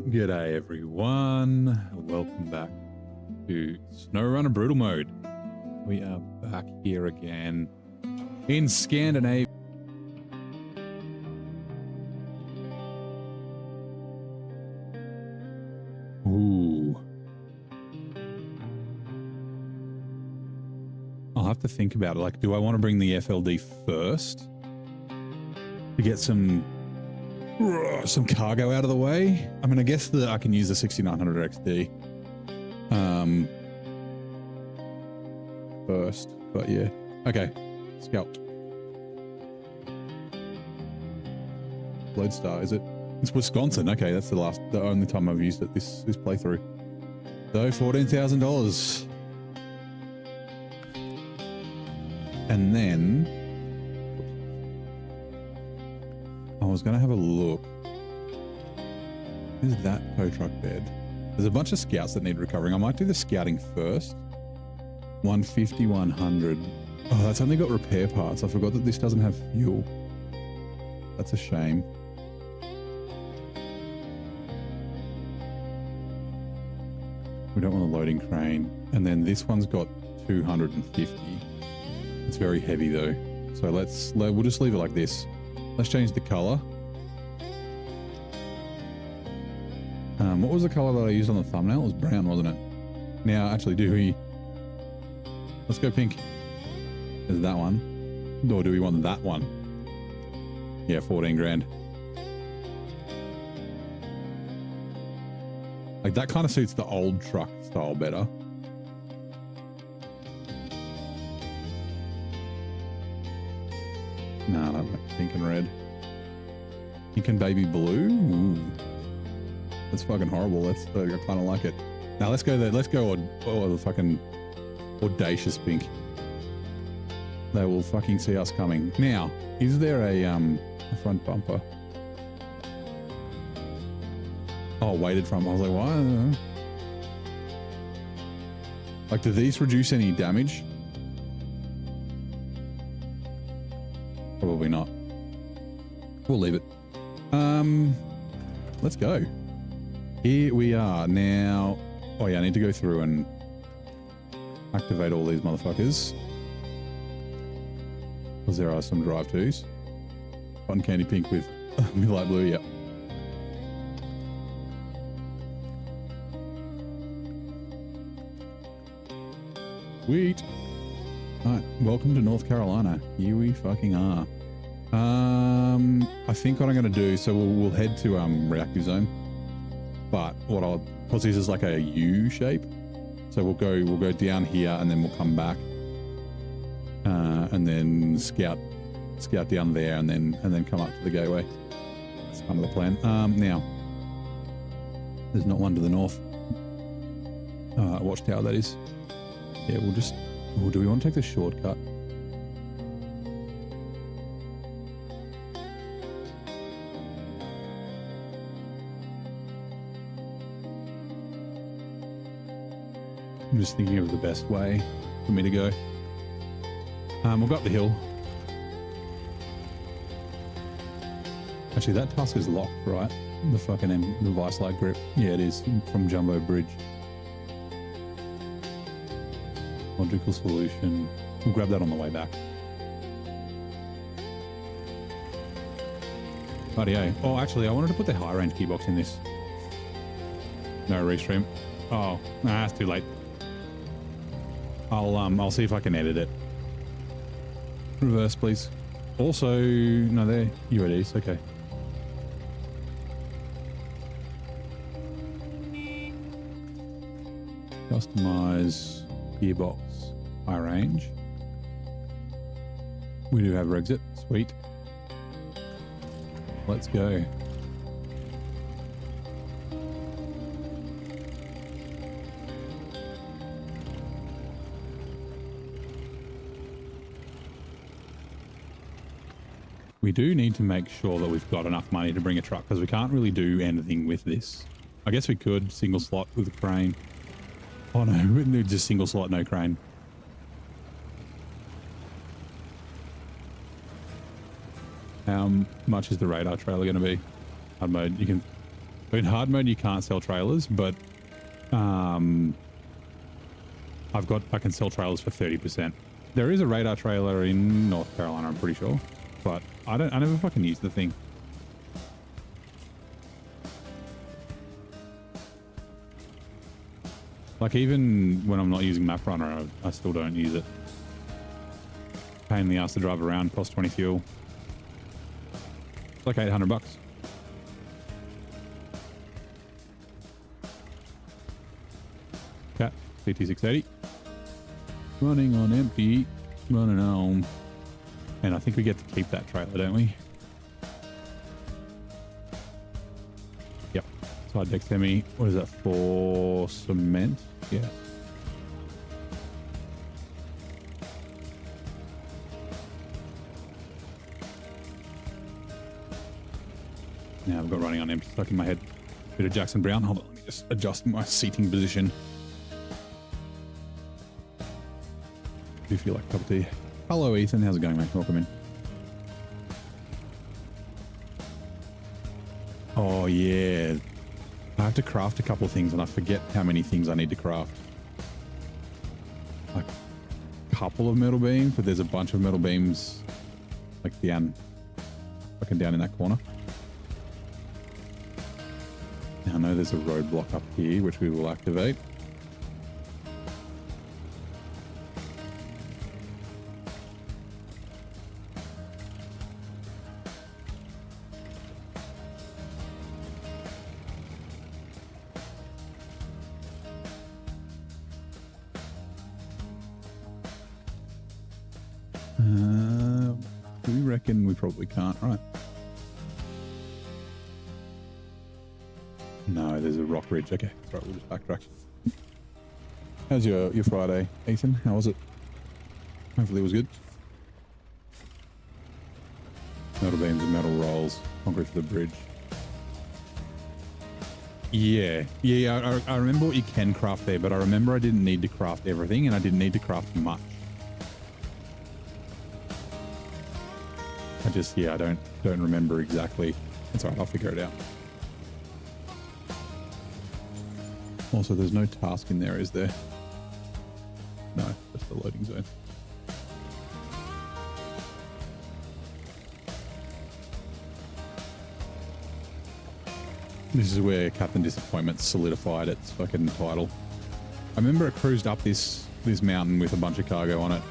G'day everyone, welcome back to SnowRunner Brutal Mode. We are back here again in Scandinavia. Ooh. I'll have to think about it. Like, do I want to bring the FLD first to get some cargo out of the way? I mean, I guess that I can use the 6900 XD first, but yeah. Okay, Scout. Lodestar, is it? It's Wisconsin. Okay, that's the only time I've used it this playthrough. So $14,000. And then I was going to have a look. Is that tow truck bed? There's a bunch of scouts that need recovering. I might do the scouting first. 150, 100. Oh, that's only got repair parts. I forgot that this doesn't have fuel. That's a shame. We don't want a loading crane. And then this one's got 250. It's very heavy though. So we'll just leave it like this. Let's change the color. What was the color that I used on the thumbnail? It was brown, wasn't it? Now, actually, let's go pink. Is that one? Or do we want that one? Yeah, 14 grand. Like, that kind of suits the old truck style better. No, I don't like pink and red. Pink and baby blue? Ooh. That's fucking horrible. I kind of like it. Now let's go there. Let's go the fucking audacious pink. They will fucking see us coming. Now, is there a front bumper? Oh, weighted front. I was like, why? Like, do these reduce any damage? Probably not. We'll leave it. Let's go. Here we are now. Oh yeah, I need to go through and activate all these motherfuckers. Because there are some drive twos. Cotton candy pink with light blue, yep. Sweet. Alright, welcome to North Carolina. Here we fucking are. I think what I'm gonna do, so we'll head to reactive zone. But because this is like a U shape, so we'll go down here and then we'll come back, and then scout down there and then come up to the gateway. That's kind of the plan. Now there's not one to the north. Watchtower, that is. Yeah, do we want to take the shortcut? I'm just thinking of the best way for me to go. We'll go up the hill. Actually, that task is locked, right? The fucking the vice light grip. Yeah, it is from Jumbo Bridge. Logical solution. We'll grab that on the way back. Rightio. Oh, actually, I wanted to put the high range gearbox in this. No restream. Oh, nah, it's too late. I'll see if I can edit it. Reverse, please. Also, no, there. UADs. Okay. Customize gearbox. High range. We do have Brexit. Sweet. Let's go. We do need to make sure that we've got enough money to bring a truck, because we can't really do anything with this. I guess we could single slot with a crane. Oh no, just single slot, no crane. How much is the radar trailer going to be? Hard mode, you can... In hard mode, you can't sell trailers, but I can sell trailers for 30%. There is a radar trailer in North Carolina, I'm pretty sure, but I never fucking use the thing. Like, even when I'm not using Map Runner, I still don't use it. Pain in the ass to drive around, cost 20 fuel. It's like $800. Cat, CT680. Running on empty, running on. And I think we get to keep that trailer, don't we? Yep. Side deck semi. What is that for? Cement? Yes. Now I've got running on empty stuck in my head. Bit of Jackson Brown. Hold on, let me just adjust my seating position. Do feel like a cup of tea. Hello, Ethan. How's it going, mate? Welcome in. Oh, yeah. I have to craft a couple of things, and I forget how many things I need to craft. Like a couple of metal beams, but there's a bunch of metal beams like down, fucking down in that corner. Now I know there's a roadblock up here, which we will activate. Do we reckon we probably can't? Right. No, there's a rock ridge. Okay, right, we'll just backtrack. How's your Friday, Ethan? How was it? Hopefully it was good. Metal beams and metal rolls. Concrete for the bridge. Yeah. I remember what you can craft there, but I remember I didn't need to craft everything, and I didn't need to craft much. I don't remember exactly. That's all right, I'll figure it out. Also, there's no task in there, is there? No, just the loading zone. This is where Captain Disappointment solidified its fucking title. I remember it cruised up this mountain with a bunch of cargo on it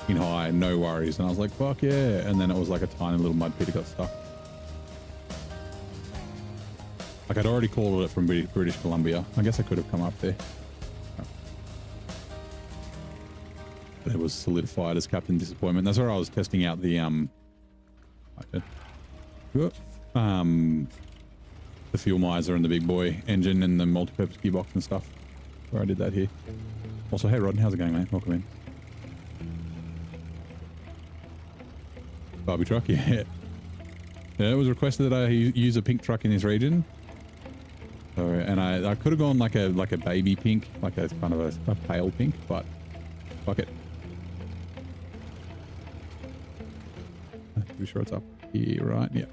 in high, no worries, and I was like, fuck yeah, and then it was like a tiny little mud pit that got stuck. Like, I'd already called it from British Columbia. I guess I could have come up there. But it was solidified as Captain Disappointment. That's where I was testing out the fuel miser and the big boy engine and the multi-purpose gearbox and stuff. Where I did that here. Also, hey Rod, how's it going, mate? Welcome in. Barbie truck, yeah. Yeah, it was requested that I use a pink truck in this region. So, and I could have gone like a baby pink, like a kind of a pale pink, but fuck it. I'm pretty sure it's up here, right? Yeah.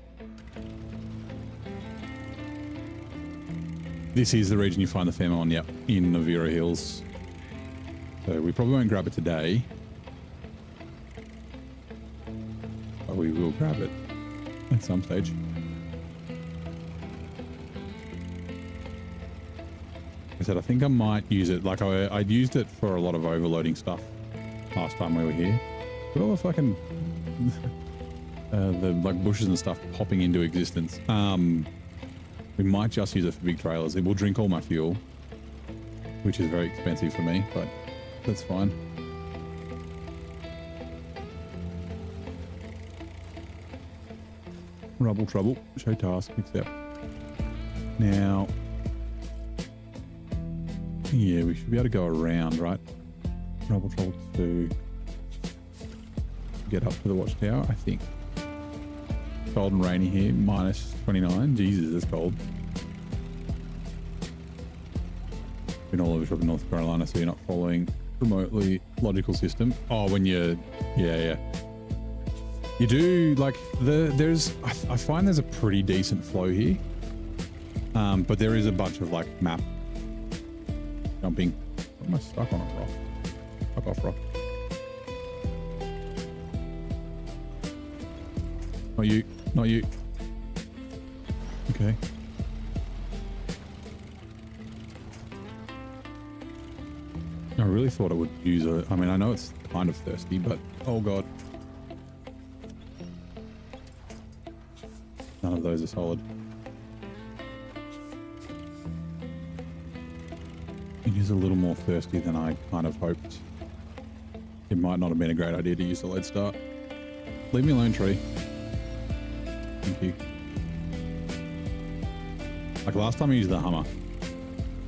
This is the region you find the Femo on, yep, in Navira Hills. So we probably won't grab it today. But we will grab it at some stage. Like I said, I think I might use it. Like I'd used it for a lot of overloading stuff last time we were here. But all the fucking the like bushes and stuff popping into existence. We might just use it for big trailers. It will drink all my fuel, which is very expensive for me, but that's fine. Rubble trouble. Show task. Accept. Now, yeah, we should be able to go around, right? Rubble trouble to get up to the watchtower, I think. Cold and rainy here, minus 29. Jesus, it's cold. Been all over from North Carolina, so you're not following remotely logical system. Oh, when you're, yeah. You do, like, I find there's a pretty decent flow here. But there is a bunch of, like, map jumping. What am I stuck on a rock? Fuck off, rock. Not you. Not you. Okay. I really thought I would use a... I mean, I know it's kind of thirsty, but... Oh, God. None of those are solid. It is a little more thirsty than I kind of hoped. It might not have been a great idea to use the lead start. Leave me alone, tree. Thank you. Like last time I used the Hummer,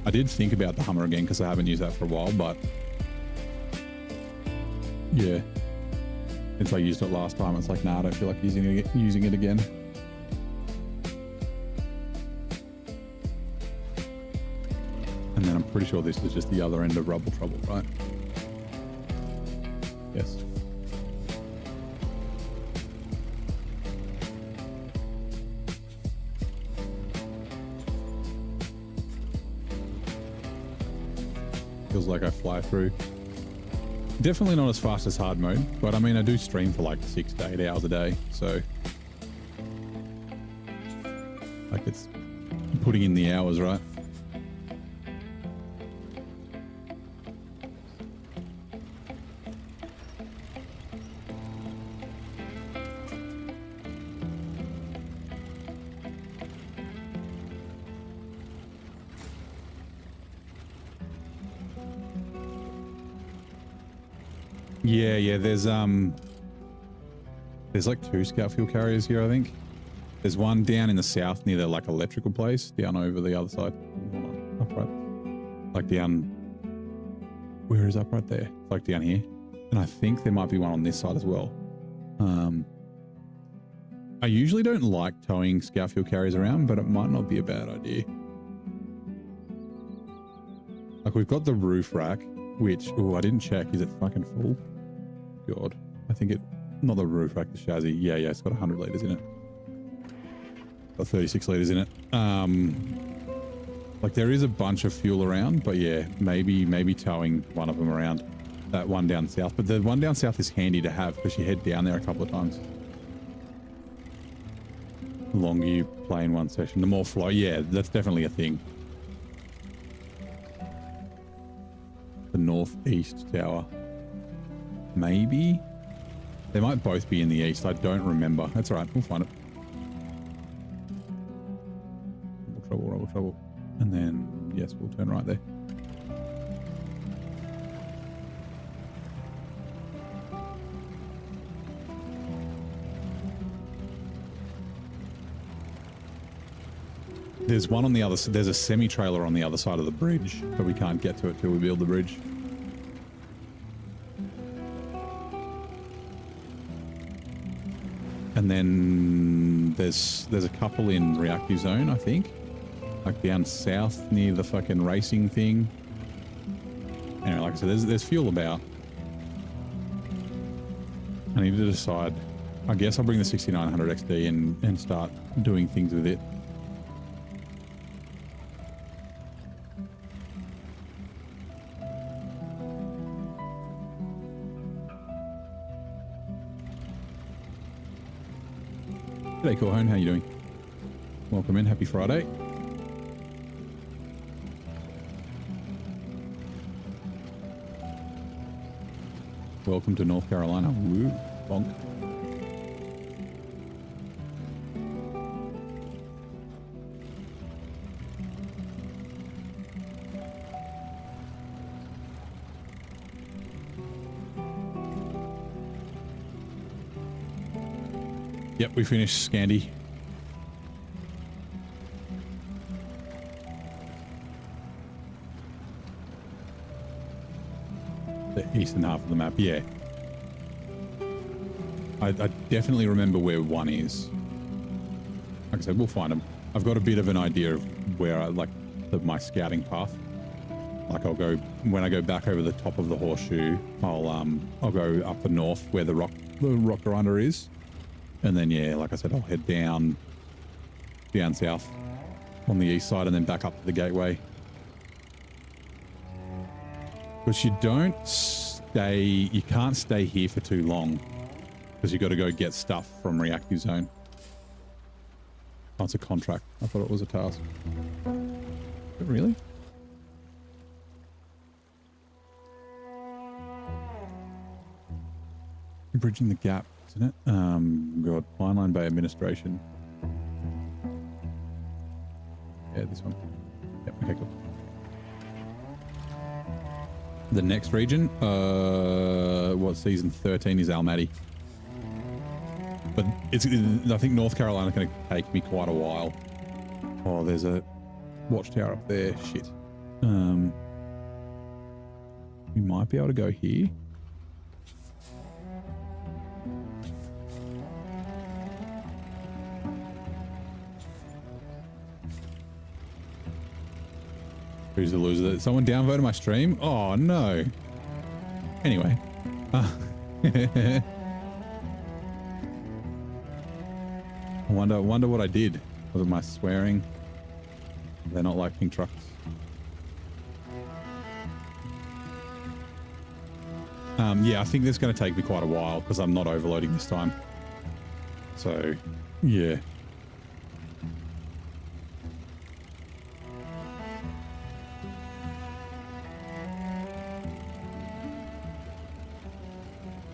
I did think about the Hummer again because I haven't used that for a while, but yeah, since I used it last time, it's like, nah, I don't feel like using it again. And then I'm pretty sure this is just the other end of Rubble Trouble, right? Yes. Feels like I fly through. Definitely not as fast as hard mode, but I mean, I do stream for like 6 to 8 hours a day, so like it's putting in the hours, right? Yeah, there's like 2 scout fuel carriers here, I think. There's one down in the south near the like electrical place, down over the other side. Upright. Like down, where is upright there? It's like down here. And I think there might be one on this side as well. I usually don't like towing scout fuel carriers around, but it might not be a bad idea. Like we've got the roof rack, which, oh, I didn't check. Is it fucking full? God, I think not the roof rack, the chassis. Yeah, it's got 100 litres in it. Got 36 litres in it. Like there is a bunch of fuel around, but yeah, maybe towing one of them around. That one down south. But the one down south is handy to have because you head down there a couple of times. The longer you play in one session, the more flow. Yeah, that's definitely a thing. The northeast tower. Maybe? They might both be in the east. I don't remember. That's all right. We'll find it. Rubble trouble. And then, yes, we'll turn right there. There's one on the other. There's a semi-trailer on the other side of the bridge, but we can't get to it till we build the bridge. And then there's a couple in reactive zone, I think, like down south near the fucking racing thing. Anyway, like I said, there's fuel about. I need to decide. I guess I'll bring the 6900 XD and start doing things with it. G'day, Corhone. How you doing? Welcome in. Happy Friday. Welcome to North Carolina. Woo. Bonk. Yep, we finished Scandi. The eastern half of the map, yeah. I definitely remember where one is. Like I said, we'll find them. I've got a bit of an idea of where I like my scouting path. Like I'll go, when I go back over the top of the horseshoe, I'll go up the north where the rock grinder is. And then, yeah, like I said, I'll head down south on the east side and then back up to the gateway. Because you can't stay here for too long because you've got to go get stuff from reactive zone. Oh, it's a contract. I thought it was a task. But really? Bridging the gap, isn't it? God, Fine Line Bay Administration. Yeah, this one. Yep, okay, cool. The next region, season 13 is Almaty. But I think North Carolina's going to take me quite a while. Oh, there's a watchtower up there. Shit. We might be able to go here. Who's the loser? Someone downvoted my stream? Oh, no. Anyway. I wonder what I did. Was it my swearing? They're not like pink trucks. Yeah, I think this is going to take me quite a while because I'm not overloading this time. So, yeah.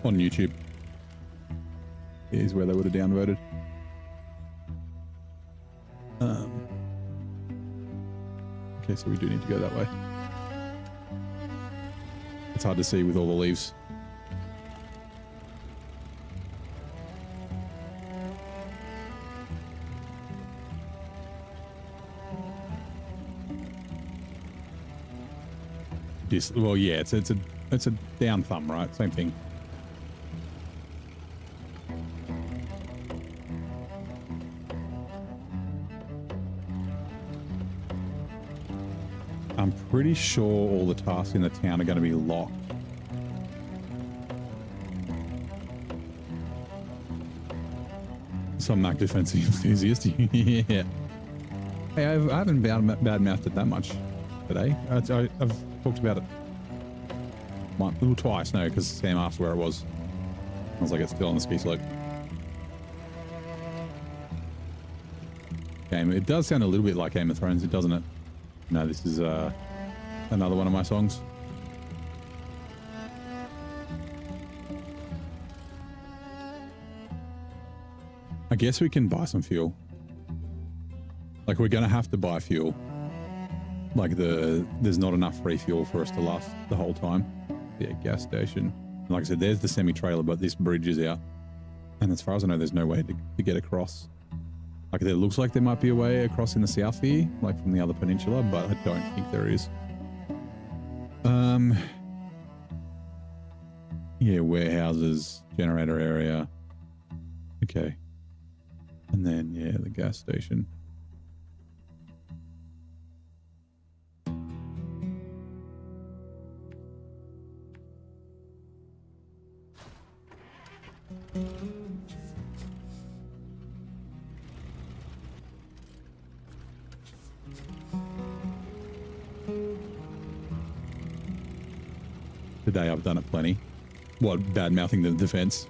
On YouTube is where they would have downvoted. Okay, so we do need to go that way. It's hard to see with all the leaves. Well, yeah, it's a down thumb, right? Same thing. I'm pretty sure all the tasks in the town are going to be locked. Some Mac defense enthusiast. Yeah. Hey, I haven't bad-mouthed it that much today. I've talked about it twice, no, because Sam asked where it was. I was like, it's still on the ski slope. Game. It does sound a little bit like Game of Thrones, doesn't it? No, this is another one of my songs. I guess we can buy some fuel. Like, we're going to have to buy fuel. Like, there's not enough free fuel for us to last the whole time. Yeah, gas station. Like I said, there's the semi-trailer, but this bridge is out. And as far as I know, there's no way to get across. Like, there looks like there might be a way across in the south here, like from the other peninsula, but I don't think there is. Yeah, warehouses, generator area. Okay. And then, yeah, the gas station. Today I've done it plenty. What, bad-mouthing the defense?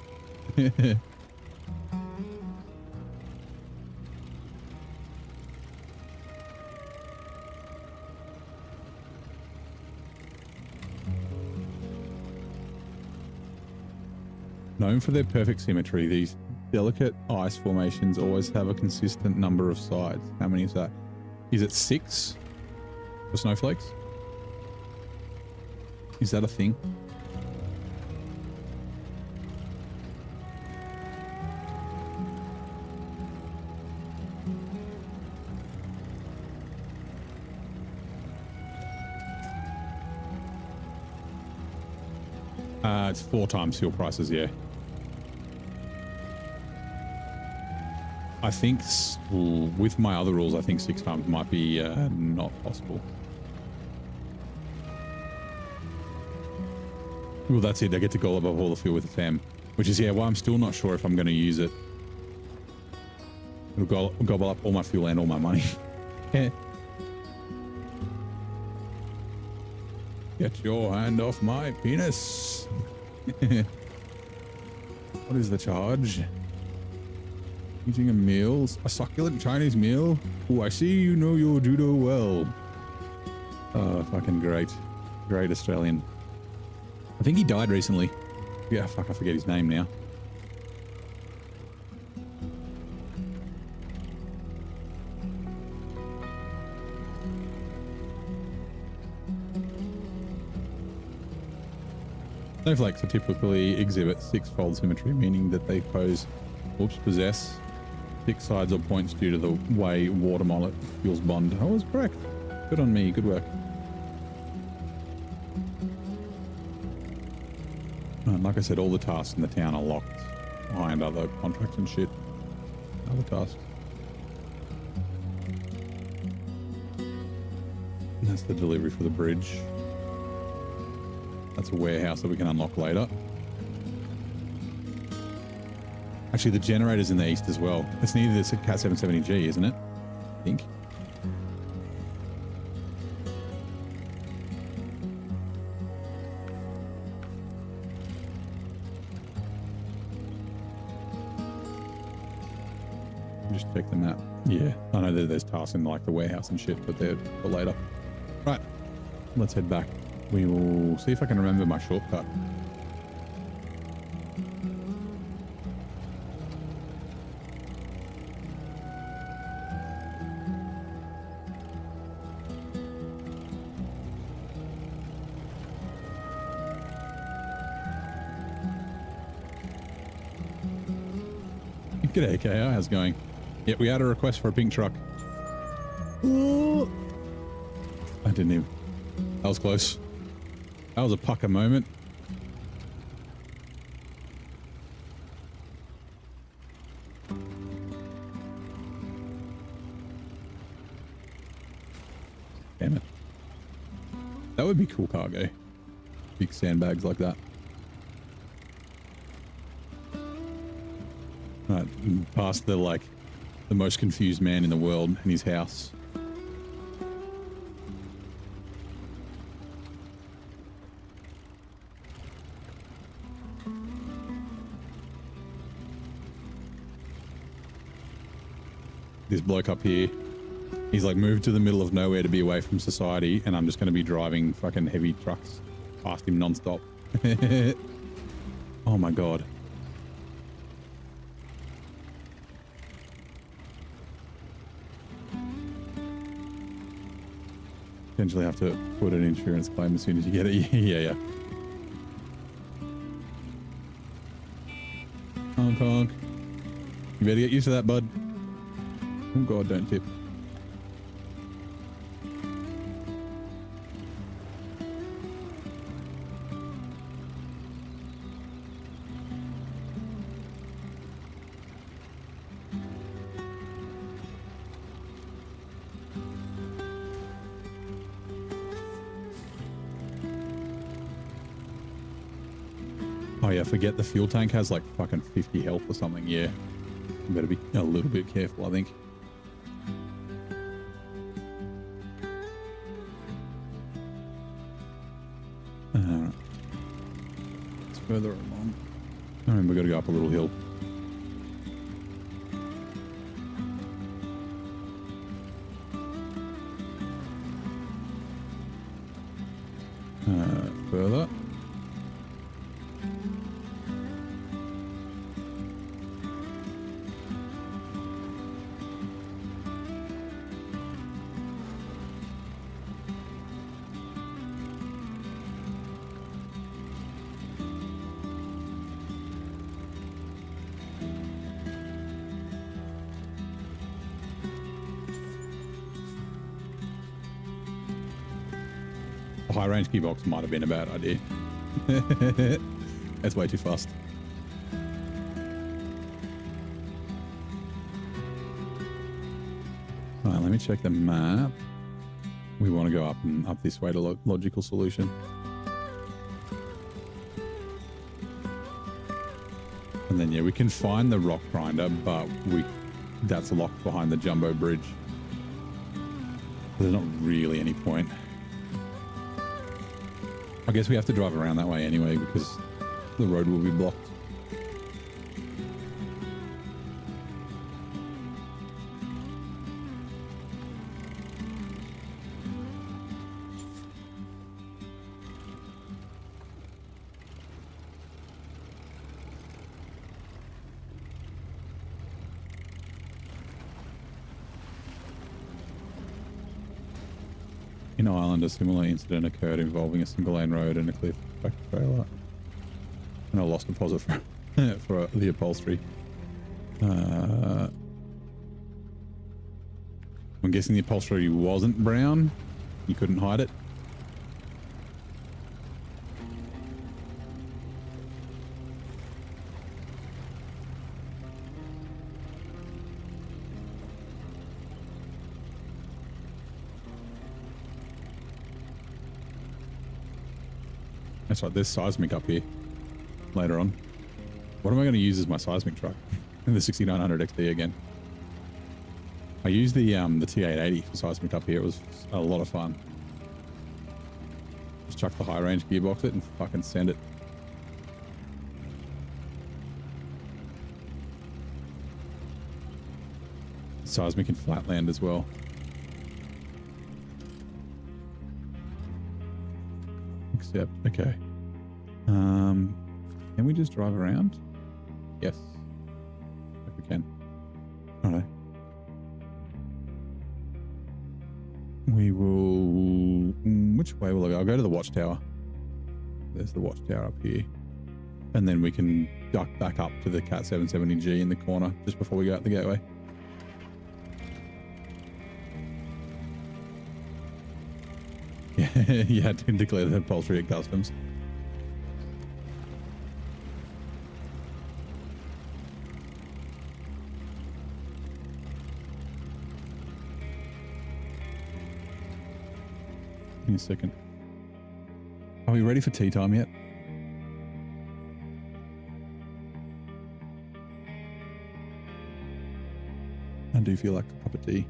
Known for their perfect symmetry, these delicate ice formations always have a consistent number of sides. How many is that? Is it 6 for snowflakes? Is that a thing? It's 4 times fuel prices, yeah. I think with my other rules, I think 6 times might be not possible. Well, that's it. I get to go above all the fuel with the fam, which is, yeah, well, I'm still not sure if I'm going to use it It'll gobble up all my fuel and all my money. Get your hand off my penis. What is the charge? Eating a meal, a succulent Chinese meal. Oh, I see you know your judo well. Oh, fucking great. Great Australian. I think he died recently. Yeah, fuck, I forget his name now. Snowflakes are typically exhibit six-fold symmetry, meaning that they possess 6 sides or points due to the way water molecules bond. I was correct. Good on me. Good work. And like I said, all the tasks in the town are locked behind other contracts and shit. Other tasks. And that's the delivery for the bridge. That's a warehouse that we can unlock later. Actually, the generator's in the east as well. It's near this Cat 770G, isn't it? I think. Just check the map. Yeah, I know that there's tasks in like the warehouse and shit, but they're for later. Right, let's head back. We will see if I can remember my shortcut. G'day, KR. How's it going? Yeah, we had a request for a pink truck. Ooh. I didn't even... That was close. That was a pucker moment. Damn it. That would be cool cargo. Big sandbags like that. Right, past the the most confused man in the world in his house. This bloke up here, he's like moved to the middle of nowhere to be away from society, and I'm just going to be driving fucking heavy trucks past him non-stop. Oh my god. Potentially have to put an insurance claim as soon as you get it. Yeah. Honk honk. You better get used to that, bud. Oh god, don't tip. Oh yeah, forget the fuel tank has like fucking 50 health or something. Yeah, you better be a little bit careful, I think. It's further along. I mean, we've got to go up a little hill. Further. High range gearbox might have been a bad idea. That's way too fast. Alright, let me check the map. We want to go up and up this way to logical solution. And then yeah, we can find the rock grinder, but we that's locked behind the jumbo bridge. There's not really any point. I guess we have to drive around that way anyway because the road will be blocked. In Ireland, a similar incident occurred involving a single-lane road and a cliff trailer, and a lost deposit for for the upholstery. I'm guessing the upholstery wasn't brown. You couldn't hide it. That's right, there's seismic up here later on. What am I going to use as my seismic truck? The 6900 XD again. I used the T880 for seismic up here. It was a lot of fun. Just chuck the high range gearbox it and fucking send it. Seismic in flatland as well. Except, okay. Can we just drive around? Yes. If we can. Alright. We will... Which way will I go? I'll go to the watchtower. There's the watchtower up here. And then we can duck back up to the Cat 770G in the corner just before we go out the gateway. Yeah, you had to declare the upholstery at customs. Give me a second. Are we ready for tea time yet? I do feel like a cup of tea.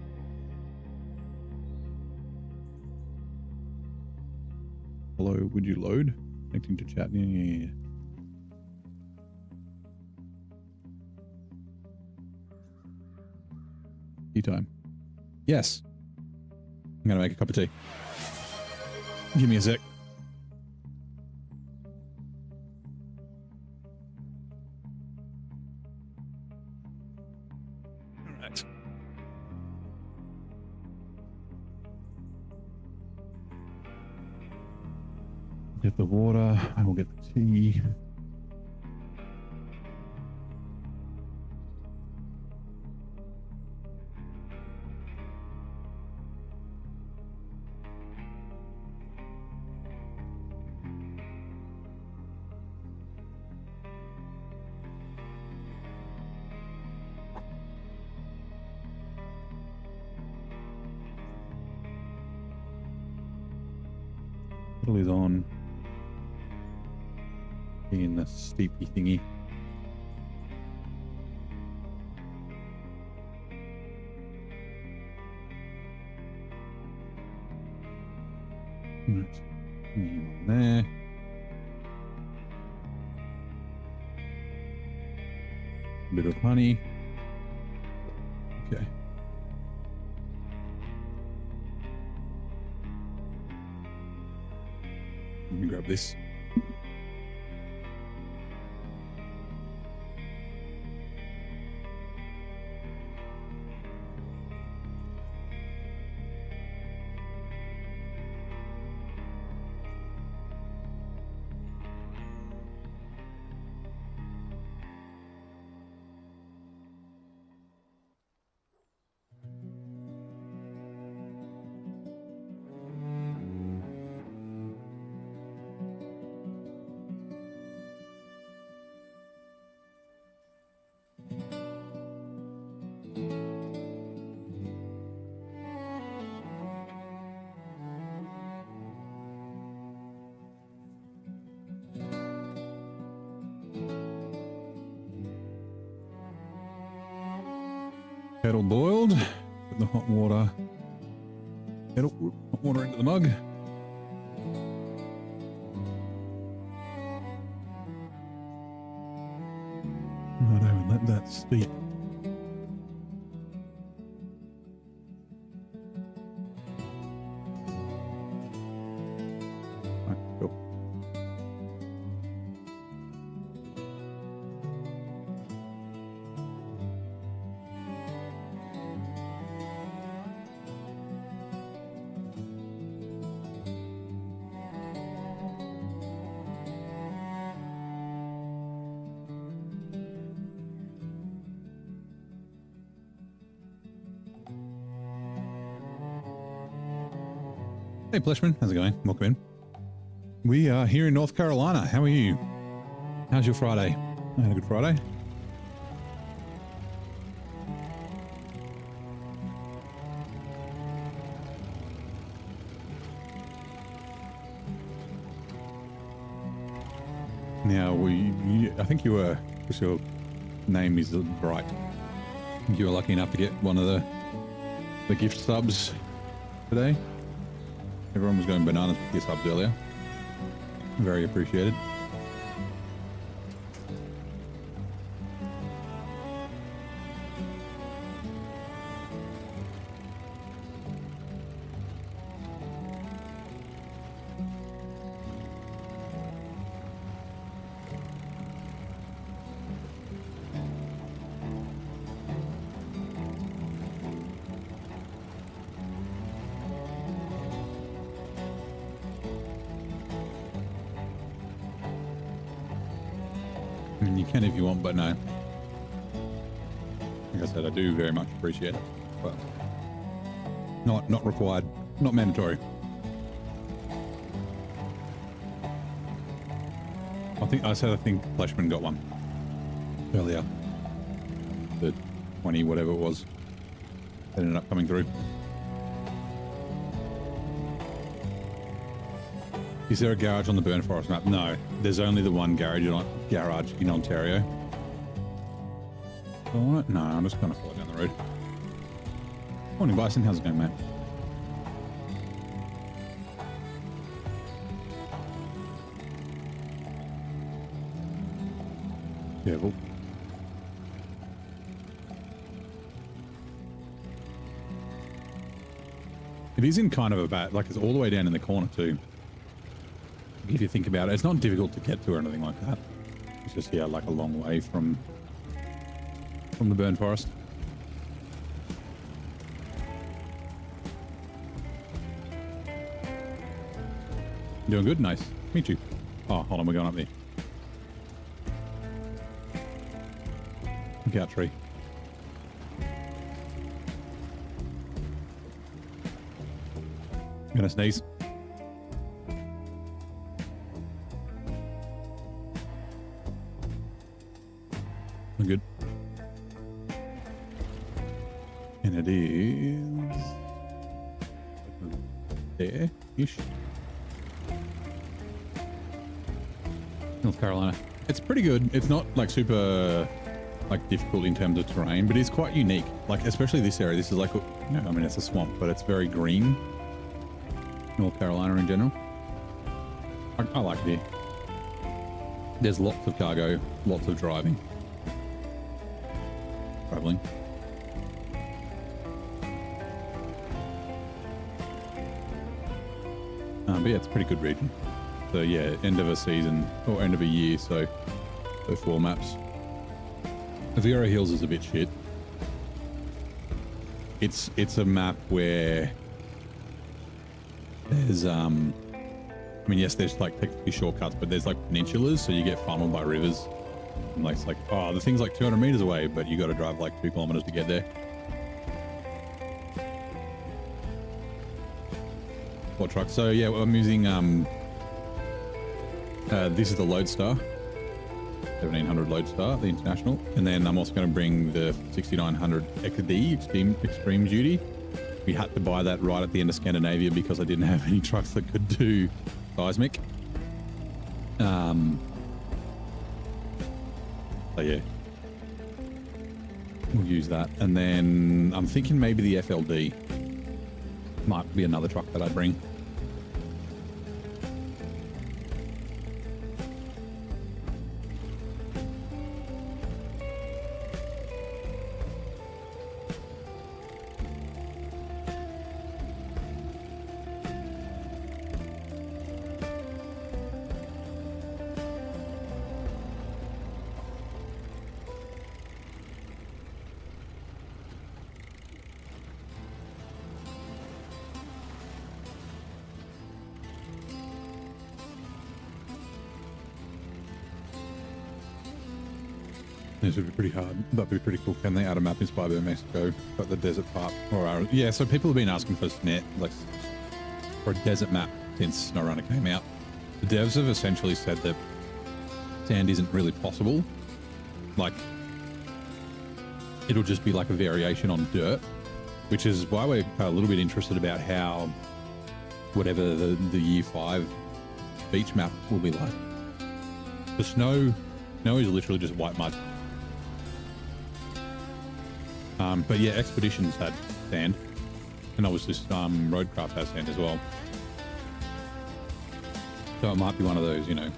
Hello, would you load? Connecting to chat. Yeah. Tea time. Yes. I'm going to make a cup of tea. Give me a sec. All right. Get the water. I will get the tea. Is on in the steepy thingy. Right. There. A bit of honey. Okay. Let me grab this. kettle boiled. Put the hot water, hot water into the mug. Righto, and let that steep. Right, cool. Hey Pleshman, how's it going? Welcome in. We are here in North Carolina. How are you? How's your Friday? I had a good Friday. Now, I think you were, because your name is right. You were lucky enough to get one of the gift subs today. Everyone was going bananas with your subs earlier. Very appreciated. You can if you want, but no. Like I said, I do very much appreciate it, but not required, not mandatory. I think Fleshman got one earlier. The 20 whatever it was that ended up coming through. Is there a garage on the Burn Forest map? No, there's only the one garage in Ontario. Oh, no, I'm just going to follow down the road. Morning, Bison. How's it going, mate? Careful. It is in kind of a bad, like it's all the way down in the corner too. If you think about it, it's not difficult to get to or anything like that. It's just, yeah, like a long way from the Burn Forest. Doing good? Nice. Me too. Oh, hold on, we're going up there. Look out, tree. I'm gonna sneeze. Good. And it is there-ish. North Carolina. It's pretty good. It's not like super like difficult in terms of terrain, but it's quite unique. Like especially this area. This is like, you know, I mean it's a swamp, but it's very green. North Carolina in general. I like it here. There's lots of cargo, lots of driving. Traveling. But yeah, it's a pretty good region. So yeah, end of a season or end of a year, so 4 maps. Vero Hills is a bit shit. It's a map where there's I mean yes, there's like technically shortcuts, but there's like peninsulas, so you get funneled by rivers. And like, it's like, oh, the thing's like 200 meters away, but you got to drive like 2 kilometers to get there. What truck? So yeah, I'm using this is the Lodestar, 1700 Lodestar, the International, and then I'm also going to bring the 6900 XD Extreme Duty. We had to buy that right at the end of Scandinavia because I didn't have any trucks that could do seismic. So yeah. We'll use that. And then I'm thinking maybe the FLD might be another truck that I bring. This would be pretty hard. That'd be pretty cool. Can they add a map inspired by Mexico, but the desert part? Or yeah, so people have been asking for for a desert map since SnowRunner came out. The devs have essentially said that sand isn't really possible. Like, it'll just be like a variation on dirt, which is why we're a little bit interested about how whatever the year 5 beach map will be like. The snow is literally just white mud. But yeah, Expeditions had sand, and obviously Roadcraft has sand as well. So it might be one of those, you know,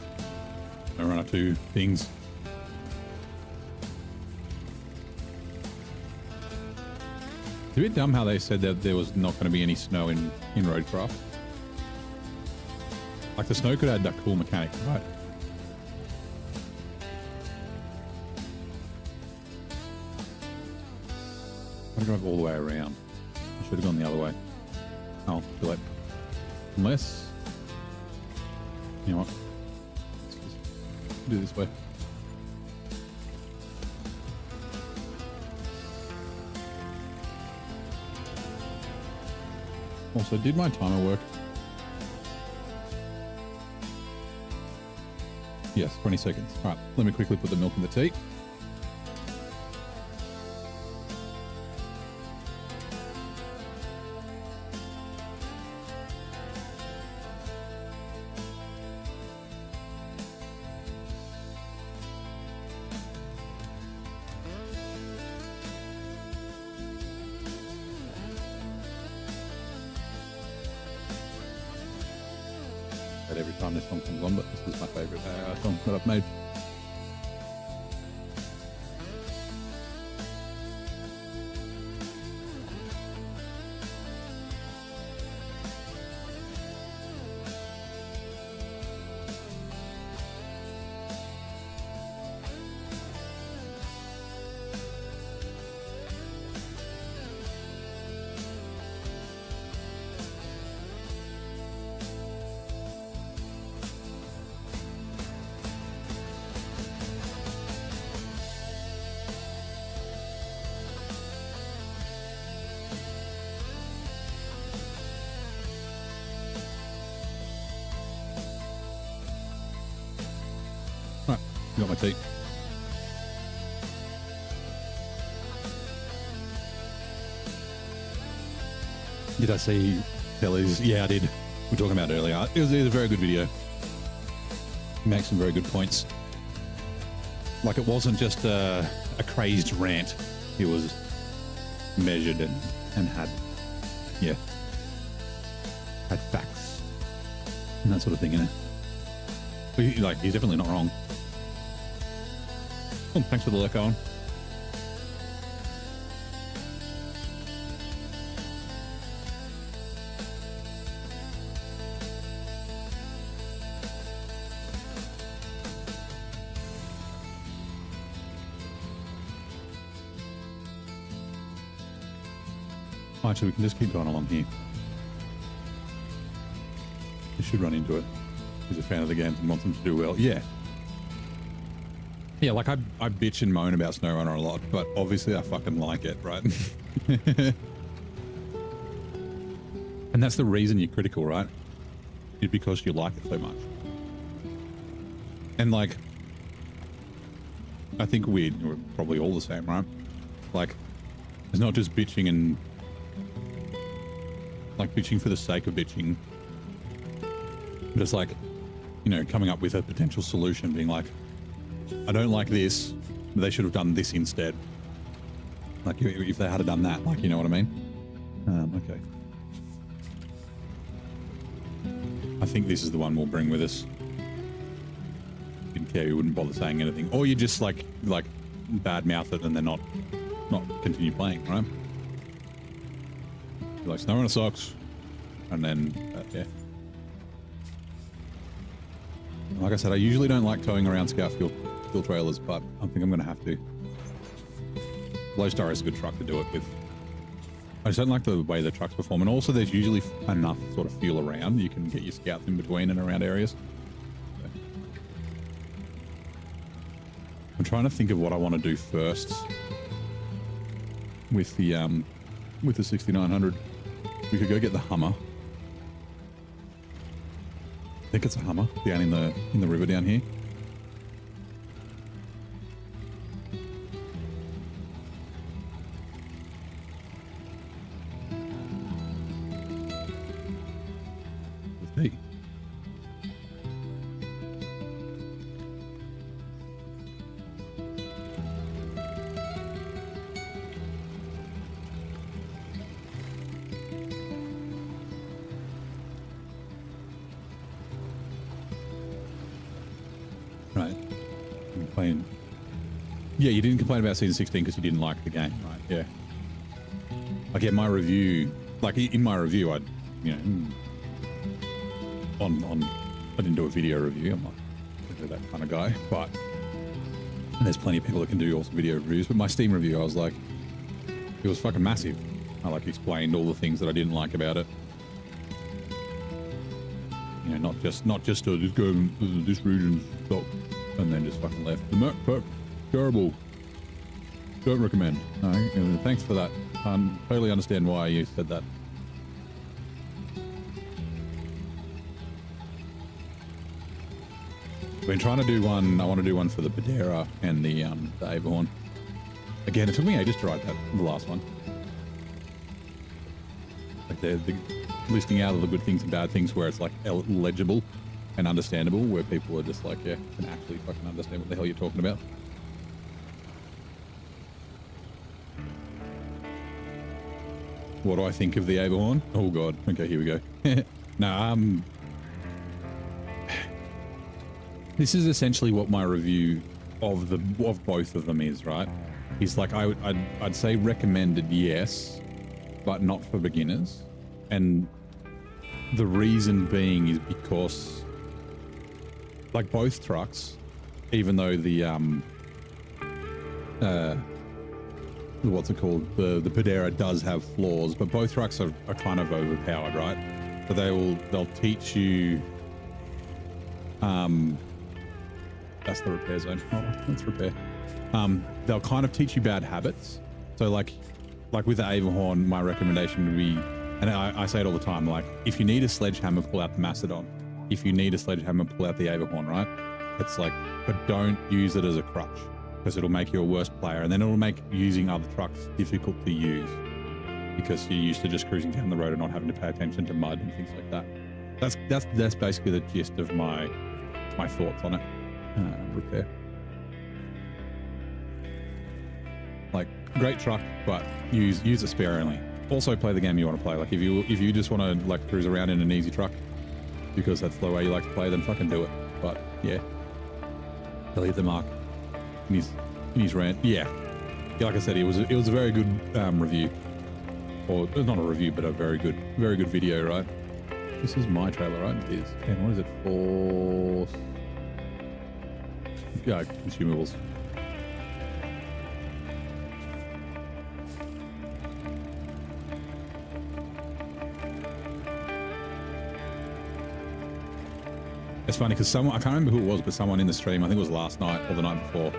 SnowRunner 2 things. It's a bit dumb how they said that there was not going to be any snow in Roadcraft. Like, the snow could add that cool mechanic, right? I drive all the way around. I should have gone the other way. Oh, too late. Unless, you know what? Let's just do it this way. Also, did my timer work? Yes, 20 seconds. All right, let me quickly put the milk in the tea. Every time this song comes on, but this is my favorite song that I've made. Got my tea. Did I see Kelly's? Yeah, I did. We were talking about it earlier. It was a very good video. He makes some very good points. Like, it wasn't just a crazed rant. It was measured and had, yeah, had facts and that sort of thing in it. But he's definitely not wrong. Oh, thanks for the lurk, Owen. Actually, we can just keep going along here. You should run into it. He's a fan of the games and wants them to do well. Yeah. Yeah, like I bitch and moan about SnowRunner a lot, but obviously I fucking like it, right? And that's the reason you're critical, right? It's because you like it so much. And like, I think we're probably all the same, right? Like, it's not just bitching and like bitching for the sake of bitching. Just like, you know, coming up with a potential solution, being like, I don't like this, but they should have done this instead. Like if they had done that, like, you know what I mean? Okay. I think this is the one we'll bring with us. Didn't care, you wouldn't bother saying anything. Or you just like bad mouth it and then not continue playing, right? You're like, SnowRunner sucks. And then, yeah. Like I said, I usually don't like towing around scout fuel trailers, but I think I'm going to have to. Lodestar is a good truck to do it with. I just don't like the way the trucks perform. And also there's usually enough sort of fuel around. You can get your scouts in between and around areas. So. I'm trying to think of what I want to do first with the 6900. We could go get the Hummer. I think it's a Hummer down in the river down here. Hey. Right. Complain. Yeah, you didn't complain about season 16 because you didn't like the game, right? Yeah. Like, yeah, my review, like in my review, I, you know, I didn't do a video review. I'm not that kind of guy, but there's plenty of people that can do awesome video reviews. But my Steam review, I was like, it was fucking massive. I like explained all the things that I didn't like about it. You know, not just to just go this region's stop and then just fucking left. The map terrible. Don't recommend. No, thanks for that. Totally understand why you said that. Been trying to do one. I want to do one for the Padera and the Averhorn. Again, it took me ages to write that, the last one. Like the listing out of the good things and bad things, where it's like legible and understandable, where people are just like, yeah, can actually fucking understand what the hell you're talking about. What do I think of the Averhorn? Oh god. Okay, here we go. No, this is essentially what my review of both of them is, right? It's like I'd say recommended, yes, but not for beginners. And the reason being is because, like, both trucks, even though the what's it called, the Padera does have flaws, but both trucks are kind of overpowered, right? So they'll teach you, that's the repair zone. Oh, let's repair. They'll kind of teach you bad habits. So like with the Averhorn, my recommendation would be, and I say it all the time, like, if you need a sledgehammer, pull out the Mastodon. If you need a sledgehammer, pull out the Averhorn, right? It's like, but don't use it as a crutch, because it'll make you a worse player, and then it'll make using other trucks difficult to use because you're used to just cruising down the road and not having to pay attention to mud and things like that. That's basically the gist of my thoughts on it. Repair. Like, great truck, but use it sparingly. Also play the game you want to play. Like, if you just want to like cruise around in an easy truck because that's the way you like to play, then fucking do it. But yeah, he'll hit the mark in his rant. Yeah, like I said, it was a very good review, or not a review, but a very good video, right? This is my trailer, right? It is. And what is it for? Yeah, consumables. It's funny because someone, I can't remember who it was, but someone in the stream, I think it was last night or the night before,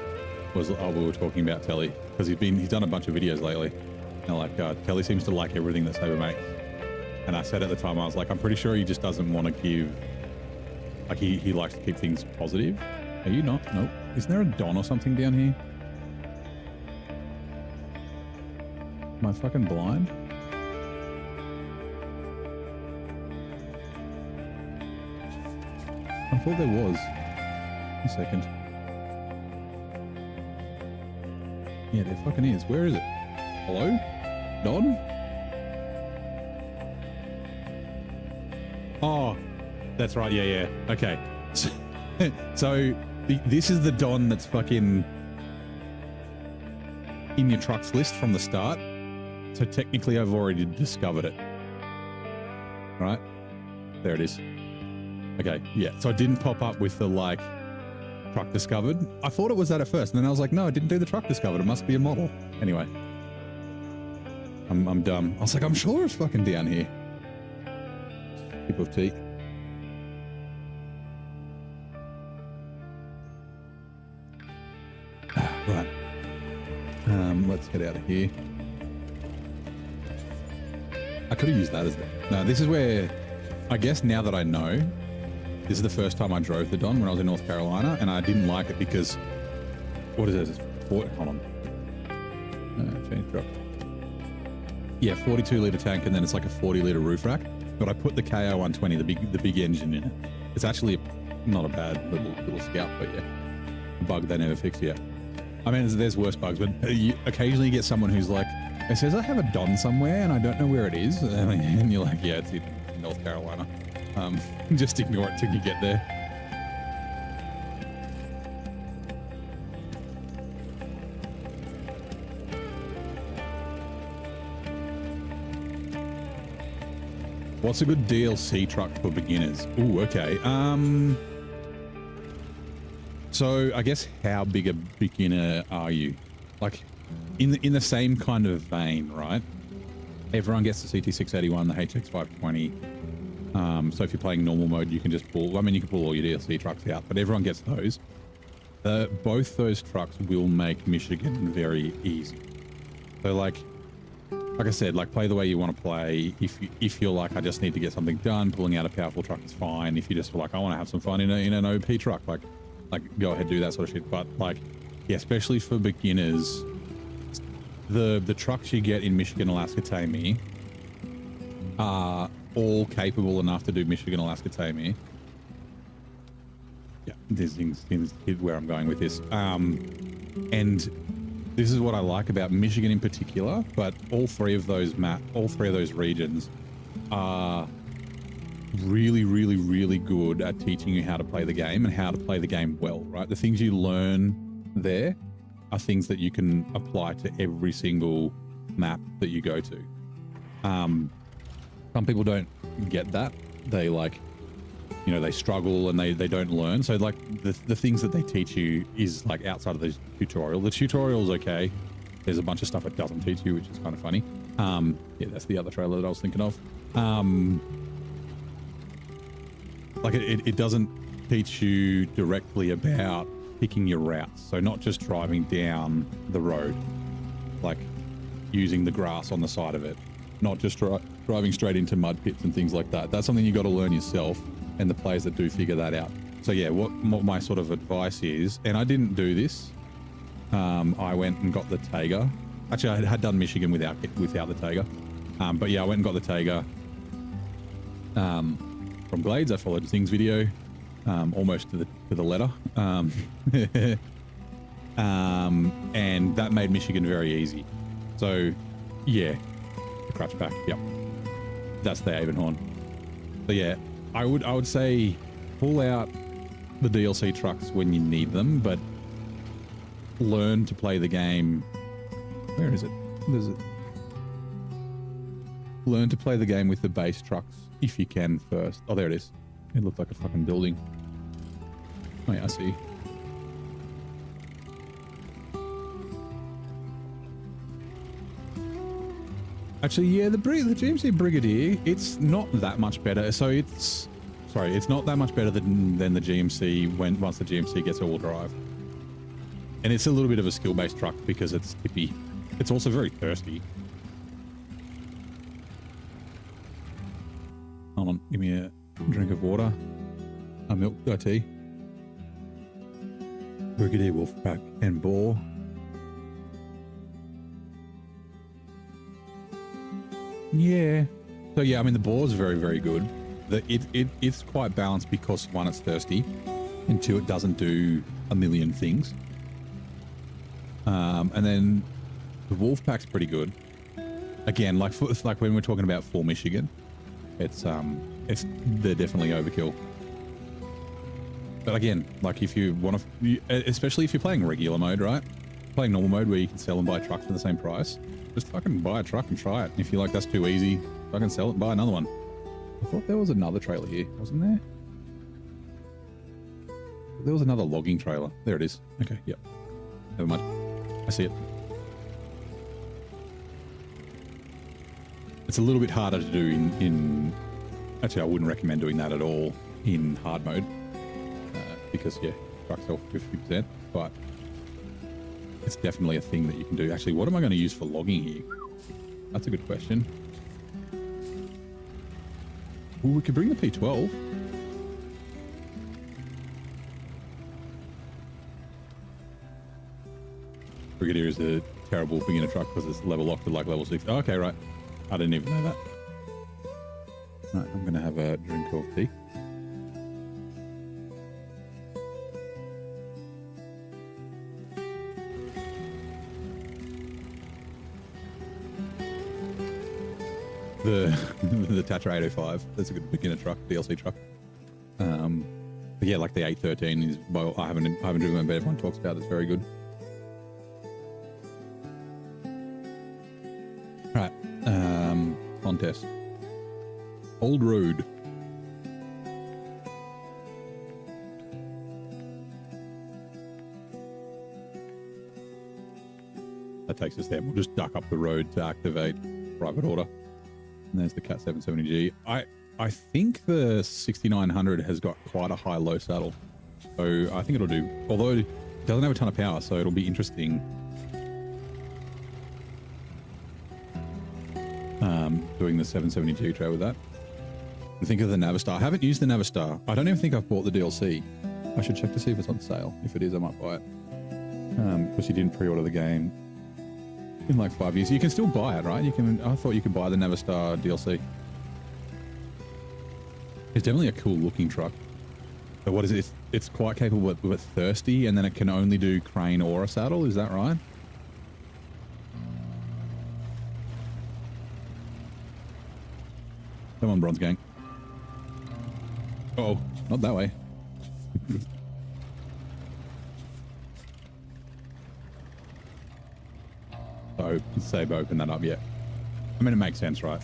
we were talking about Telly, because he's done a bunch of videos lately, and like Telly seems to like everything that Saber makes. And I said at the time, I was like, I'm pretty sure he just doesn't want to give, like, he likes to keep things positive. Are you not? Nope. Isn't there a Don or something down here? Am I fucking blind? I thought there was. A second. Yeah, there fucking is. Where is it? Hello? Don? Oh, that's right. Yeah, yeah. Okay. So this is the Don that's fucking in your trucks list from the start. So technically I've already discovered it. Right? There it is. Okay, yeah. So I didn't pop up with the like truck discovered. I thought it was that at first, and then I was like, no, I didn't do the truck discovered. It must be a model. Anyway. I'm dumb. I was like, I'm sure it's fucking down here. Sip of tea. Right. Let's get out of here. I could have used that as the... No, this is where... I guess now that I know, this is the first time I drove the Don when I was in North Carolina, and I didn't like it because... What is it? Hold on. Change truck. Yeah, 42-litre tank, and then it's like a 40-litre roof rack. But I put the KO 120, the big engine in it. It's actually not a bad little scout, but yeah. A bug they never fixed yet. I mean, there's worse bugs, but you occasionally get someone who's like, it says I have a Don somewhere and I don't know where it is. And you're like, yeah, it's in North Carolina. Just ignore it till you get there. What's a good DLC truck for beginners? Ooh, okay. So I guess how big a beginner are you? Like in the same kind of vein, right? Everyone gets the CT681, the HX520. So if you're playing normal mode, you can just pull, I mean, you can pull all your DLC trucks out, but everyone gets those. Both those trucks will make Michigan very easy. So like I said, like play the way you want to play. If you're like, I just need to get something done, pulling out a powerful truck is fine. If you just feel like, I want to have some fun in an OP truck, like go ahead, do that sort of shit. But like, yeah, especially for beginners, the trucks you get in Michigan, Alaska, Tamie are all capable enough to do Michigan, Alaska, Tamie. Yeah, this thing's where I'm going with this. And this is what I like about Michigan in particular, but all three of those regions are really, really, really good at teaching you how to play the game and how to play the game well, right? The things you learn there are things that you can apply to every single map that you go to. Some people don't get that. They like, you know, they struggle and they don't learn. So like the things that they teach you is like outside of the tutorial. The tutorial is okay. There's a bunch of stuff it doesn't teach you, which is kind of funny. Yeah, that's the other trailer that I was thinking of. Like it doesn't teach you directly about picking your routes. So not just driving down the road, like using the grass on the side of it, not just driving straight into mud pits and things like that. That's something you got to learn yourself, and the players that do figure that out. So yeah, what my sort of advice is, and I didn't do this, I went and got the Taiga. Actually, I had done Michigan without the Taiga. But yeah, I went and got the Taiga from Glades. I followed Zing's video almost to the letter. And that made Michigan very easy. So yeah, the crutchback, yep. That's the Avonhorn. So yeah, I would say pull out the DLC trucks when you need them, but learn to play the game. Where is it? There's it. Learn to play the game with the base trucks if you can first. Oh, there it is. It looked like a fucking building. Oh yeah, I see. Actually, yeah, the GMC Brigadier, it's not that much better. So it's not that much better than the GMC once the GMC gets all-wheel drive. And it's a little bit of a skill-based truck because it's tippy. It's also very thirsty. Hold on, give me a drink of water. A milk tea. Brigadier, Wolfpack, and Boar. Yeah. So yeah, I mean the Boar's very, very good. It's quite balanced because one, it's thirsty, and two, it doesn't do a million things. And then The wolf pack's pretty good. Again, like when we're talking about for Michigan, they're definitely overkill. But again, like if you want to, especially if you're playing regular mode, right? Playing normal mode where you can sell and buy trucks for the same price, just fucking buy a truck and try it. If you like that's too easy, fucking sell it and buy another one. I thought there was another trailer here, wasn't there? There was another logging trailer. There it is. Okay, yep. Never mind. I see it. It's a little bit harder to do in actually, I wouldn't recommend doing that at all in hard mode because, yeah, trucks sell for 50%, but it's definitely a thing that you can do. Actually, what am I going to use for logging here? That's a good question. Well, we could bring the P12. Brigadier is a terrible beginner truck because it's level locked to like level 6. Oh, okay, right. I didn't even know that. Right, I'm going to have a drink of tea. The Tatra 805. That's a good beginner truck, DLC truck. But yeah, like the 813 is. Well, I haven't driven it, but everyone talks about it. It's very good. Right, contest. Old Road. That takes us there. We'll just duck up the road to activate private order. And there's the Cat 770G. I think the 6900 has got quite a high low saddle. So I think it'll do. Although it doesn't have a ton of power, so it'll be interesting. Doing the 770G tray with that. I think of the Navistar. I haven't used the Navistar. I don't even think I've bought the DLC. I should check to see if it's on sale. If it is, I might buy it. Because you didn't pre-order the game in like 5 years. You can still buy it, right? You can. I thought you could buy the Navistar DLC. It's definitely a cool looking truck. But what is it? It's quite capable but thirsty, and then it can only do crane or a saddle. Is that right? Come on, Bronze Gang. Oh, not that way. So, Sabo open that up, yeah. I mean, it makes sense, right?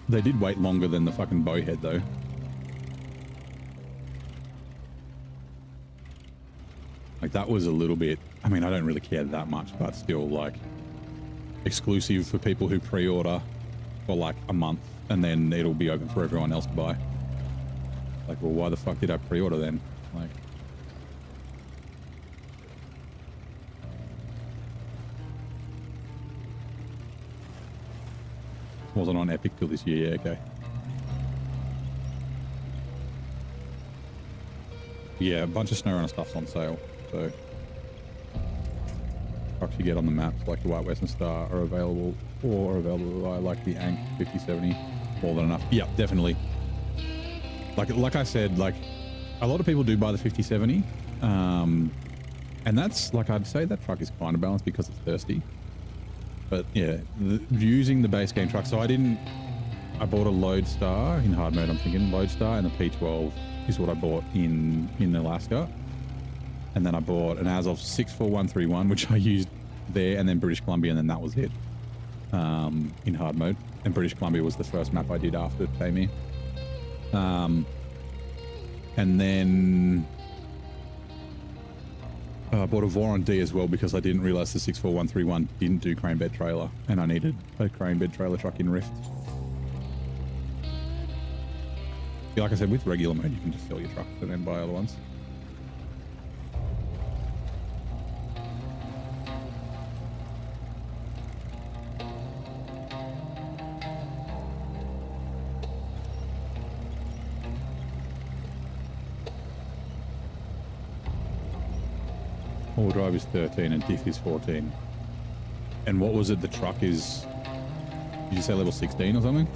They did wait longer than the fucking bowhead, though. Like, that was a little bit... I mean, I don't really care that much, but still, like, exclusive for people who pre-order for, like, a month, and then it'll be open for everyone else to buy. Like, well, why the fuck did I pre-order then? Like... Wasn't on Epic till this year, yeah, okay. Yeah, a bunch of SnowRunner stuff's on sale, so... Trucks you get on the maps, like the White Western Star, are available, or are available by, like, the Ank 5070, more than enough. Yeah, definitely. Like I said, like, a lot of people do buy the 5070, and that's, like, I'd say that truck is kind of balanced because it's thirsty. But yeah, using the base game truck. So I bought a Lodestar in hard mode, I'm thinking Lodestar, and the P12 is what I bought in Alaska. And then I bought an Azov 64131, which I used there, and then British Columbia, and then that was it in hard mode. And British Columbia was the first map I did after Tamir. And then I bought a Voron D as well because I didn't realize the 64131 didn't do crane bed trailer, and I needed a crane bed trailer truck in Rift. Yeah, like I said, with regular mode, you can just sell your trucks and then buy other ones. All drive is 13 and diff is 14. And what was it? The truck is... Did you say level 16 or something?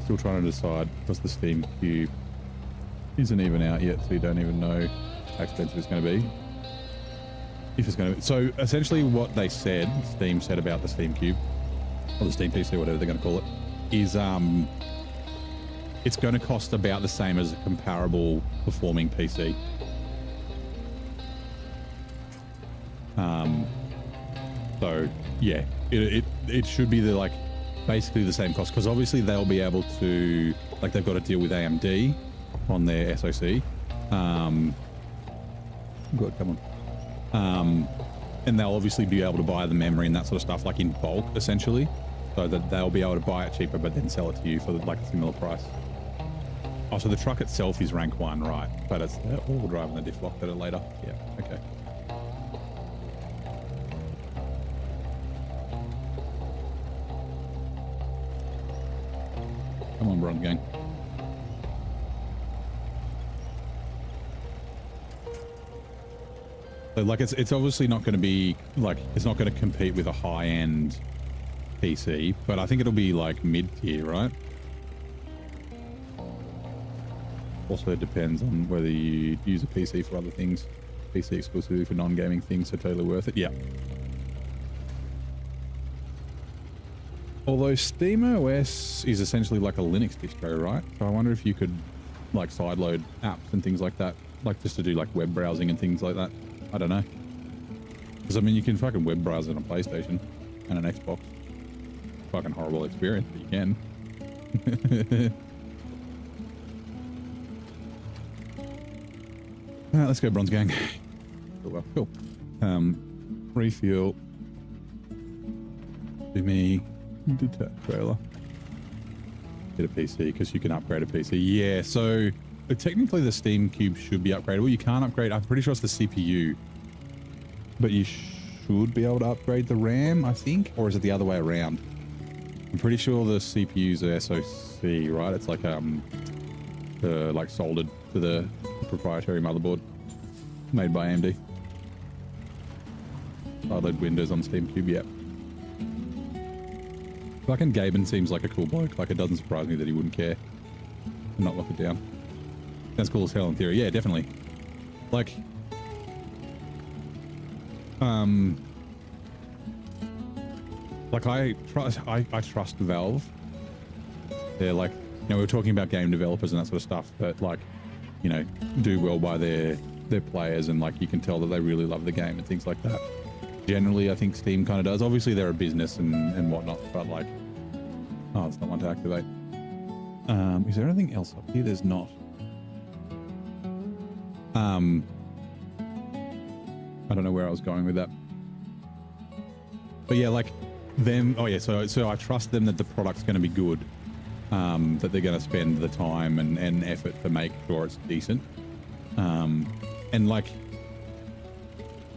Still trying to decide because the Steam Cube isn't even out yet, so you don't even know how expensive it's going to be. if it's going to. So essentially, what they said, Steam said about the Steam Cube or the Steam PC, whatever they're going to call it, is it's going to cost about the same as a comparable performing PC. So yeah, it should be the basically the same cost, because obviously they'll be able to, like, they've got to deal with AMD on their SoC. Good, come on. And they'll obviously be able to buy the memory and that sort of stuff, like in bulk, essentially, so that they'll be able to buy it cheaper, but then sell it to you for like a similar price. Oh, so the truck itself is rank 1, right? But it's the all-wheel drive and the diff lock that are later. Yeah, okay. Come on, Bronze Gang. So, like, it's obviously not going to be, like, it's not going to compete with a high-end PC, but I think it'll be, like, mid-tier, right? Also, it depends on whether you use a PC for other things. PC exclusively for non-gaming things, so totally worth it. Yeah. Although SteamOS is essentially like a Linux distro, right? So I wonder if you could, like, sideload apps and things like that, like just to do like web browsing and things like that. I don't know. Because I mean, you can fucking web browse on a PlayStation and an Xbox. Fucking horrible experience, but you can. Alright, let's go, Bronze Gang. Oh, well, cool. Refuel. Do me. Detach trailer. Get a PC, because you can upgrade a PC. Yeah, so technically the Steam Cube should be upgradable. You can't upgrade, I'm pretty sure it's the CPU, but you should be able to upgrade the RAM, I think, or is it the other way around? I'm pretty sure the CPUs are SoC, right? It's like like soldered to the proprietary motherboard made by AMD. Sideload Windows on Steam Cube, yeah. Fucking Gaben seems like a cool bloke. Like, it doesn't surprise me that he wouldn't care and not lock it down. Sounds cool as hell in theory. Yeah, definitely. Like, I trust Valve. They're like, you know, we were talking about game developers and that sort of stuff, but like, you know, do well by their players, and like you can tell that they really love the game and things like that. Generally, I think Steam kind of does. Obviously, they're a business and whatnot, but like, oh, it's not one to activate. Is there anything else up here? There's not. I don't know where I was going with that. But yeah, like them. Oh yeah, so I trust them that the product's going to be good. That they're going to spend the time and effort to make sure it's decent. And like,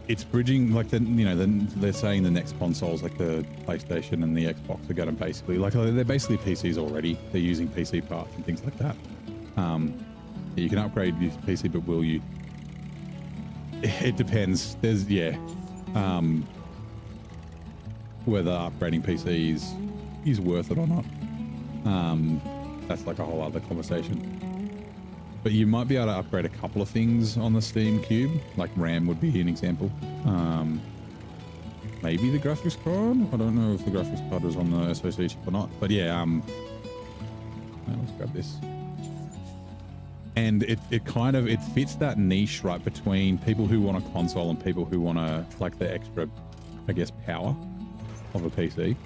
it's bridging, like, they're saying the next consoles, like the PlayStation and the Xbox, are going to basically, like, they're basically PCs already. They're using PC parts and things like that. You can upgrade your PC, but will you? It depends. There's, yeah. Whether upgrading PCs is worth it or not. That's like a whole other conversation. But you might be able to upgrade a couple of things on the Steam Cube, like RAM would be an example. Maybe the graphics card? I don't know if the graphics card is on the SoC chip or not. But yeah, let's grab this. And it kind of, it fits that niche, right, between people who want a console and people who want to, like, the extra, I guess, power of a PC.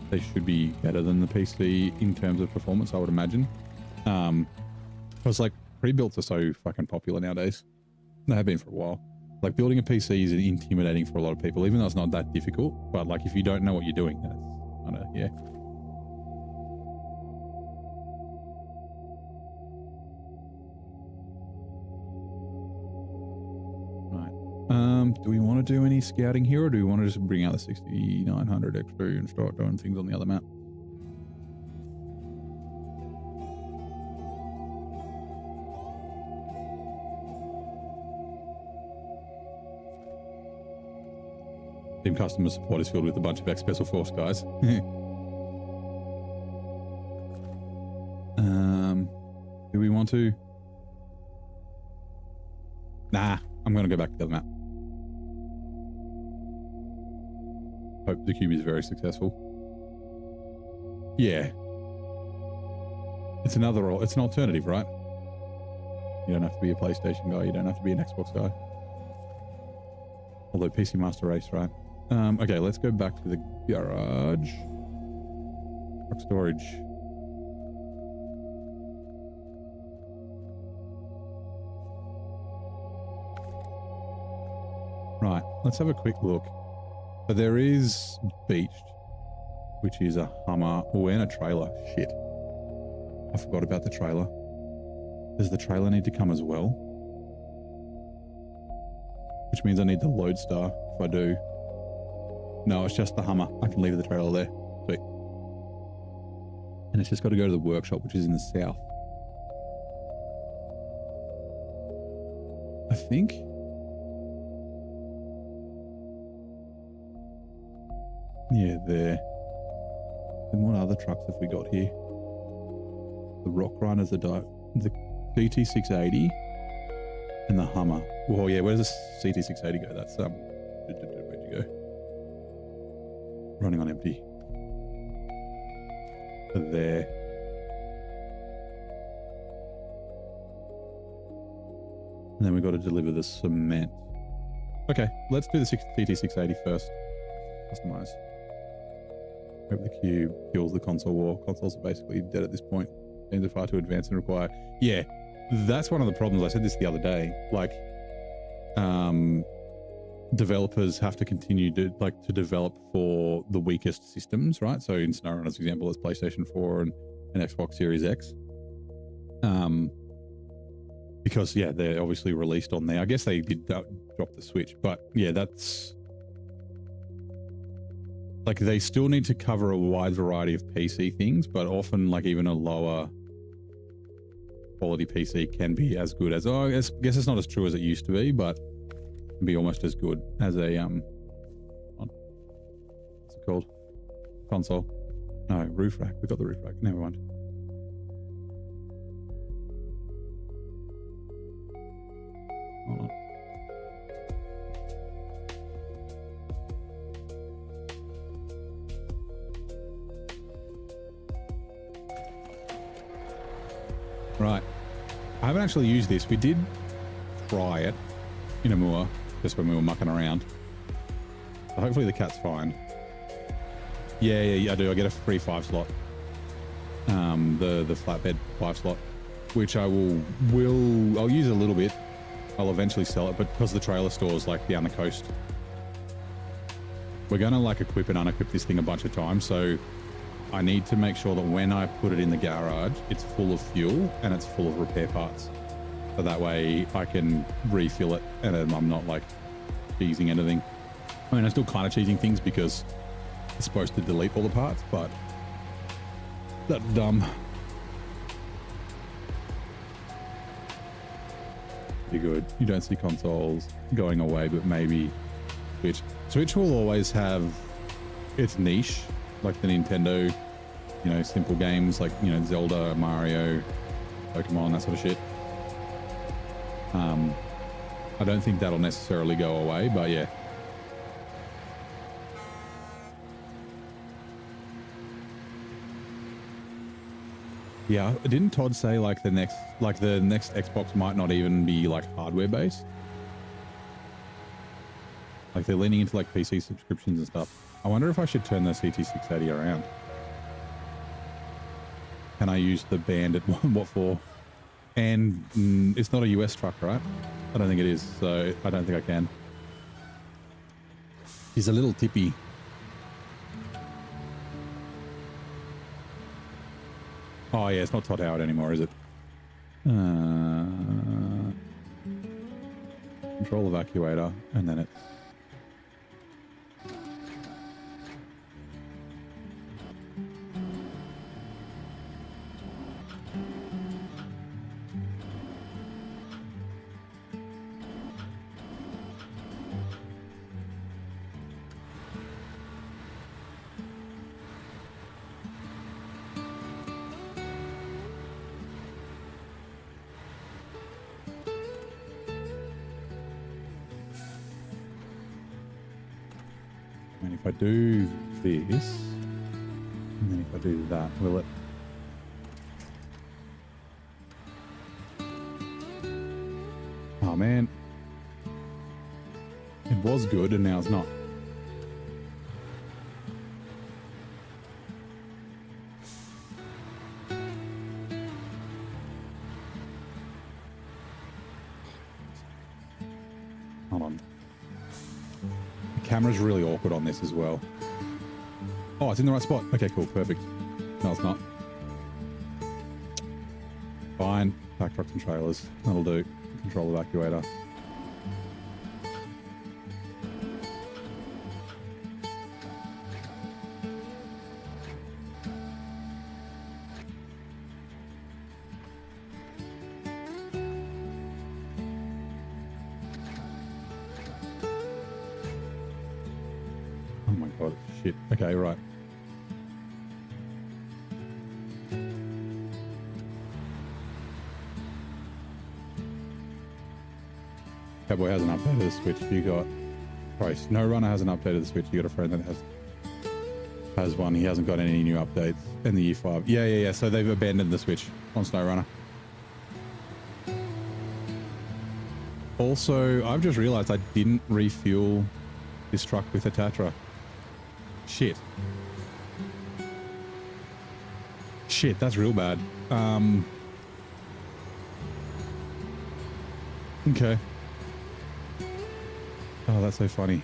They should be better than the PC in terms of performance, I would imagine. Because like pre-builts are so fucking popular nowadays. They have been for a while. Like, building a PC is intimidating for a lot of people, even though it's not that difficult. But like, if you don't know what you're doing, that's kind of, yeah. Right. Do we want to do any scouting here, or do we want to just bring out the 6900 extra and start doing things on the other map? Team customer support is filled with a bunch of ex-Special Force guys. Do we want to? Nah, I'm going to go back to the other map. hope the cube is very successful. Yeah. It's an alternative, right? You don't have to be a PlayStation guy. You don't have to be an Xbox guy. Although PC Master Race, right? Okay, let's go back to the garage. Truck storage. Right, let's have a quick look. So there is Beached, which is a Hummer. Oh, and a trailer. Shit. I forgot about the trailer. Does the trailer need to come as well? Which means I need the Lodestar if I do. No, it's just the Hummer. I can leave the trailer there. Sweet. And it's just got to go to the workshop, which is in the south. I think. Yeah, there. And what other trucks have we got here? The Rock Runners, the CT680 and the Hummer. Well, yeah, where does the CT680 go? That's where'd you go? Running on empty. There. And then we've got to deliver the cement. Okay, let's do the CT680 first. Customize. Hope the cube kills the console war. Consoles are basically dead at this point. Games are far too advanced and require... Yeah, that's one of the problems. I said this the other day. Like, developers have to continue to develop for the weakest systems, right? So in SnowRunner's example, it's PlayStation 4 and Xbox Series X. Because, yeah, they're obviously released on there. I guess they did drop the Switch, but yeah, that's... Like, they still need to cover a wide variety of PC things, but often, like, even a lower quality PC can be as good as... Oh, I guess it's not as true as it used to be, but can be almost as good as a, what's it called? Console. No, roof rack. We've got the roof rack. Never mind. Hold on. Right. I haven't actually used this. We did try it in a moor just when we were mucking around. So hopefully the cat's fine. Yeah, I do. I get a free 5 slot. The flatbed 5 slot, which I'll use a little bit. I'll eventually sell it, but because the trailer store's like down the coast, we're gonna like equip and unequip this thing a bunch of times. So I need to make sure that when I put it in the garage, it's full of fuel and it's full of repair parts. So that way I can refill it and I'm not like cheesing anything. I mean, I'm still kind of cheesing things because it's supposed to delete all the parts, but that's dumb. Pretty good. You don't see consoles going away, but maybe Switch. Switch will always have its niche, like the Nintendo, you know, simple games like, you know, Zelda, Mario, Pokemon, that sort of shit. I don't think that'll necessarily go away, but yeah. Yeah, didn't Todd say like the next Xbox might not even be like hardware based? Like they're leaning into like PC subscriptions and stuff. I wonder if I should turn the CT680 around. Can I use the Bandit? What for? And it's not a US truck, right? I don't think it is, so I don't think I can. He's a little tippy. Oh yeah, it's not Todd Howard anymore, is it? Control evacuator, and then it's... then if I do this, and then if I do that, will it? Oh man. It was good and now it's not. Hold on. The camera's really awkward on this as well. Oh, it's in the right spot. Okay, cool. Perfect. No, it's not. Fine. Pack trucks and trailers. That'll do. Control evacuator. Oh my god, shit. Okay, right. Yeeeah Boi hasn't updated the Switch. You got... Sorry, SnowRunner hasn't updated the Switch. You got a friend that has one. He hasn't got any new updates in the Year 5. Yeah. So they've abandoned the Switch on SnowRunner. Also, I've just realized I didn't refuel this truck with a Tatra. Shit. Shit, that's real bad. Okay. Oh, that's so funny.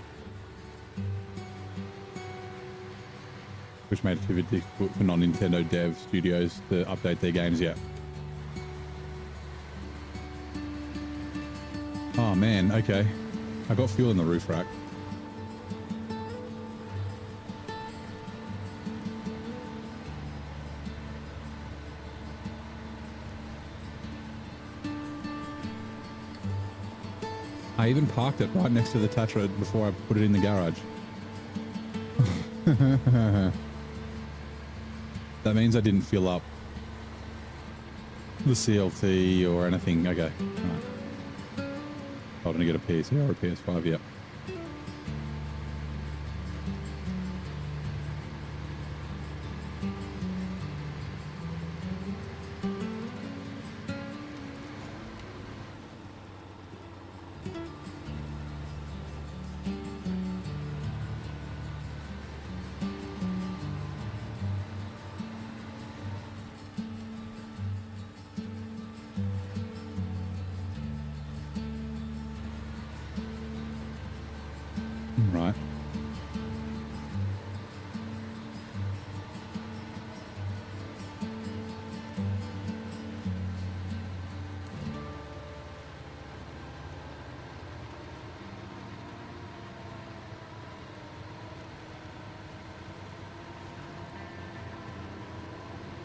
Which made it too difficult for non-Nintendo dev studios to update their games yet. Oh man, okay. I got fuel in the roof rack. I even parked it right next to the Tatra before I put it in the garage. That means I didn't fill up the CLT or anything. Okay. Right. I'm going to get a PC or a PS5, yep. Right.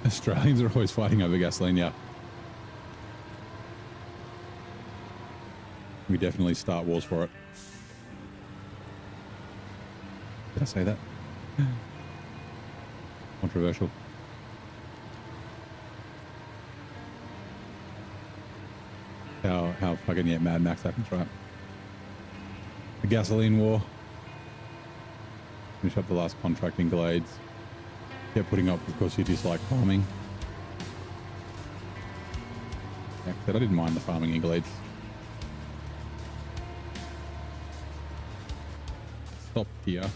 Australians are always fighting over gasoline, yeah. We definitely start wars for it. Did I say that? Controversial. How fucking yet Mad Max happens, right? The gasoline war. Finish up the last contract in Glades. Kept putting up because you dislike farming. Yeah, I didn't mind the farming in Glades. Stop here.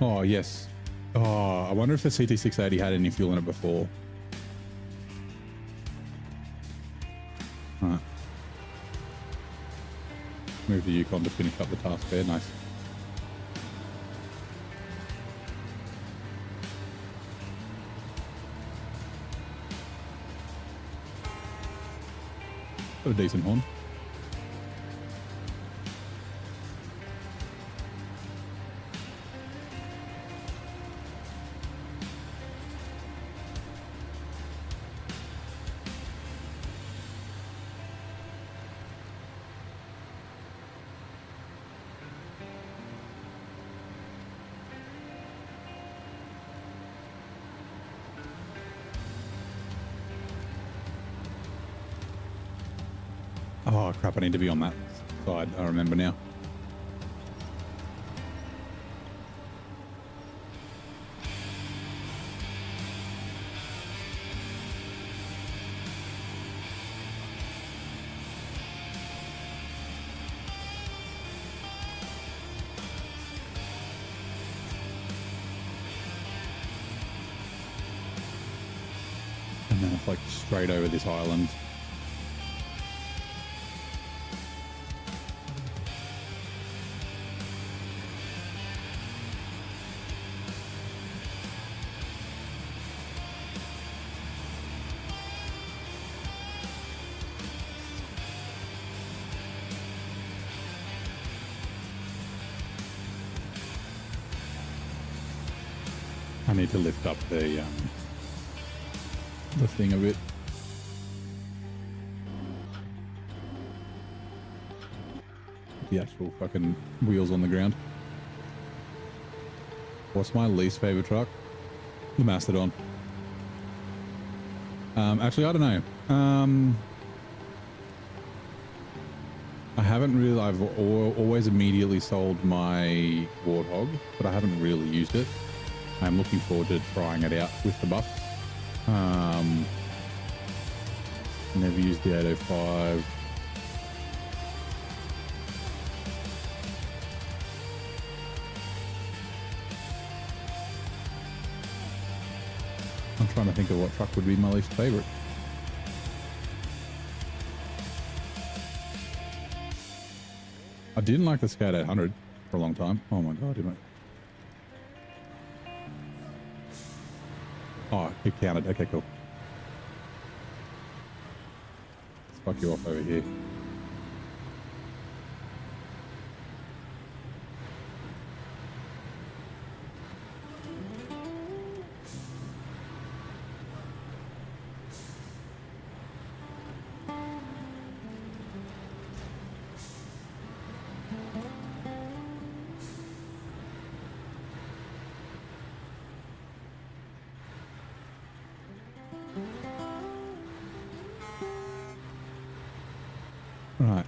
Oh, yes. Oh, I wonder if the CT680 had any fuel in it before. Alright. Move to Yukon to finish up the task there. Nice. Got a decent horn. Oh crap, I need to be on that side. I remember now. It's like straight over this island. I need to lift up the thing a bit. The actual fucking wheels on the ground. What's my least favorite truck? The Mastodon. Actually, I don't know. I haven't really. I've always immediately sold my Warthog, but I haven't really used it. I'm looking forward to trying it out with the buff. Never used the 805. I'm trying to think of what truck would be my least favorite. I didn't like the Scout 800 for a long time. Oh my god, didn't I? Oh, it counted. Okay, cool. Let's fuck you off over here. Right.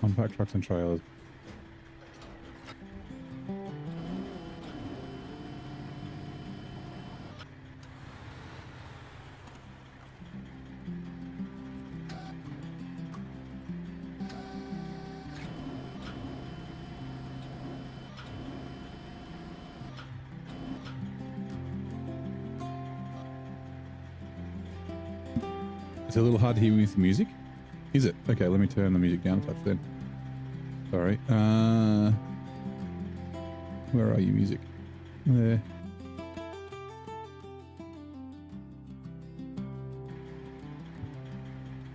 Compact trucks and trailers. It's a little hard to hear with music. Is it? Okay, let me turn the music down a touch then. Sorry. Where are you, music? There.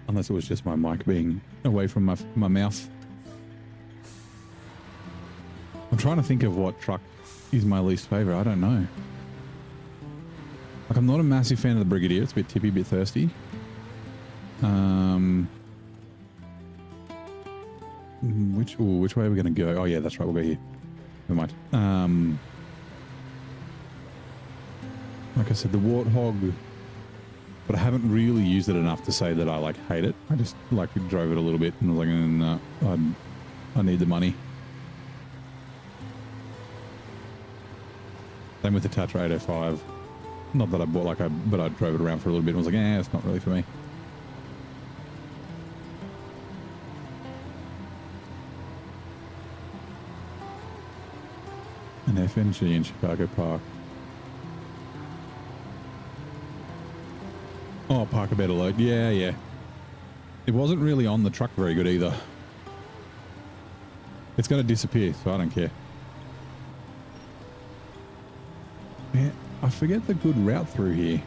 Unless it was just my mic being away from my mouth. I'm trying to think of what truck is my least favorite. I don't know. Like, I'm not a massive fan of the Brigadier. It's a bit tippy, a bit thirsty. Which way are we going to go? Oh yeah, that's right. We'll go here. Never mind. Like I said, the Warthog, but I haven't really used it enough to say that I like hate it. I just like drove it a little bit and was like, no, I need the money. Same with the Tatra 805. Not that I bought but I drove it around for a little bit and was like, it's not really for me. An FNG in Chicago Park. Oh, park a better load. Yeah, yeah. It wasn't really on the truck very good either. It's going to disappear, so I don't care. Yeah, I forget the good route through here.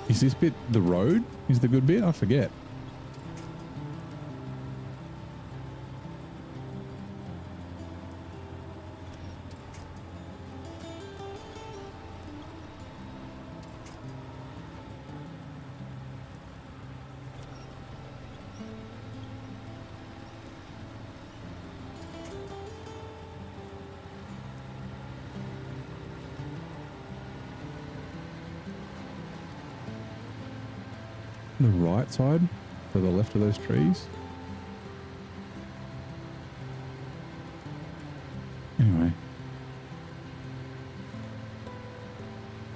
Is this bit the road? Is the good bit? I forget. The right side, to the left of those trees. Anyway,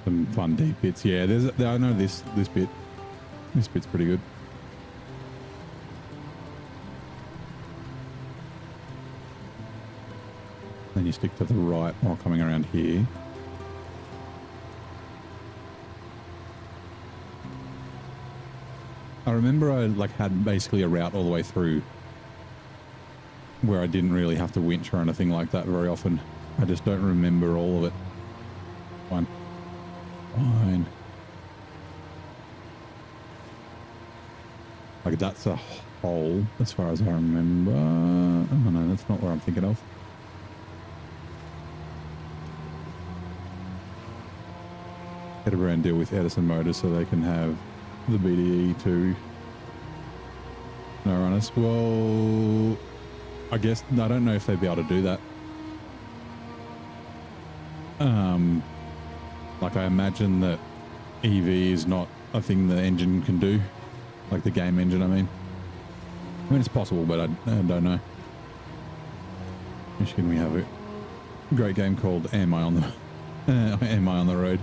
some fun deep bits. Yeah, I know this bit. This bit's pretty good. Then you stick to the right while coming around here. I remember I like had basically a route all the way through where I didn't really have to winch or anything like that very often. I just don't remember all of it. Fine. Fine. Like that's a hole as far as I remember. Oh no, that's not what I'm thinking of. Get a brand deal with Edison Motors so they can have the BDE to SnowRunners. Well, I guess I don't know if they'd be able to do that. Like I imagine that EV is not a thing the engine can do, like the game engine. I mean it's possible, but I don't know. Michigan, we have a great game called Am I on the Road?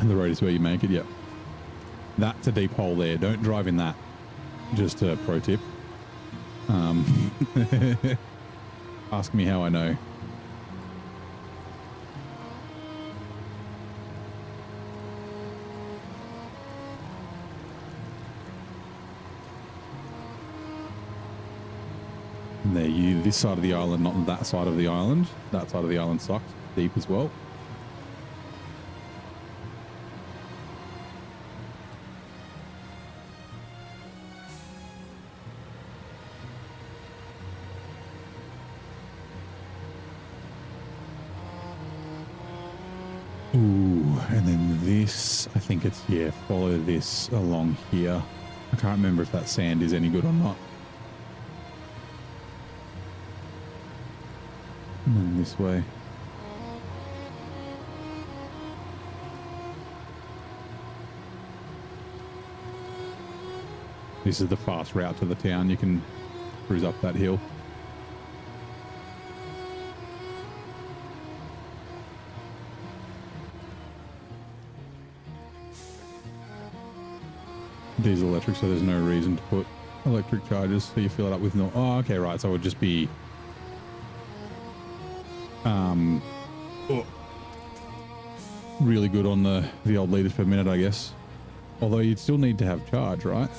The road is where you make it, yep. That's a deep hole there. Don't drive in that. Just a pro tip. Ask me how I know. And there you, this side of the island, not that side of the island. That side of the island sucks. Deep as well. Ooh, and then this, I think it's, yeah, follow this along here. I can't remember if that sand is any good or not. And then this way. This is the fast route to the town. You can cruise up that hill. Diesel electric, so there's no reason to put electric charges, so you fill it up with no. Oh, okay, right. So it would just be really good on the old liters per minute, I guess. Although you'd still need to have charge, right?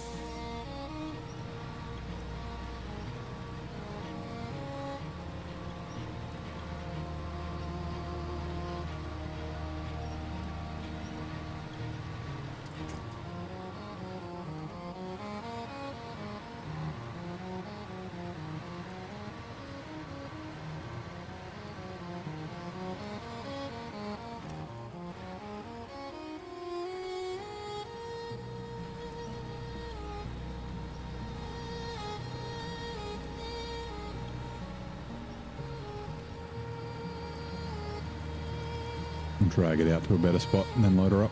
And drag it out to a better spot and then load her up.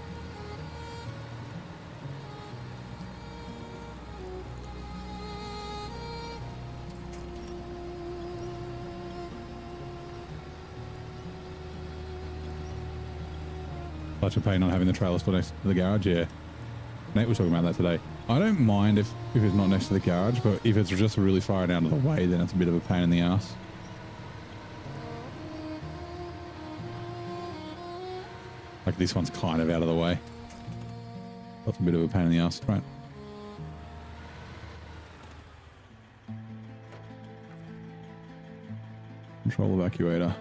Such a pain not having the trailer still next to the garage, yeah. Nate was talking about that today. I don't mind if it's not next to the garage, but if it's just really far down to the way, then it's a bit of a pain in the ass. Like this one's kind of out of the way. That's a bit of a pain in the ass, right? Control evacuator.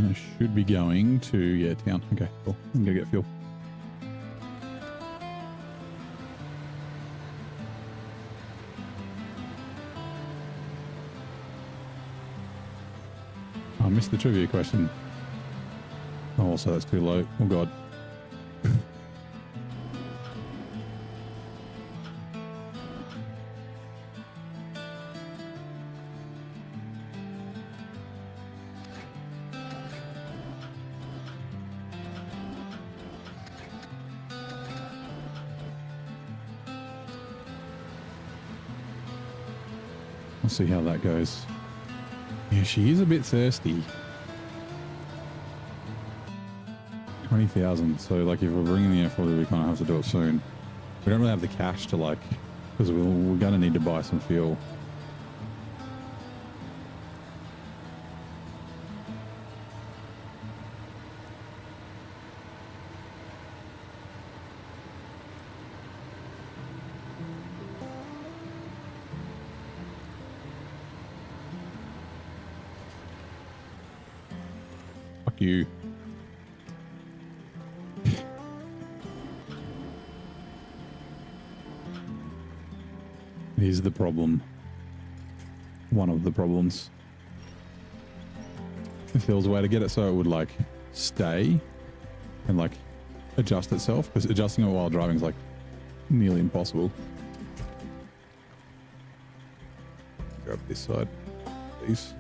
And I should be going to, yeah, town. Okay, cool. I'm going to get fuel. I missed the trivia question. Oh, so that's too low. Oh, God. We'll see how that goes. Yeah, she is a bit thirsty. 20,000. So, like, if we're bringing the F40, we kind of have to do it soon. We don't really have the cash to, like, because we're going to need to buy some fuel. Fuck you. Here's the problem. One of the problems. If there was a way to get it so it would like stay and like adjust itself, because adjusting it while driving is like nearly impossible. Go up this side, please.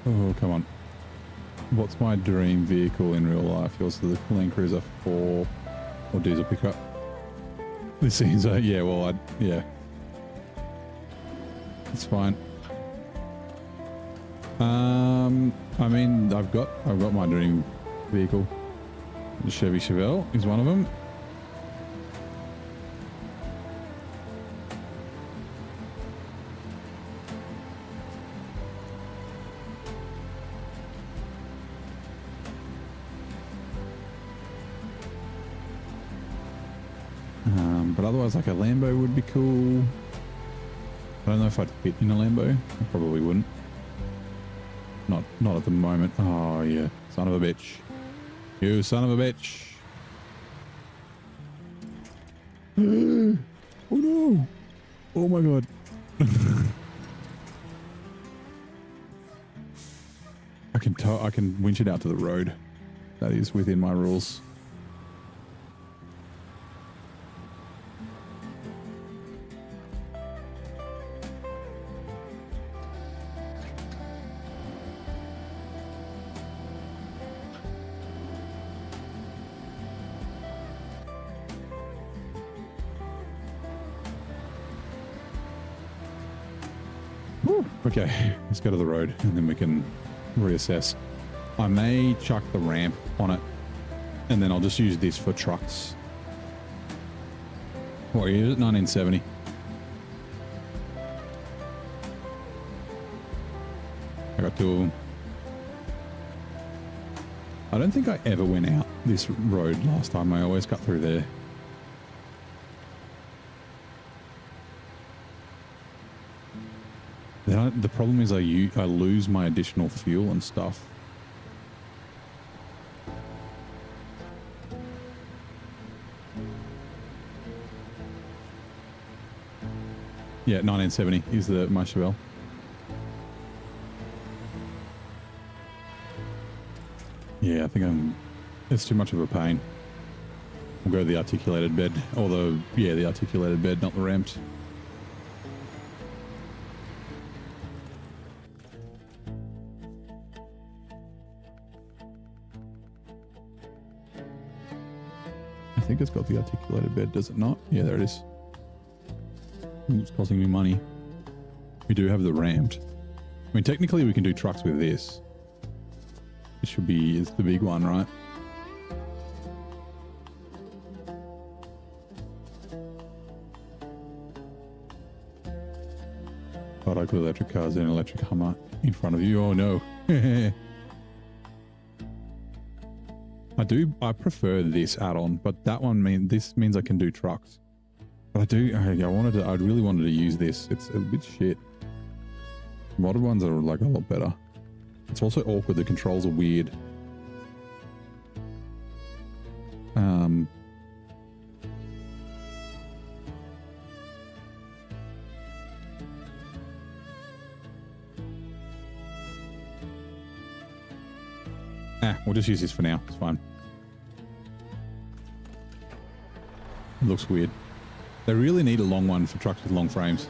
Oh, come on. What's my dream vehicle in real life? Yours is the Land Cruiser 4 or diesel pickup. This seems like, yeah, well, yeah. It's fine. I mean, I've got my dream vehicle. The Chevy Chevelle is one of them. But otherwise, like a Lambo would be cool. I don't know if I'd fit in a Lambo. I probably wouldn't. Not at the moment. Oh, yeah. Son of a bitch. You son of a bitch. Oh, no. Oh, my God. I can winch it out to the road. That is within my rules. Okay, let's go to the road and then we can reassess. I may chuck the ramp on it and then I'll just use this for trucks. What year is it? 1970. I got two of them. I don't think I ever went out this road last time. I always cut through there. The problem is I lose my additional fuel and stuff. Yeah, 1970 is my Chevelle. Yeah, I think it's too much of a pain. We'll go the articulated bed, or the articulated bed, not the ramped. I think it's got the articulated bed, does it not? Yeah, there it is. Ooh, it's costing me money. We do have the ramped. I mean, technically we can do trucks with this. It should be, it's the big one, right? But I got electric cars and an electric Hummer in front of you. Oh no. I prefer this add-on, but that one this means I can do trucks. But I really wanted to use this. It's a bit shit. Modded ones are like a lot better. It's also awkward. The controls are weird. We'll just use this for now. It's fine. It looks weird. They really need a long one for trucks with long frames.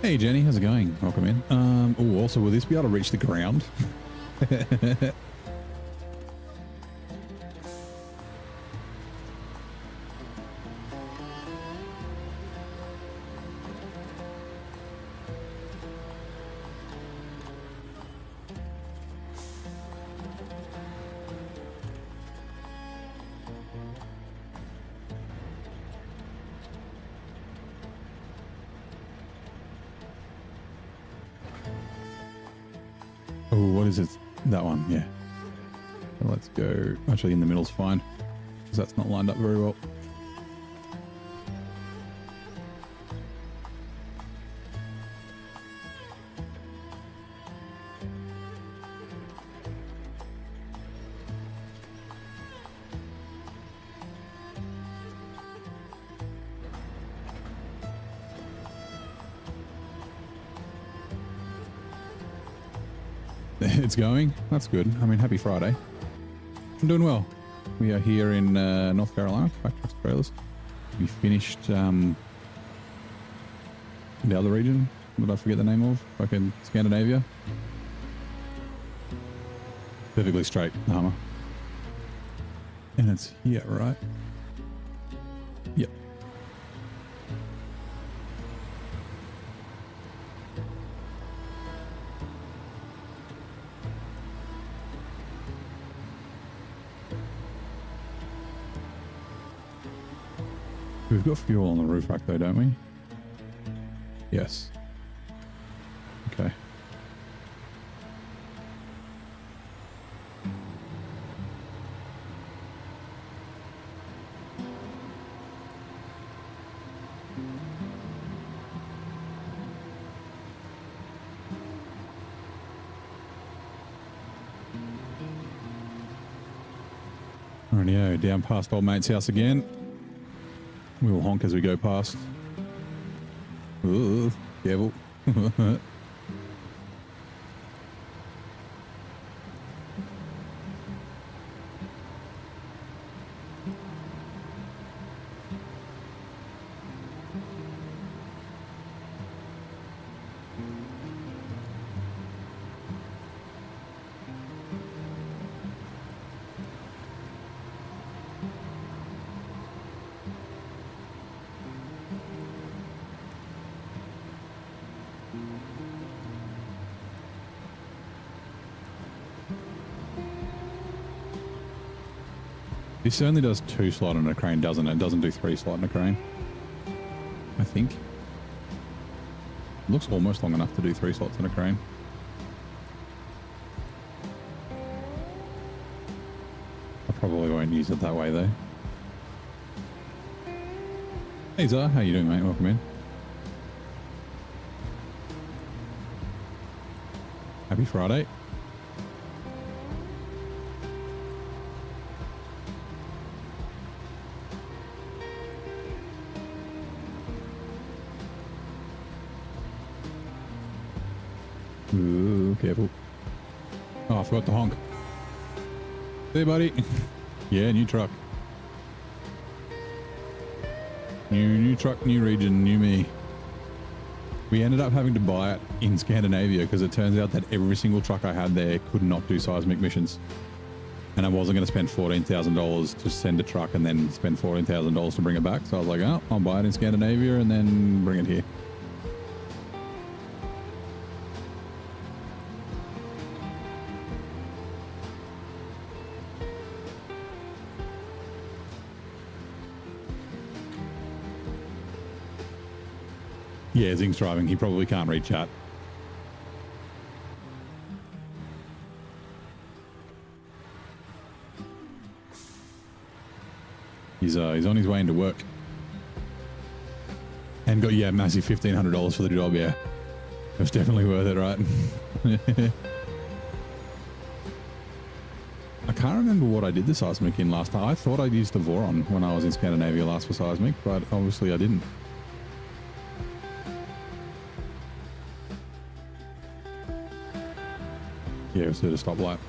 Hey Jenny, how's it going? Welcome in. Oh, also, will this be able to reach the ground? Oh, what is it? That one, yeah. So let's go. Actually, in the middle's fine, because that's not lined up very well. It's going. That's good. I mean, happy Friday. I'm doing well. We are here in North Carolina, Back Trucks Trailers. We finished the other region. What did I forget the name of? Fucking Scandinavia. Perfectly straight, the Hummer. And it's here, right? Yep. We've got fuel on the roof rack though, don't we? Yes. Okay. Rightio, down past old mate's house again. We will honk as we go past. Ooh, careful. This only does 2 slot on a crane, doesn't it? It doesn't do 3 slot on a crane, I think. It looks almost long enough to do 3 slots on a crane. I probably won't use it that way though. Hey Zara, how you doing, mate? Welcome in. Happy Friday. Ooh, careful. Oh, I forgot to honk. Hey, buddy. Yeah, new truck. New truck, new region, new me. We ended up having to buy it in Scandinavia because it turns out that every single truck I had there could not do seismic missions. And I wasn't going to spend $14,000 to send a truck and then spend $14,000 to bring it back. So I was like, oh, I'll buy it in Scandinavia and then bring it here. Yeah, Zing's driving. He probably can't read chat. He's on his way into work. And got, yeah, massive $1,500 for the job, yeah. It was definitely worth it, right? I can't remember what I did the seismic in last time. I thought I used the Voron when I was in Scandinavia last for seismic, but obviously I didn't. Yeah, it was at a stoplight.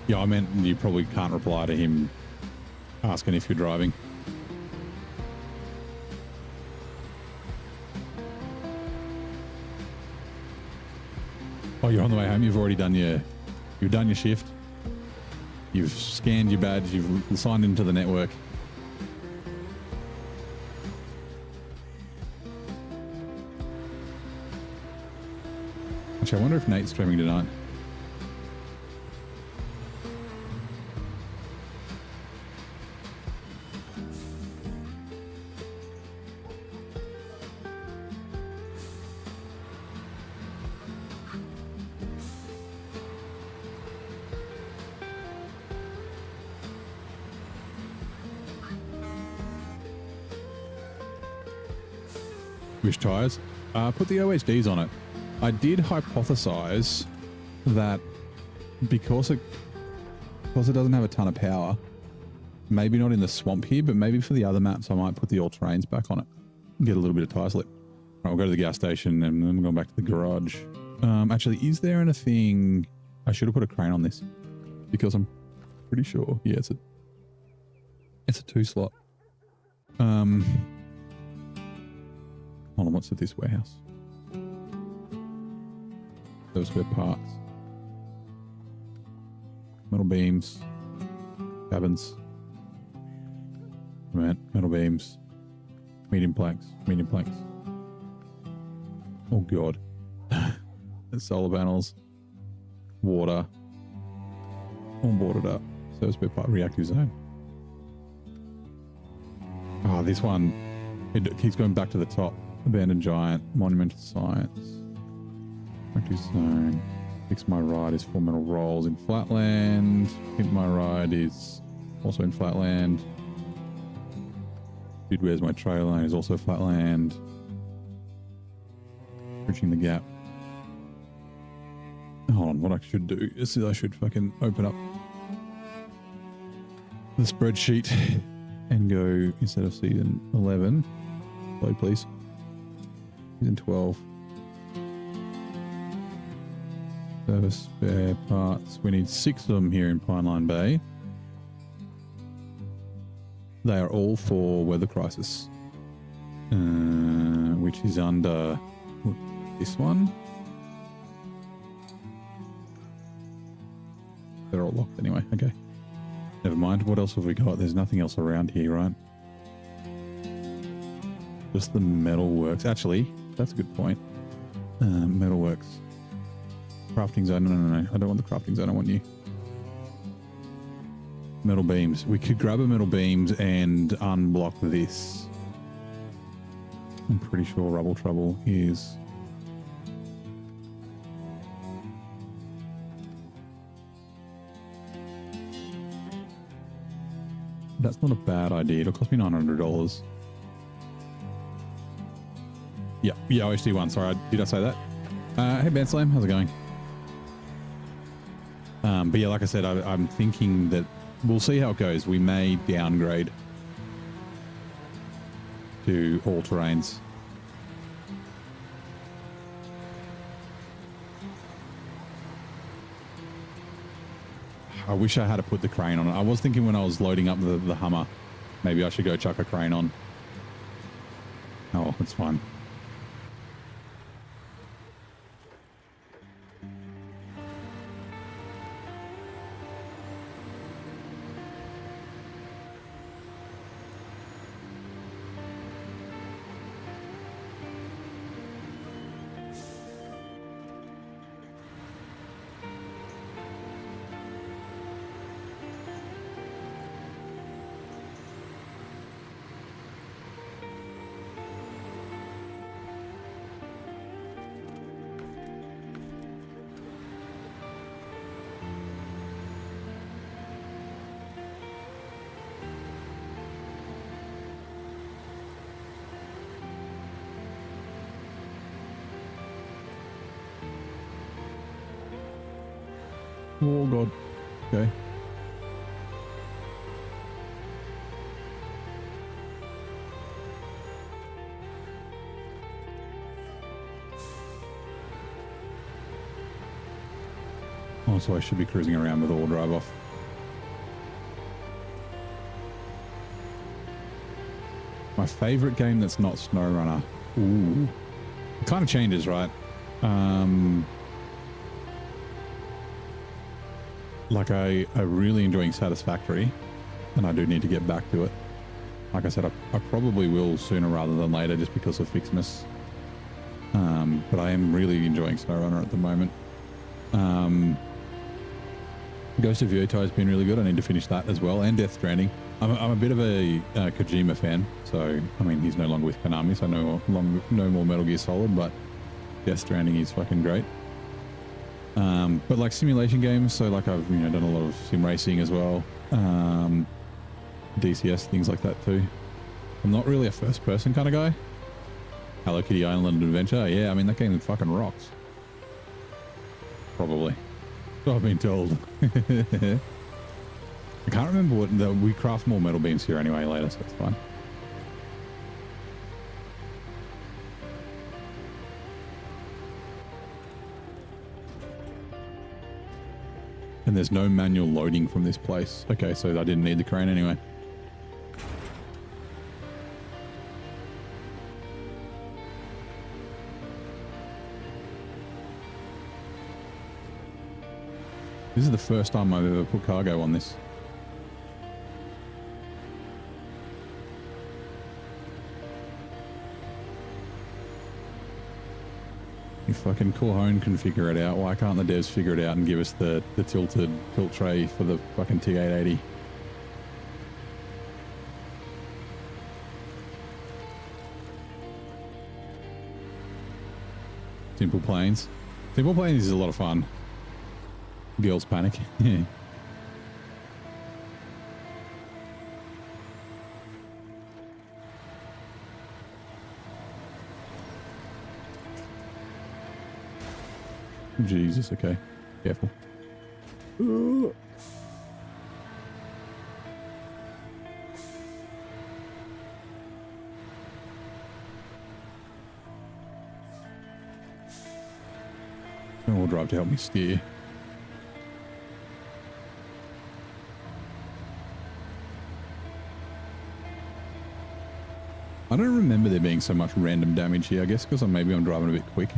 Yeah, I meant you probably can't reply to him asking if you're driving. Oh, you're on the way home. You've already done your shift. You've scanned your badge. You've signed into the network. Actually, I wonder if Nate's streaming tonight. Wish tires. Put the OHDs on it. I did hypothesize that because it doesn't have a ton of power, maybe not in the swamp here, but maybe for the other maps, I might put the all-terrains back on it and get a little bit of tire slip. Right, we'll go to the gas station and then we're going back to the garage. Actually, is there anything? I should have put a crane on this because I'm pretty sure. Yeah, it's a 2-slot. Hold on, what's at this warehouse? Those spare parts. Metal beams. Cabins. Metal beams. Medium planks. Medium planks. Oh god. Solar panels. Water. All boarded up. So spare part reactive zone. Oh, this one. It keeps going back to the top. Abandoned giant. Monumental science. Reactive zone. Fix my ride is 4 metal rolls in flatland. Hit my ride is also in flatland. Dude, where's my trailer lane is also flatland. Bridging the gap. Hold on, what I should do is I should fucking open up the spreadsheet and go, instead of season 11, load please, season 12. Service spare parts. We need 6 of them here in Pineline Bay. They are all for weather crisis, which is under this one. They're all locked anyway. Okay. Never mind. What else have we got? There's nothing else around here, right? Just the metal works. Actually, that's a good point. Metal works. Crafting zone. No. I don't want the crafting zone. I want you. Metal beams. We could grab a metal beams and unblock this. I'm pretty sure Rubble Trouble is... That's not a bad idea. It'll cost me $900. Yeah, OHD1. Sorry, did I say that? Hey, Ben Slam, how's it going? But yeah, like I said, I'm thinking that we'll see how it goes. We may downgrade to all terrains. I wish I had to put the crane on it. I was thinking when I was loading up the Hummer, maybe I should go chuck a crane on. Oh, it's fine. Oh god. Okay. Also, I should be cruising around with all drive off. My favorite game that's not SnowRunner. Ooh. It kind of changes, right? Like I really enjoying Satisfactory, and I do need to get back to it. Like I said, I probably will sooner rather than later just because of Fixmas. But I am really enjoying SnowRunner at the moment. Ghost of Yotei has been really good. I need to finish that as well, and Death Stranding. I'm a bit of a Kojima fan, so I mean he's no longer with Konami, so no more Metal Gear Solid, but Death Stranding is fucking great. But like simulation games, so like I've done a lot of sim racing as well, DCS, things like that too. I'm not really a first person kind of guy. Hello Kitty Island Adventure, yeah, I mean that game fucking rocks. Probably. So I've been told. I can't remember what we craft more metal beams here anyway later, so it's fine. And there's no manual loading from this place. Okay, so I didn't need the crane anyway. This is the first time I've ever put cargo on this. You fucking Coolhone can figure it out. Why can't the devs figure it out and give us the tilted tilt tray for the fucking T880? Simple Planes. Simple Planes is a lot of fun. Girls Panic. Yeah. Jesus, okay. Careful. Ooh. All drive to help me steer. I don't remember there being so much random damage here, I guess because maybe I'm driving a bit quick.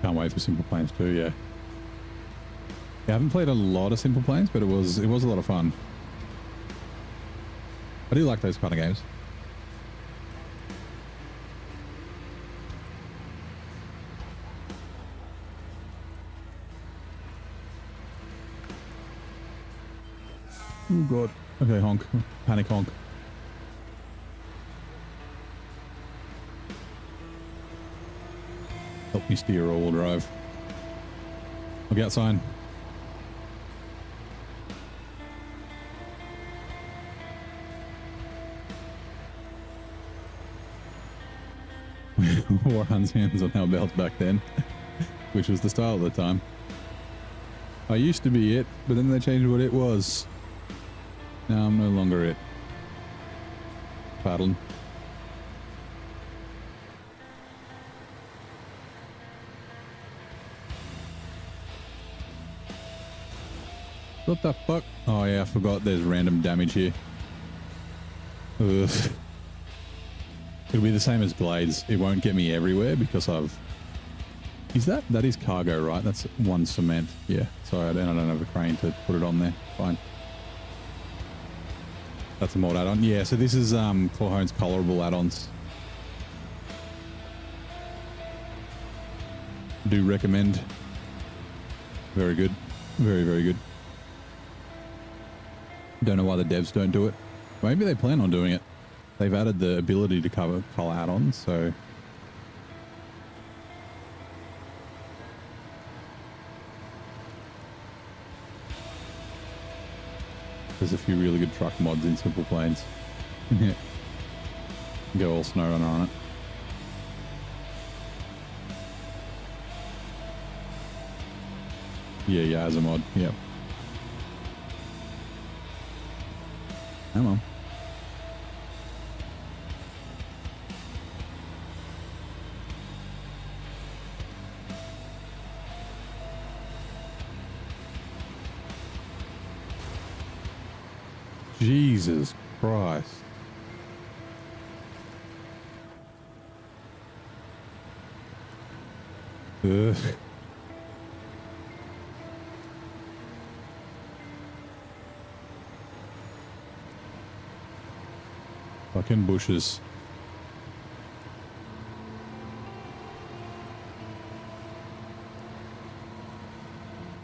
Can't wait for Simple Planes too, yeah. I haven't played a lot of Simple Planes, but it was a lot of fun. I do like those kind of games. Oh god. Okay, honk. Panic honk. Help me steer all-wheel drive. Look out, sign. Wore hands on our belts back then. which was the style at the time. I used to be it, but then they changed what it was. Now I'm no longer it. Paddling. What the fuck? Oh yeah, I forgot there's random damage here. Ugh. It'll be the same as blades. It won't get me everywhere because I've... That is cargo, right? That's one cement. Yeah, sorry, I don't have a crane to put it on there. Fine. That's a mod add-on. Yeah, so this is Clawhone's colorable add-ons. Do recommend. Very good. Very, very good. Don't know why the devs don't do it. Maybe they plan on doing it. They've added the ability to cover color add-ons, so... There's a few really good truck mods in Simple Plains. Go all SnowRunner on it. Yeah, as a mod. Yep. Come on. Jesus Christ. Ugh. Fucking bushes.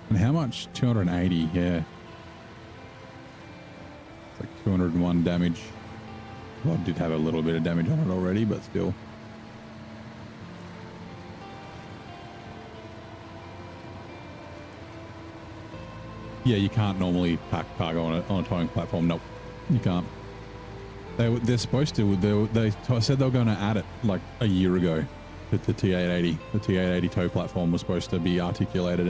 And how much? 280, yeah. It's like 201 damage. Well, I did have a little bit of damage on it already, but still. Yeah, you can't normally pack cargo on a towing platform. Nope, you can't. They're supposed to. They said they were going to add it like a year ago. The T880, the T880 tow platform was supposed to be articulated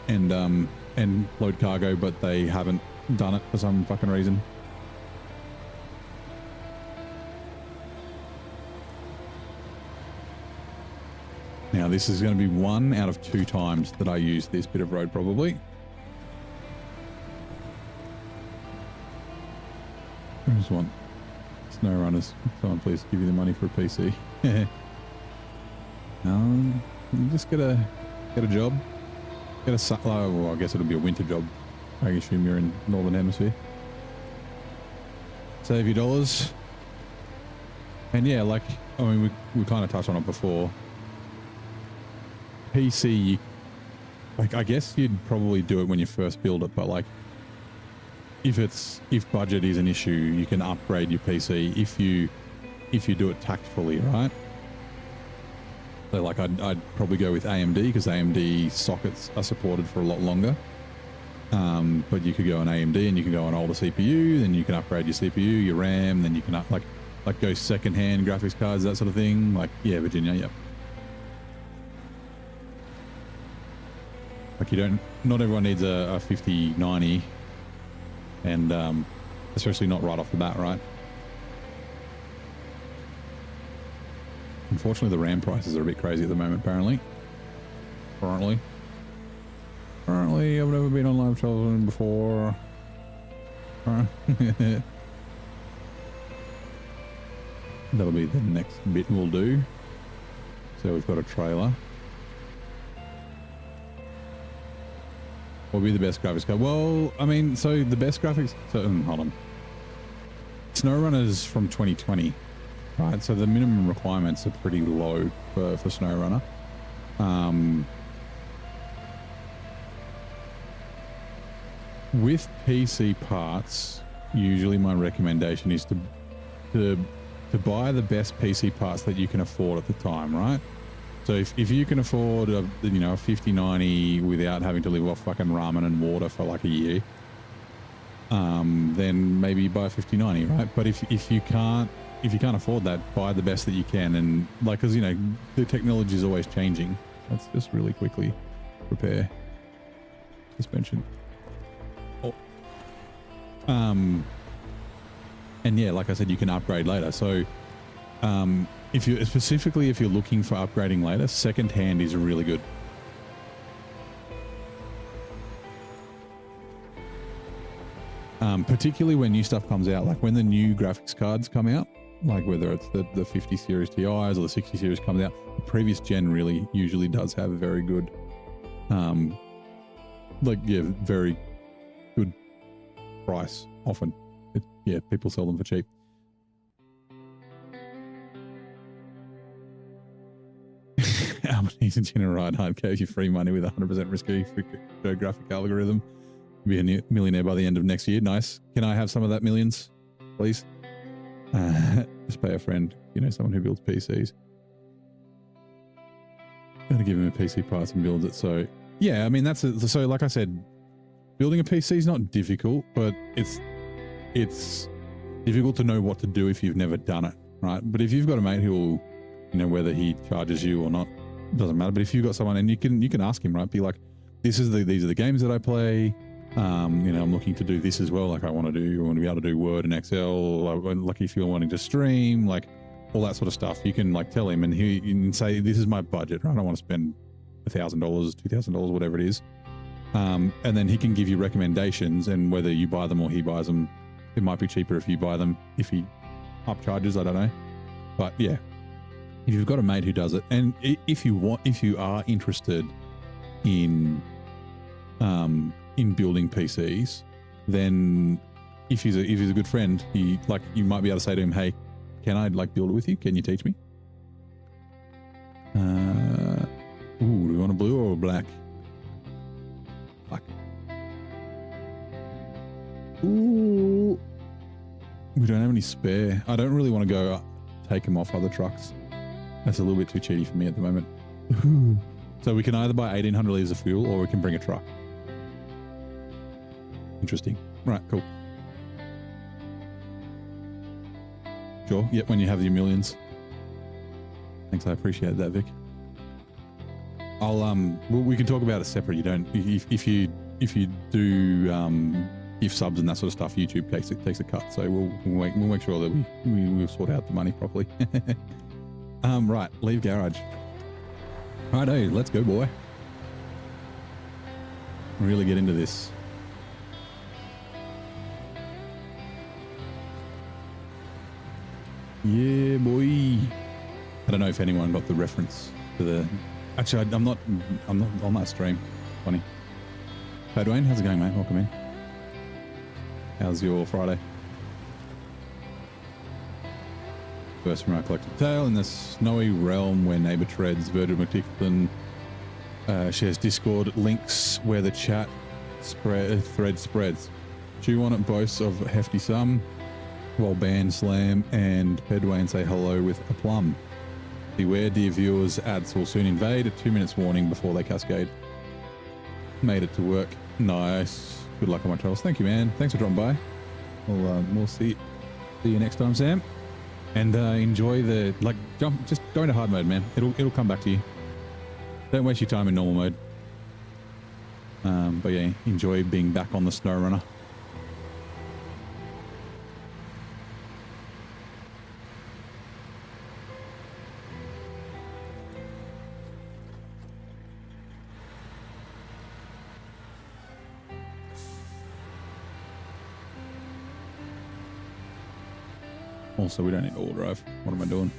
and load cargo, but they haven't done it for some fucking reason. Now this is going to be 1 out of 2 times that I use this bit of road probably. I just want SnowRunners. Someone please give you the money for a PC. You just get a job. Well, I guess it'll be a winter job. I assume you're in Northern Hemisphere. Save your dollars. And yeah, like, I mean, we kind of touched on it before. PC, like, I guess you'd probably do it when you first build it, but like, if budget is an issue, you can upgrade your PC if you do it tactfully, right? So like I'd probably go with AMD because AMD sockets are supported for a lot longer. But you could go on AMD and you can go on older CPU, then you can upgrade your CPU, your RAM, then you can like go second-hand graphics cards, that sort of thing. Like, yeah, Virginia, yep. Like not everyone needs a 5090. And especially not right off the bat, right? Unfortunately, the RAM prices are a bit crazy at the moment, apparently. Currently, I've never been on live television before. That'll be the next bit we'll do. So we've got a trailer. What will be the best graphics card? Well, I mean, so the best graphics... So, hold on. SnowRunner's from 2020, right? So the minimum requirements are pretty low for SnowRunner. With PC parts, usually my recommendation is to buy the best PC parts that you can afford at the time, right? So if you can afford a 5090 without having to live off fucking ramen and water for like a year, then maybe buy a 5090, right? But if you can't afford that, buy the best that you can. And like, because the technology is always changing. Let's just really quickly repair suspension. Oh. And yeah, like I said, you can upgrade later. So if you specifically if you're looking for upgrading later, second hand is really good. Particularly when new stuff comes out, like when the new graphics cards come out, like whether it's the 50 series TIs or the 60 series comes out, the previous gen really usually does have a very good, very good price often. Yeah, people sell them for cheap. Albanese and Jenna Ride Hard gave you free money with 100% risky graphic algorithm. Be a millionaire by the end of next year. Nice. Can I have some of that millions, please? Just pay a friend, you know, someone who builds PCs. Gotta give him a PC parts and builds it. So yeah, I mean so like I said, building a PC is not difficult, but it's difficult to know what to do if you've never done it, right? But if you've got a mate who will, you know, whether he charges you or not, doesn't matter. But if you've got someone and you can ask him, right? Be like, these are the games that I play. You know, I'm looking to do this as well. Like I want to be able to do Word and Excel. Like if you're wanting to stream, like all that sort of stuff, you can like tell him and you can say, this is my budget, right? I don't want to spend $1,000, $2,000, whatever it is. And then he can give you recommendations, and whether you buy them or he buys them, it might be cheaper if you buy them, if he upcharges, I don't know. But yeah, if you've got a mate who does it, and if you are interested in building PCs, then if he's a good friend, you might be able to say to him, hey, can I like build it with you? Can you teach me? Do we want a blue or a black? Black. Ooh. We don't have any spare. I don't really want to go take them off other trucks. That's a little bit too cheaty for me at the moment. So we can either buy 1,800 litres of fuel or we can bring a truck. Interesting. Right, cool. Sure. Yep, when you have your millions. Thanks, I appreciate that, Vic. We can talk about it separate. You don't if you do give subs and that sort of stuff, YouTube takes a cut. So we'll make sure that we'll sort out the money properly. Right, leave garage. Righto, let's go, boy. Really get into this. Yeah, boy. I don't know if anyone got the reference to the. Actually, I'm not on that stream. Funny. Hey, Dwayne, how's it going, mate? Welcome in. How's your Friday? First from our collective tale in the snowy realm where neighbor treads, Virgil McTicklen shares Discord links where the chat thread spreads. Chew on it boasts of a hefty sum, while Band Slam and Pedwayne say hello with a plum. Beware, dear viewers, ads will soon invade. A 2 minutes warning before they cascade. Made it to work. Nice. Good luck on my travels. Thank you, man. Thanks for dropping by. We'll see you next time, Sam. And enjoy the just go into hard mode, man. It'll come back to you. Don't waste your time in normal mode. But yeah, enjoy being back on the SnowRunner. Also, we don't need all drive. What am I doing?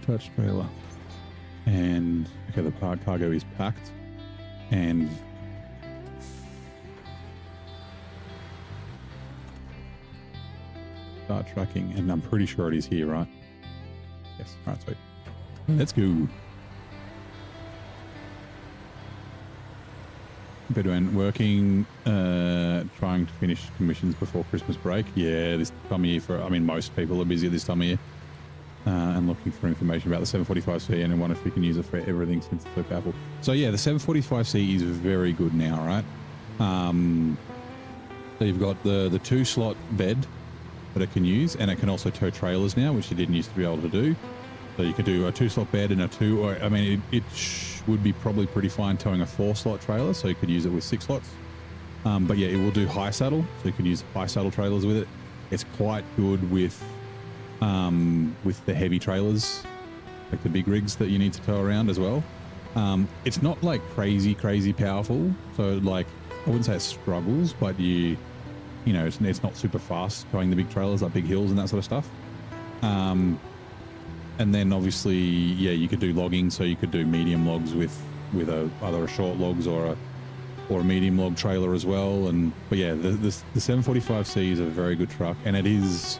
Touch trailer. And okay, the cargo is packed. And start tracking, and I'm pretty sure it is here, right? Yes. All right, sweet. Let's go. Bedouin working, trying to finish commissions before Christmas break. Yeah, this time of year most people are busy this time of year. and looking for information about the 745C, and I wonder if we can use it for everything since it's so powerful. So yeah, the 745C is very good now, right? So you've got the 2-slot bed that it can use, and it can also tow trailers now, which it didn't used to be able to do. So you could do a 2-slot bed and a 2, or I mean, it would be probably pretty fine towing a 4-slot trailer, so you could use it with 6 slots. But yeah, it will do high saddle, so you can use high saddle trailers with it. It's quite good with the heavy trailers, like the big rigs that you need to tow around as well. It's not like crazy powerful, so like I wouldn't say it struggles, but you know, it's not super fast towing the big trailers like big hills and that sort of stuff. And then obviously, yeah, you could do logging, so you could do medium logs with either a short logs or a medium log trailer as well. But yeah, the 745C is a very good truck, and it's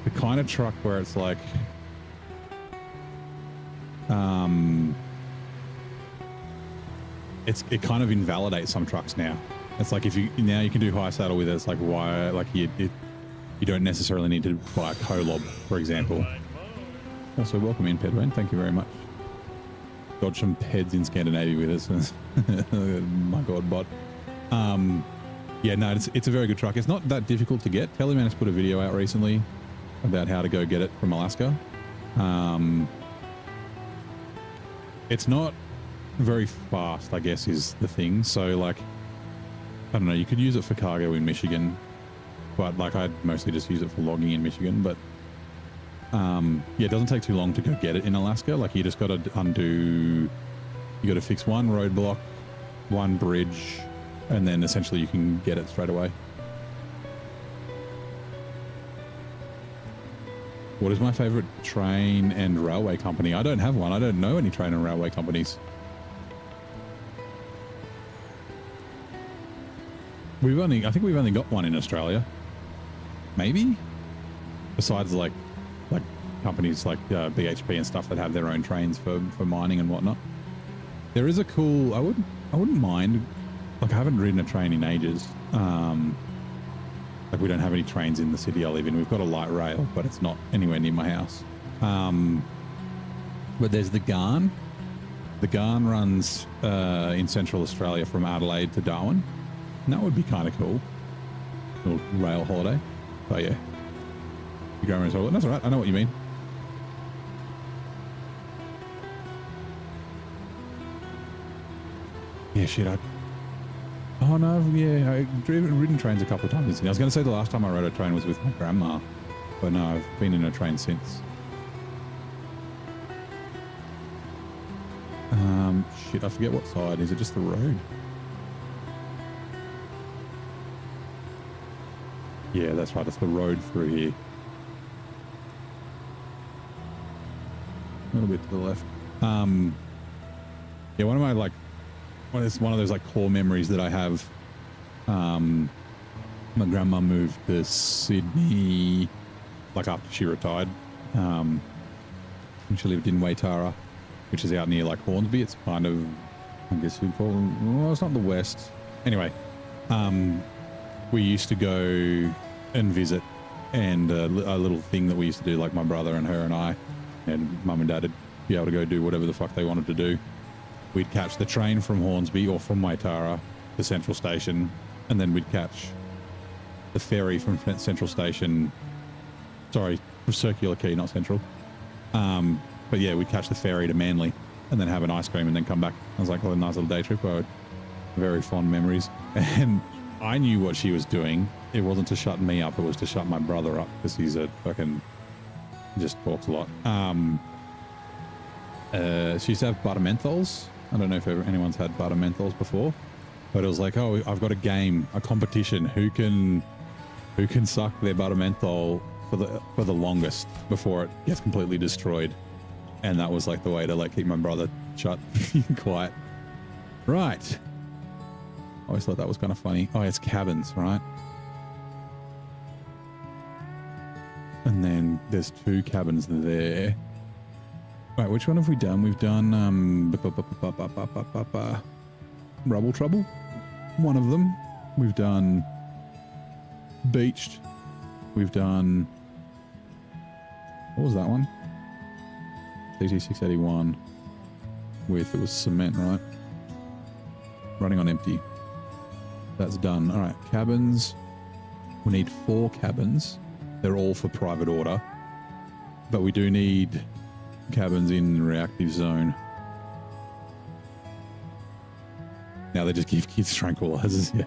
the kind of truck where it's like it kind of invalidates some trucks now. It's like if you can do high saddle with it. It's like why, like you don't necessarily need to buy a Colob, for example. Also, welcome in, Pedwayne. Thank you very much. Dodge some peds in Scandinavia with us. My God, but yeah, no, it's a very good truck. It's not that difficult to get. Teleman has put a video out recently about how to go get it from Alaska. It's not very fast, I guess, is the thing. So like, I don't know, you could use it for cargo in Michigan, but like I'd mostly just use it for logging in Michigan. But yeah, it doesn't take too long to go get it in Alaska. Like you just got to you got to fix one roadblock, one bridge, and then essentially you can get it straight away. What is my favorite train and railway company? I don't have one. I don't know any train and railway companies. I think we've only got one in Australia. Maybe? Besides like companies like BHP and stuff that have their own trains for mining and whatnot. There is a cool, I wouldn't mind, like I haven't ridden a train in ages. Like we don't have any trains in the city I live in. We've got a light rail, but it's not anywhere near my house. But there's the Garn. The Garn runs in Central Australia from Adelaide to Darwin. And that would be kind of cool. A little rail holiday. Oh yeah. You go around and that's all right. I know what you mean. Yeah, shit. Oh no, yeah, I've ridden trains a couple of times. I was going to say the last time I rode a train was with my grandma, but no, I've been in a train since. Shit, I forget what side. Is it just the road? Yeah, that's right. It's the road through here. A little bit to the left. Yeah, one of my one of those like core memories that I have. My grandma moved to Sydney, like after she retired. And she lived in Waitara, which is out near like Hornsby. It's kind of, I guess you'd call it, well, it's not the west. Anyway, we used to go and visit, and a little thing that we used to do, like my brother and her and I, and mum and dad would be able to go do whatever the fuck they wanted to do. We'd catch the train from Hornsby or from Waitara to Central Station, and then we'd catch the ferry from Central Station. Sorry, from Circular Quay, not Central. But yeah, we'd catch the ferry to Manly and then have an ice cream and then come back. I was like, well, a nice little day trip. Very fond memories. And I knew what she was doing. It wasn't to shut me up. It was to shut my brother up because he's a fucking, just talks a lot. She used to have butter menthols. I don't know if anyone's had butter menthols before, but it was like, oh, I've got a game, a competition. Who can suck their butter menthol for the longest before it gets completely destroyed. And that was like the way to like keep my brother shut quiet. Right. I always thought that was kind of funny. Oh, it's cabins, right? And then there's 2 cabins there. Right, which one have we done? We've done Rubble Trouble, one of them. We've done Beached. We've done What was that one? CT681 with, it was cement, right? Running on empty. That's done. All right, cabins. We need 4 cabins. They're all for private order. But we do need cabins in reactive zone. Now they just give kids tranquilizers. Yeah.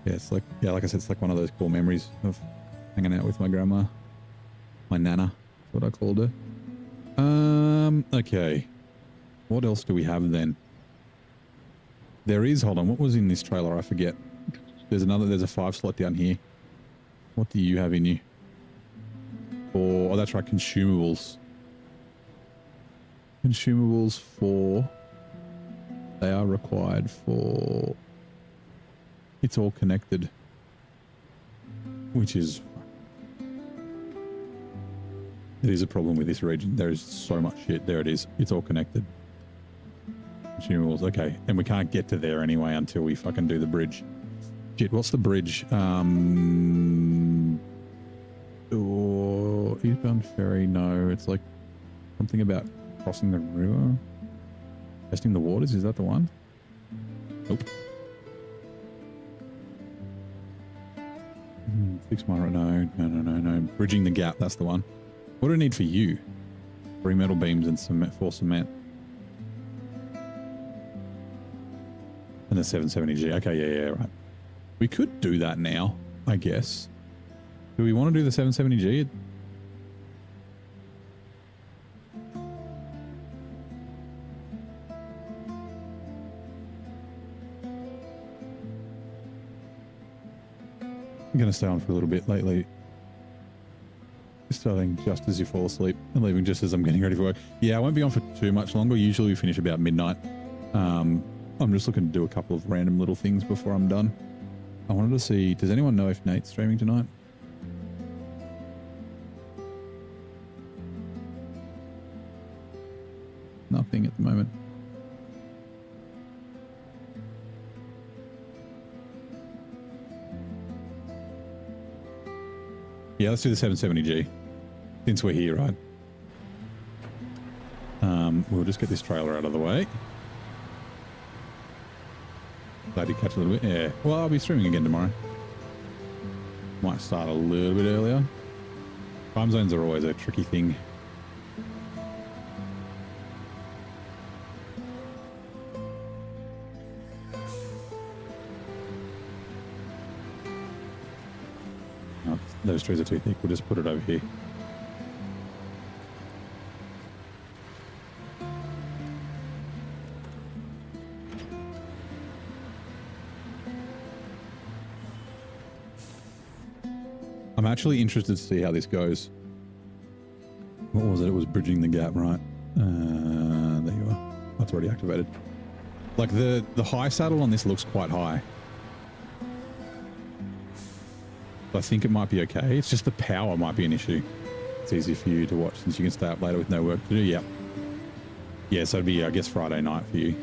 Yeah, it's like, yeah, like I said, it's like one of those cool memories of hanging out with my grandma. My nana, that's what I called her. Okay. What else do we have then? There is, hold on, what was in this trailer? I forget. There's a 5 slot down here. What do you have in you? For, oh, that's right, consumables. Consumables for, they are required for, it's all connected, which is, it is a problem with this region. There is so much shit. There it is. It's all connected. Consumables, okay. And we can't get to there anyway until we fucking do the bridge. Shit, what's the bridge? Oh, eastbound ferry, no. It's like something about crossing the river. Testing the waters, is that the one? Nope. 6 mile, no. Bridging the gap, that's the one. What do I need for you? 3 metal beams and cement, 4 cement. And the 770G. Okay, yeah, right. We could do that now, I guess. Do we want to do the 770G? I'm going to stay on for a little bit lately. Starting just as you fall asleep and leaving just as I'm getting ready for work. Yeah, I won't be on for too much longer. Usually we finish about midnight. I'm just looking to do a couple of random little things before I'm done. I wanted to see, does anyone know if Nate's streaming tonight? Nothing at the moment. Yeah, let's do the 770G. Since we're here, right? We'll just get this trailer out of the way. Glad you catch a little bit. Yeah. Well, I'll be streaming again tomorrow. Might start a little bit earlier. Time zones are always a tricky thing. Oh, those trees are too thick. We'll just put it over here. I'm actually interested to see how this goes. What was it? It was bridging the gap, right? There you are. That's already activated. Like the high saddle on this looks quite high. I think it might be okay. It's just the power might be an issue. It's easy for you to watch since you can stay up later with no work to do. Yeah. Yeah, so it'd be, I guess, Friday night for you.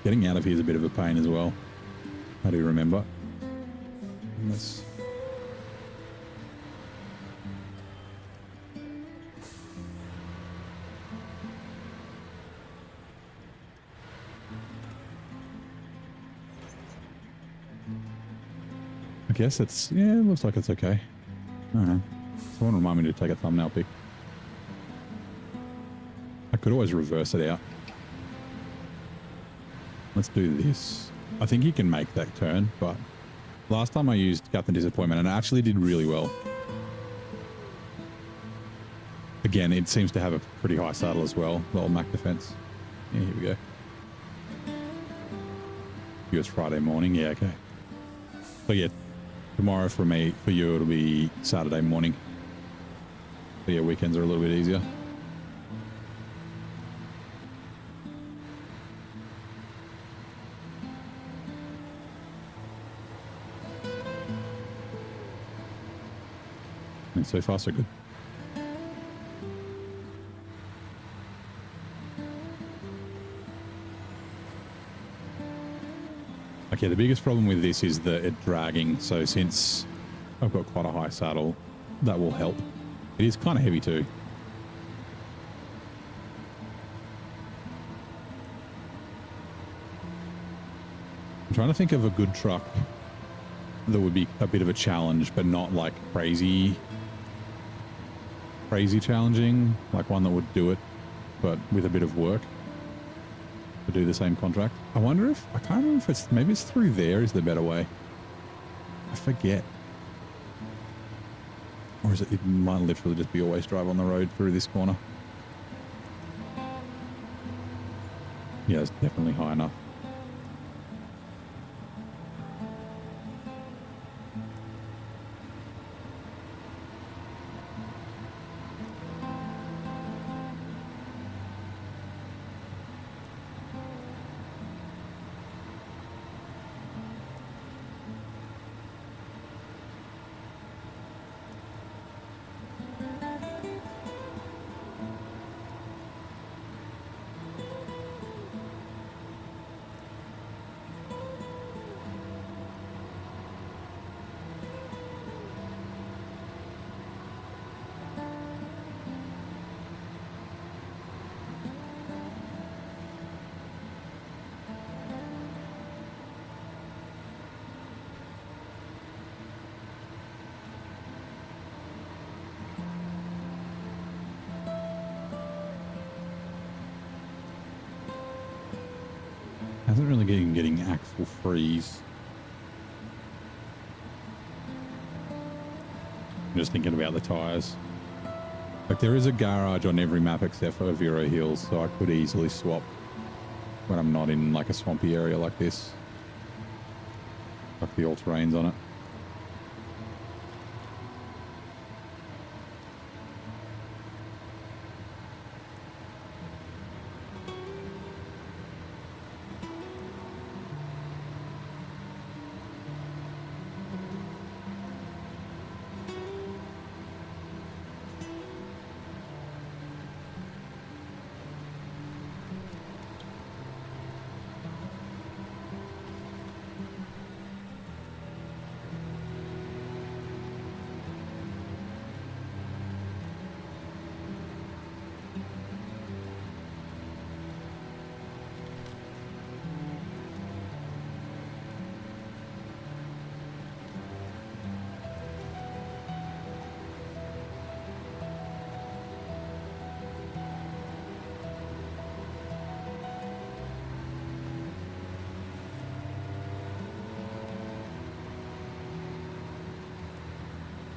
Getting out of here is a bit of a pain as well. I do remember. Unless... I guess it's, yeah, it looks like it's okay. I don't know. Someone remind me to take a thumbnail pic. I could always reverse it out. Let's do this. I think you can make that turn, but last time I used Captain Disappointment and it actually did really well. Again, it seems to have a pretty high saddle as well. The old Mac Defense. Yeah, here we go. It's Friday morning. Yeah, okay. So yeah, tomorrow for me, for you, it'll be Saturday morning. So yeah, weekends are a little bit easier. And so far, so good. Okay, the biggest problem with this is that it's dragging. So since I've got quite a high saddle, that will help. It is kind of heavy too. I'm trying to think of a good truck that would be a bit of a challenge, but not like crazy challenging, like one that would do it, but with a bit of work to do the same contract. I wonder if, I can't remember if it's, maybe it's through there is the better way. I forget. Or is it, it might literally just be always drive on the road through this corner. Yeah, it's definitely high enough. Hasn't really been getting axle freeze. I'm just thinking about the tires. Like there is a garage on every map except for Vero Hills, so I could easily swap when I'm not in like a swampy area like this. Like the all-terrains on it.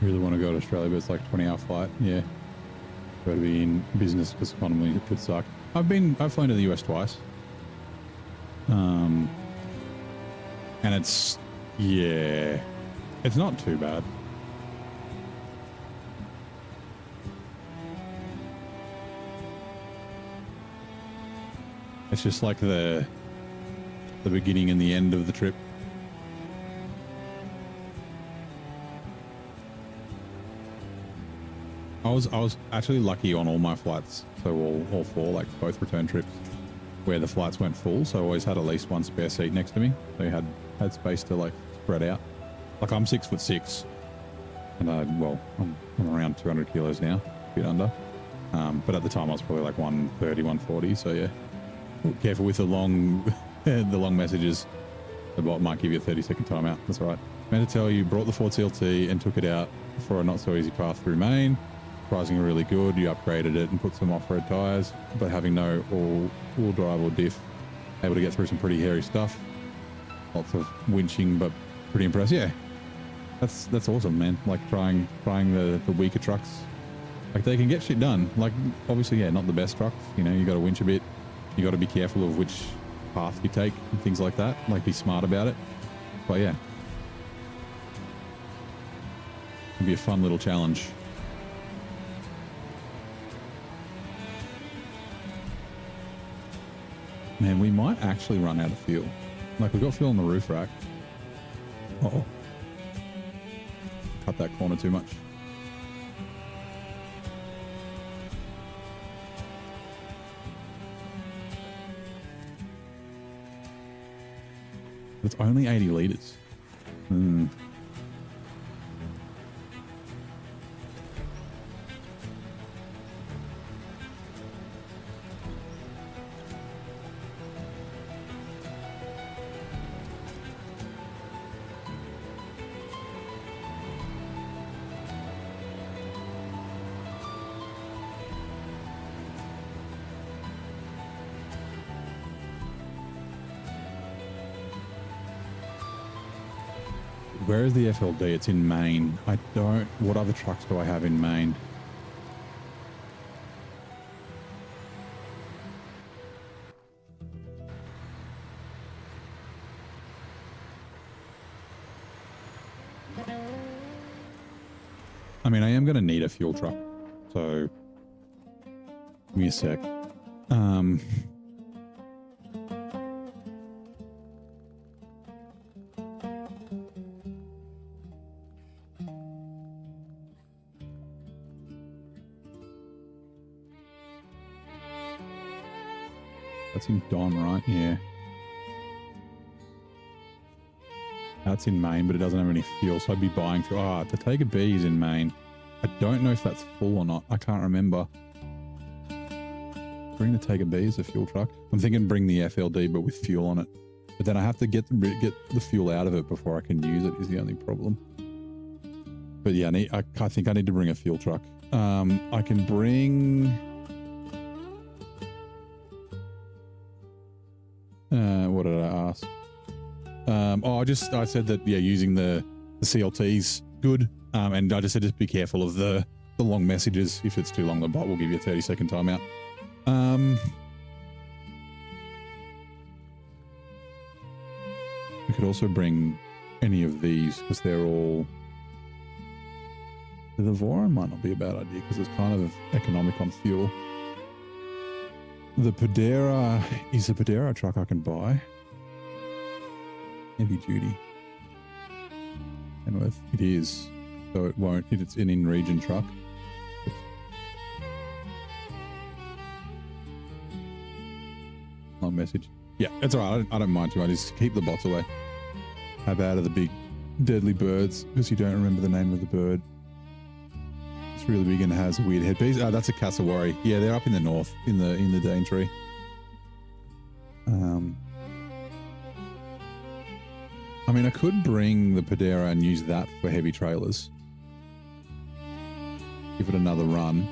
Really want to go to Australia, but it's like a 20-hour flight. Yeah, got to be in business because economy could suck. I've flown to the US twice, and it's not too bad. It's just like the beginning and the end of the trip. I was actually lucky on all my flights, so all four, like both return trips, where the flights went full. So I always had at least one spare seat next to me, so you had space to like spread out. Like I'm 6'6", and I'm around 200 kilos now, a bit under. But at the time I was probably like 130, 140. So yeah, careful with the long messages. The bot might give you a 30-second timeout. That's all right. Meant to tell you, brought the Ford CLT and took it out for a not so easy path through Maine. Pricing really good. You upgraded it and put some off-road tires, but having no all-wheel drive or diff, able to get through some pretty hairy stuff. Lots of winching, but pretty impressed. Yeah, that's awesome, man. Like trying the weaker trucks. Like they can get shit done. Like obviously, yeah, not the best trucks. You know, you got to winch a bit. You got to be careful of which path you take and things like that. Like be smart about it. But yeah, it'd be a fun little challenge. Man, we might actually run out of fuel. Like we've got fuel on the roof rack. Uh-oh. Cut that corner too much. It's only 80 litres. Hmm. Where is the FLD? It's in Maine. I don't... What other trucks do I have in Maine? I mean, I am going to need a fuel truck. So, give me a sec. That's in Don, right? Yeah. That's in Maine, but it doesn't have any fuel, so I'd be buying fuel. Ah, the Tiger B is in Maine. I don't know if that's full or not. I can't remember. Bring the Tiger B as a fuel truck. I'm thinking bring the FLD, but with fuel on it. But then I have to get the fuel out of it before I can use it, is the only problem. But yeah, I think I need to bring a fuel truck. I can bring... what did I ask? I said that, yeah, using the CLT's good. And I just said, just be careful of the long messages. If it's too long, the bot will give you a 30-second timeout. We could also bring any of these because they're all... The Voron might not be a bad idea because it's kind of economic on fuel. The Podera is a Podera truck I can buy. Heavy duty. Kenworth. It is. So it won't. It's an in-region truck. Long message. Yeah, it's alright. I don't mind too much. Just keep the bots away. How bad are the big deadly birds? Because you don't remember the name of the bird. It's really big and has a weird headpiece. Oh, that's a cassowary. Yeah, they're up in the north, in the Daintree. I mean, I could bring the Podera and use that for heavy trailers. Give it another run.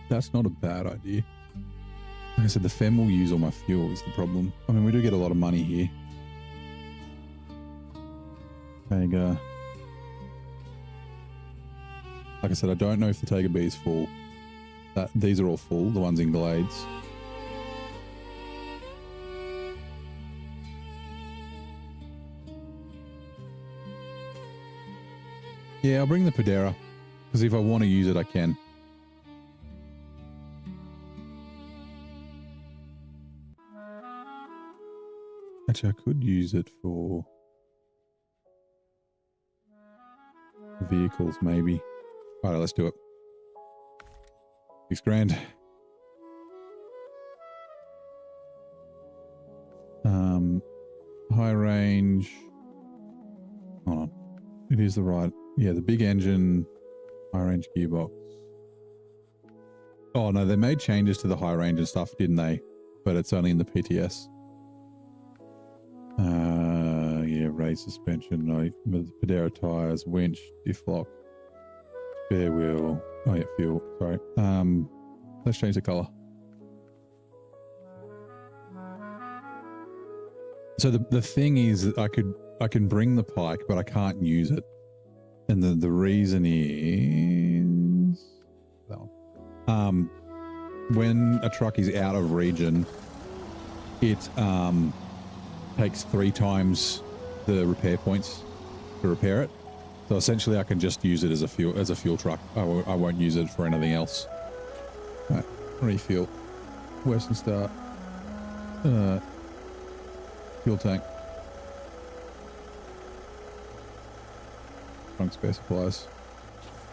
That's not a bad idea. Like I said, the Fem will use all my fuel is the problem. I mean, we do get a lot of money here. Tiger. Like I said, I don't know if the Tiger B is full. These are all full, the ones in Glades. Yeah, I'll bring the Podera, because if I want to use it, I can. Actually, I could use it for vehicles, maybe. All right, let's do it. 6 grand. High range. Hold on. It is the right. Yeah, the big engine, high range gearbox. Oh no, they made changes to the high range and stuff, didn't they? But it's only in the PTS. Yeah, raised suspension, no, Podera tires, winch, diff lock, spare wheel. Oh yeah, fuel. Sorry. Let's change the color. So the thing is, I can bring the Pike, but I can't use it, and the reason is that one. When a truck is out of region, it takes 3 times the repair points to repair it. So essentially, I can just use it as a fuel truck. I won't use it for anything else. All right, refuel. Western Star. Fuel tank. Trunk spare supplies.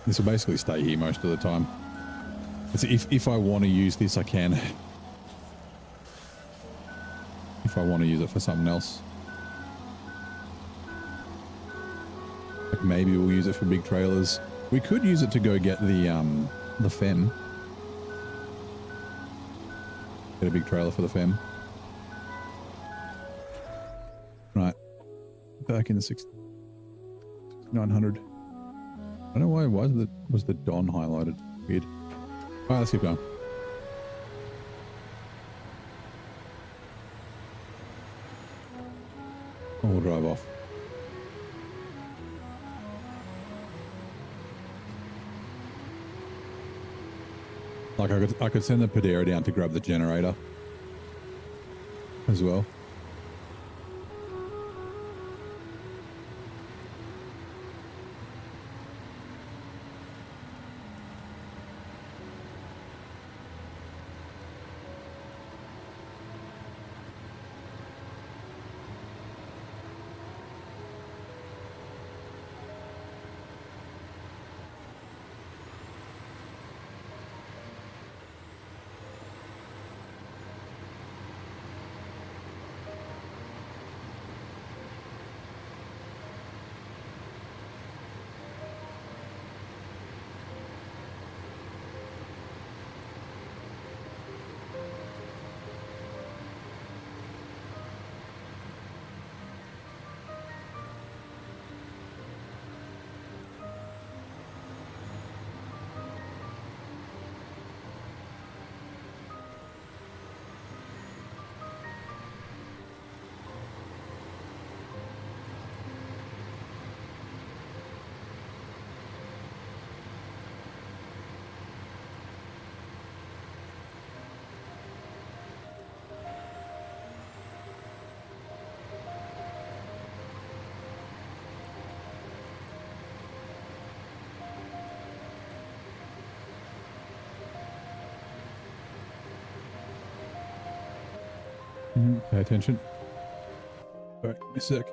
This will basically stay here most of the time. If I want to use this, I can. If I want to use it for something else. Like maybe we'll use it for big trailers. We could use it to go get the fem. Get a big trailer for the fem. Right. Back in the 6900. I don't know why was the Don highlighted. Weird. Alright, let's keep going. And we'll drive off. Like I could send the Padera down to grab the generator as well. Pay attention. Alright, give me a sec.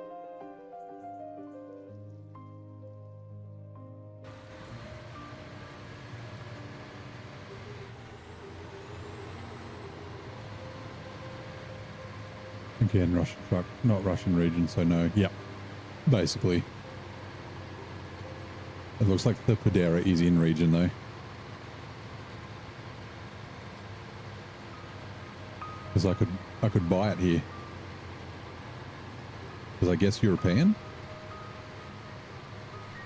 Again, Russian truck, not Russian region, so no. Yep. Basically. It looks like the Padera is in region though. Because I could buy it here. Because I guess European?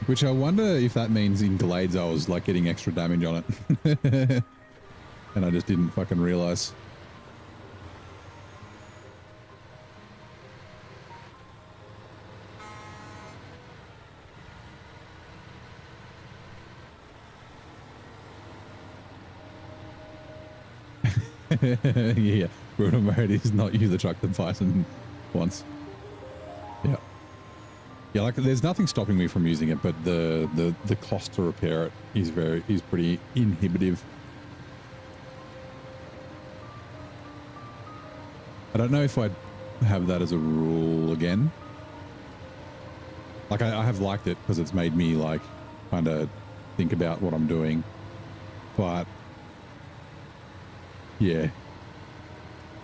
Which I wonder if that means in Glades I was like getting extra damage on it. And I just didn't fucking realize. Yeah, brutal mode is not use the truck than Python once. Yeah. Yeah, like there's nothing stopping me from using it, but the cost to repair it is pretty inhibitive. I don't know if I'd have that as a rule again. Like I have liked it because it's made me like kind of think about what I'm doing, but yeah,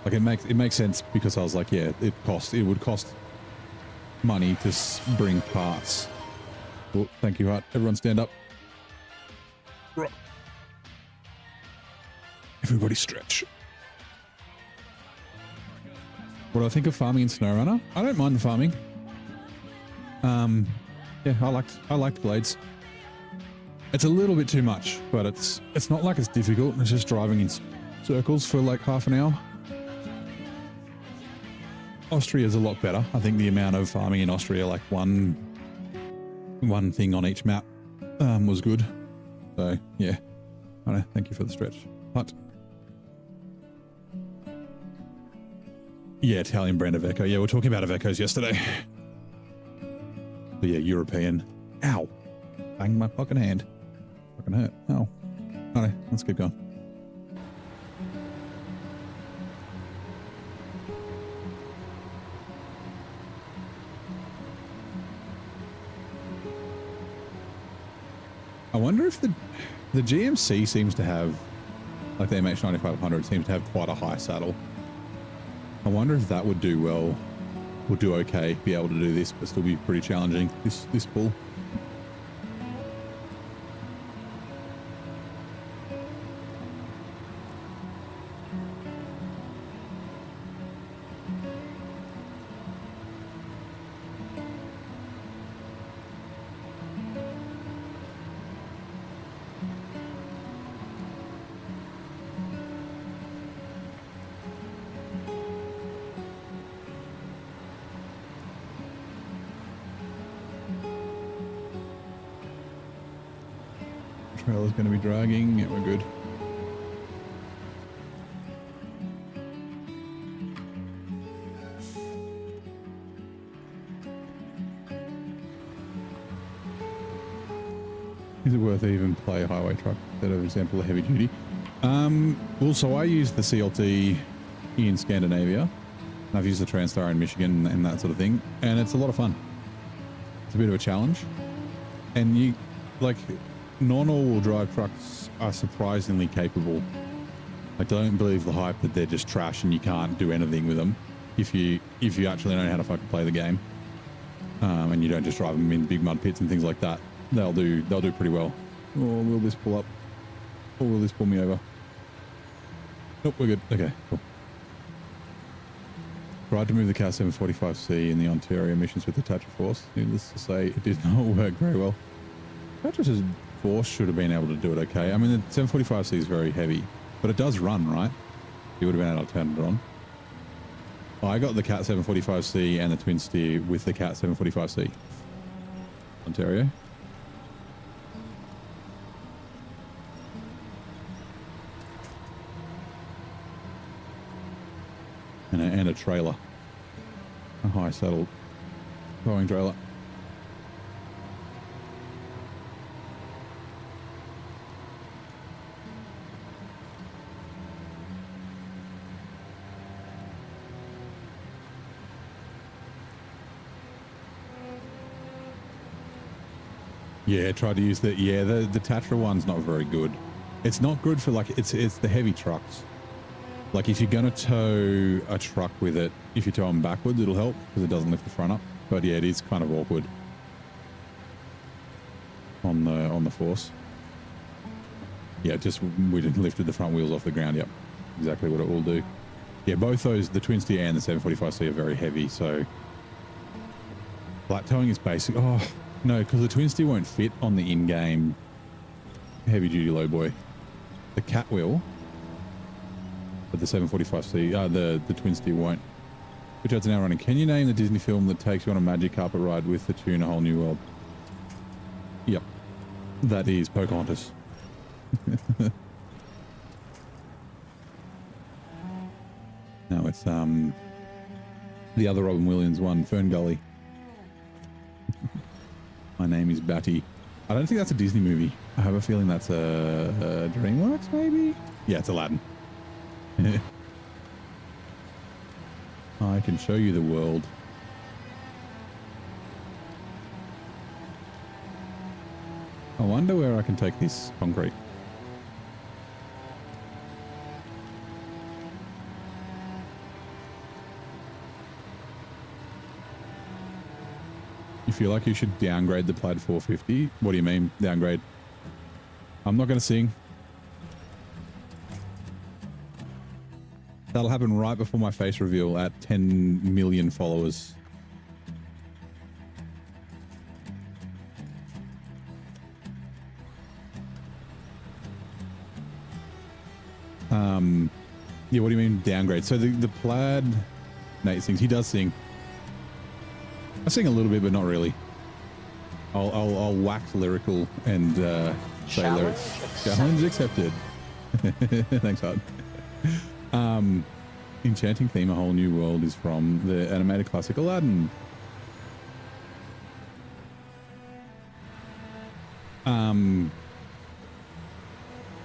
like it makes sense because I was like, yeah, it would cost money to bring parts. Oh, thank you, Hart. Everyone stand up. Everybody stretch. What do I think of farming in SnowRunner? I don't mind the farming. Yeah, I liked Glades. It's a little bit too much, but it's not like it's difficult. It's just driving in circles for like half an hour. Austria is a lot better. I think the amount of farming in Austria, like one thing on each map, was good. So yeah, I know. Thank you for the stretch. But yeah, Italian brand of Echo. Yeah, we were talking about Ivecos yesterday. But yeah, European. Ow! Banged my fucking hand. Fucking hurt. Oh. Alright, let's keep going. I wonder if the GMC seems to have, like the MH9500 seems to have quite a high saddle. I wonder if that would do well, would do okay, be able to do this, but still be pretty challenging, this pull. Trailer's going to be dragging. Yeah, we're good. Is it worth even play a highway truck instead of, example, a heavy duty? Well, so I use the CLT in Scandinavia. I've used the Transstar in Michigan and that sort of thing, and it's a lot of fun. It's a bit of a challenge, and you like. Non-all-wheel drive trucks are surprisingly capable. I don't believe the hype that they're just trash and you can't do anything with them if you actually know how to fucking play the game, and you don't just drive them in big mud pits and things like that. They'll do pretty well. Or will this pull up? Or will this pull me over? Nope, we're good. Okay, cool. Tried to move the Cat 745C in the Ontario missions with the Tatra Force. Needless to say, it did not work very well. Tatra's Force should have been able to do it okay. I mean, the 745C is very heavy, but it does run, right? You would have been able to turn it on. I got the Cat 745C and the twin steer with the Cat 745C. Ontario. And a trailer. A high saddle towing trailer. Yeah, tried to use the Tatra one's not very good. It's not good for like it's the heavy trucks. Like if you're gonna tow a truck with it, if you tow them backwards, it'll help because it doesn't lift the front up. But yeah, it is kind of awkward on the Force. Yeah, we just lifted the front wheels off the ground. Yep, exactly what it will do. Yeah, both those, the twin steer and the 745C, are very heavy. So flat towing is basic. Oh. No, because the twin steer won't fit on the in-game heavy duty low boy. The cat will, but the 745C, the twin steer won't. Which adds an hour running. Can you name the Disney film that takes you on a magic carpet ride with the tune A Whole New World? Yep, that is Pocahontas. No, it's the other Robin Williams one, Fern Gully. My name is Batty. I don't think that's a Disney movie. I have a feeling that's a DreamWorks, maybe? Yeah, it's Aladdin. I can show you the world. I wonder where I can take this concrete. You feel like you should downgrade the Plaid 450? What do you mean, downgrade? I'm not going to sing. That'll happen right before my face reveal at 10 million followers. Yeah, what do you mean downgrade? So the Plaid, Nate sings. He does sing. I sing a little bit, but not really. I'll wax lyrical and say lyrics. Challenge accepted. Thanks, Hard. Enchanting theme, A Whole New World is from the animated classic Aladdin.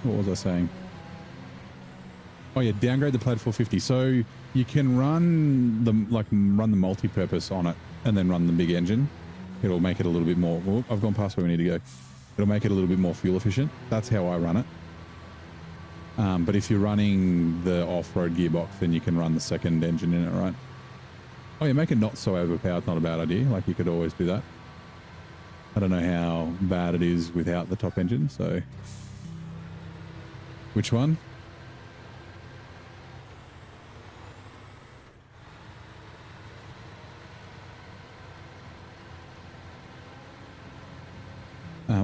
What was I saying? Oh yeah, downgrade the Plaid 450. So you can run the multi-purpose on it and then run the big engine. It'll make it a little bit more. Oh, I've gone past where we need to go. It'll make it a little bit more fuel efficient. That's how I run it. But if you're running the off-road gearbox, then you can run the second engine in it, right? Oh yeah, make it not so overpowered. Not a bad idea. Like you could always do that. I don't know how bad it is without the top engine, so... Which one?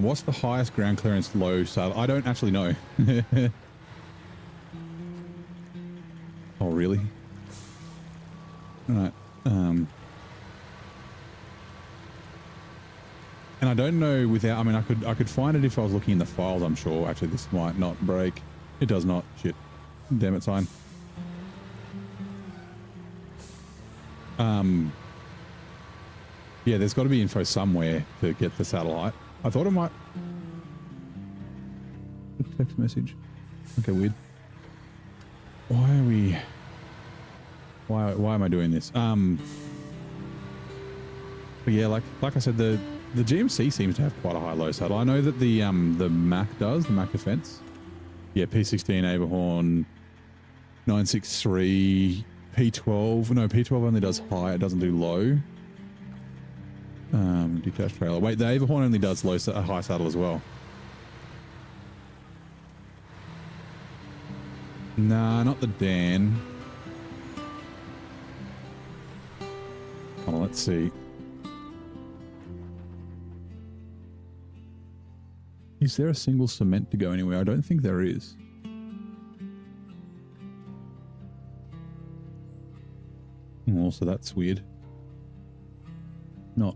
What's the highest ground clearance low saddle? I don't actually know. Oh, really? All right. And I don't know without, I mean, I could find it if I was looking in the files, I'm sure. Actually, this might not break. It does not. Shit. Damn it, sign. Yeah, there's got to be info somewhere to get the satellite. I thought it might... Text message. Okay, weird. Why are we... Why am I doing this? But yeah, like I said, the GMC seems to have quite a high low saddle. I know that the Mac does, the Mac Defense. Yeah, P16 Aberhorn 963 P12. No, P12 only does high, it doesn't do low. Detached trailer. Wait, the Aberhorn only does a high saddle as well. Nah, not the Dan. Oh, let's see. Is there a single cement to go anywhere? I don't think there is. Oh, so that's weird. Not.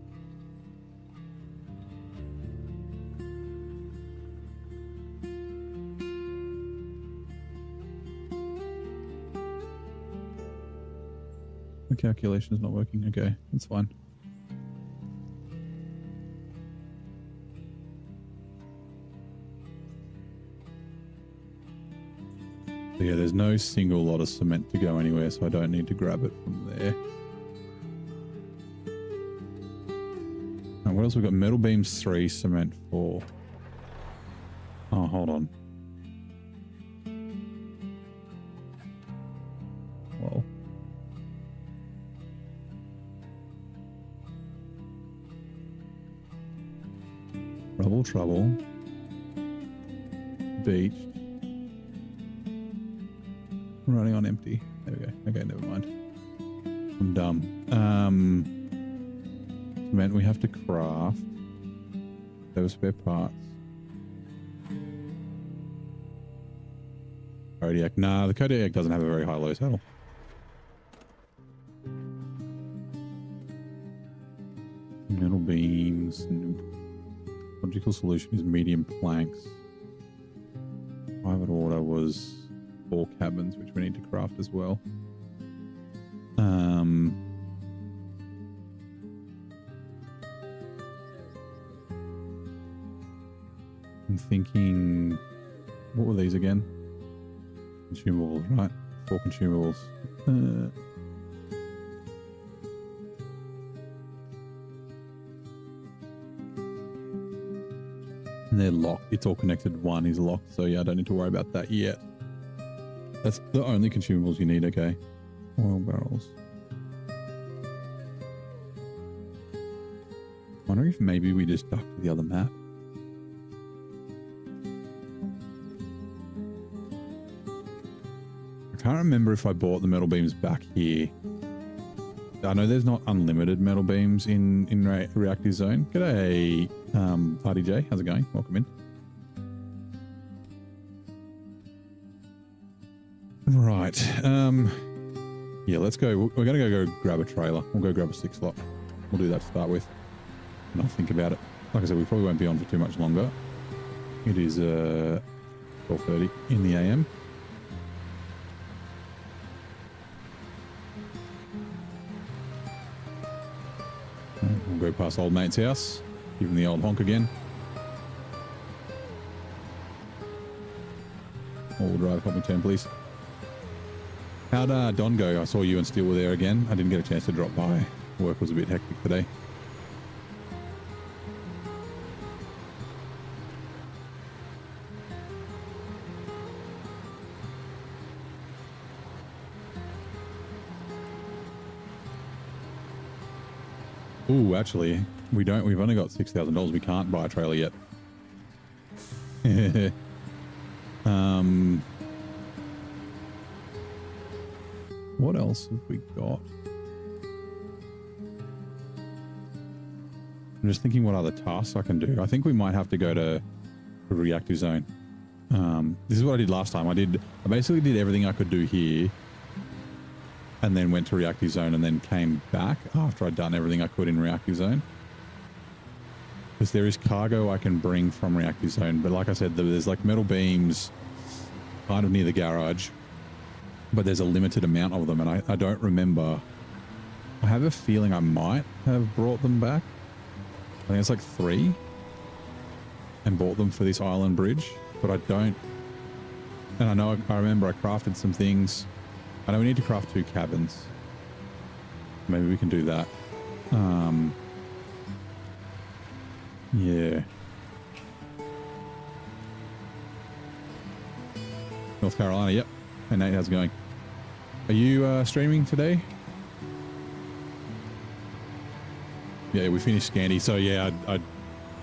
The calculation is not working. Okay, that's fine. So yeah, there's no single lot of cement to go anywhere, so I don't need to grab it from there. And what else we got? Metal beams 3, cement 4. Oh, hold on. Well. Trouble. Beach. Running on empty. There we go. Okay, never mind. I'm dumb. Cement we have to craft. There were spare parts. Kodiak. Nah, the Kodiak doesn't have a very high low saddle. Metal beams. Logical solution is medium planks. Private order was 4 cabins, which we need to craft as well. I'm thinking, what were these again? Consumables, right? 4 consumables. And they're locked. It's all connected. One is locked, so yeah, I don't need to worry about that yet. That's the only consumables you need, okay. Oil barrels. Wonder if maybe we just duck to the other map. I can't remember if I bought the metal beams back here. I know there's not unlimited metal beams in reactive zone. G'day, Party J. How's it going? Welcome in. Right. Yeah, let's go. We're going to go grab a trailer. We'll go grab a 6 slot. We'll do that to start with. And I'll think about it. Like I said, we probably won't be on for too much longer. It is 12:30 in the AM. We'll go past old mate's house. Give him the old honk again. All-wheel drive, help me turn, please. How'd Don go? I saw you and Steel were there again. I didn't get a chance to drop by. Work was a bit hectic today. Ooh, actually, we don't. We've only got $6,000. We can't buy a trailer yet. What else have we got? I'm just thinking what other tasks I can do. I think we might have to go to a reactive zone. This is what I did last time. I basically did everything I could do here and then went to reactive zone and then came back after I'd done everything I could in reactive zone. Because there is cargo I can bring from reactive zone. But like I said, there's like metal beams kind of near the garage, but there's a limited amount of them. And I don't remember. I have a feeling I might have brought them back. I think it's like 3 and bought them for this island bridge, but I don't. And I remember I crafted some things. I know we need to craft 2 cabins. Maybe we can do that. Yeah. North Carolina, yep. Hey Nate, how's it going? Are you streaming today? Yeah, we finished Scandi. So yeah, I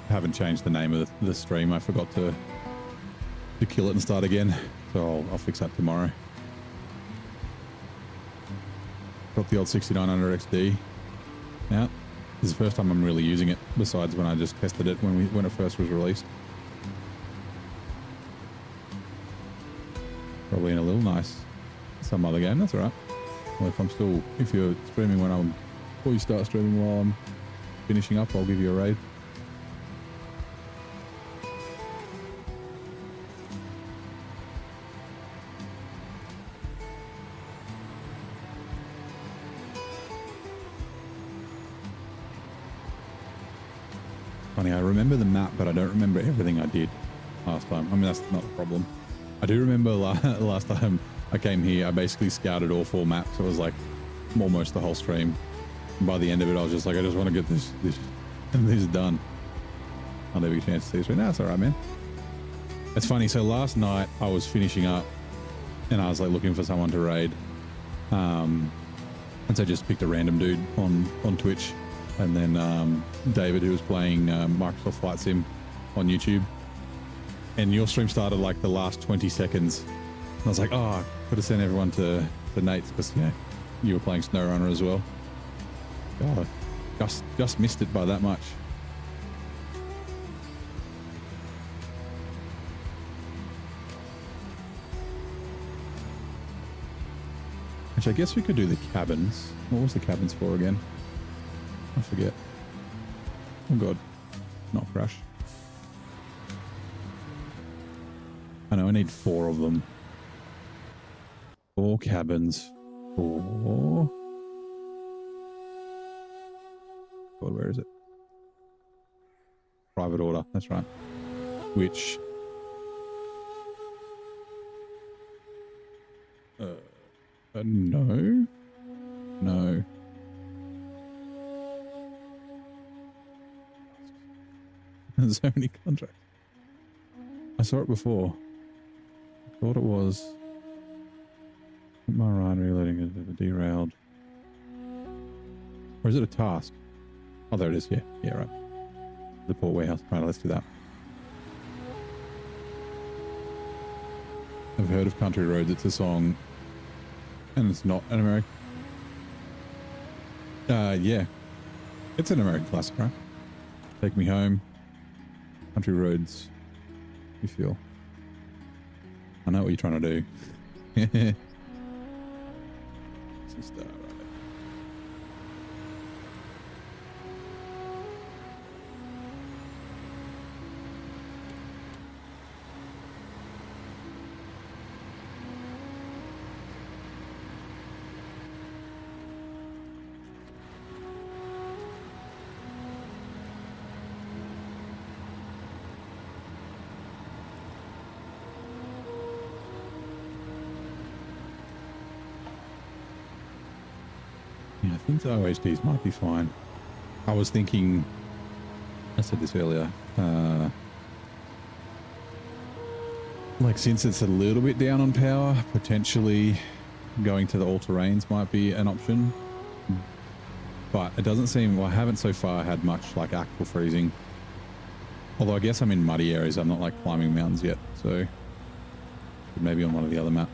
haven't changed the name of the stream. I forgot to kill it and start again. So I'll fix that tomorrow. Got the old 6900 XD. Yeah, this is the first time I'm really using it. Besides when I just tested it when it first was released. Probably in a little nice some other game. That's all right. Well, if you're streaming before you start streaming while I'm finishing up, I'll give you a raid. Funny, I remember the map, but I don't remember everything I did last time. I mean, that's not a problem. I do remember last time I came here, I basically scouted all 4 maps. It was like almost the whole stream. And by the end of it, I was just like, I just want to get this done. I'll never get a chance to see this. No, that's all right, man. It's funny. So last night I was finishing up and I was like looking for someone to raid. And so I just picked a random dude on Twitch. And then David, who was playing Microsoft Flight Sim on YouTube. And your stream started like the last 20 seconds. And I was like, oh, I could have sent everyone to Nate's because, yeah, you were playing SnowRunner as well. God, just missed it by that much. Which I guess we could do the cabins. What was the cabins for again? I forget. Oh God, not crash. I know I need 4 of them. 4 cabins. 4. God, where is it? Private order. That's right. Which no. There's so many contracts. I saw it before. I thought it was my ride reloading it derailed. Or is it a task? Oh, there it is. Yeah, right. The port warehouse. Right, let's do that. I've heard of Country Roads. It's a song, and it's not an American. Yeah, it's an American classic, right? Take Me Home. Country Roads. You feel? I know what you're trying to do. Just right there. I think the OHDs might be fine. I was thinking, I said this earlier, like since it's a little bit down on power, potentially going to the all-terrains might be an option. but it doesn't seem, well, I haven't so far had much like actual freezing. Although I guess I'm in muddy areas. I'm not like climbing mountains yet. So maybe on one of the other maps.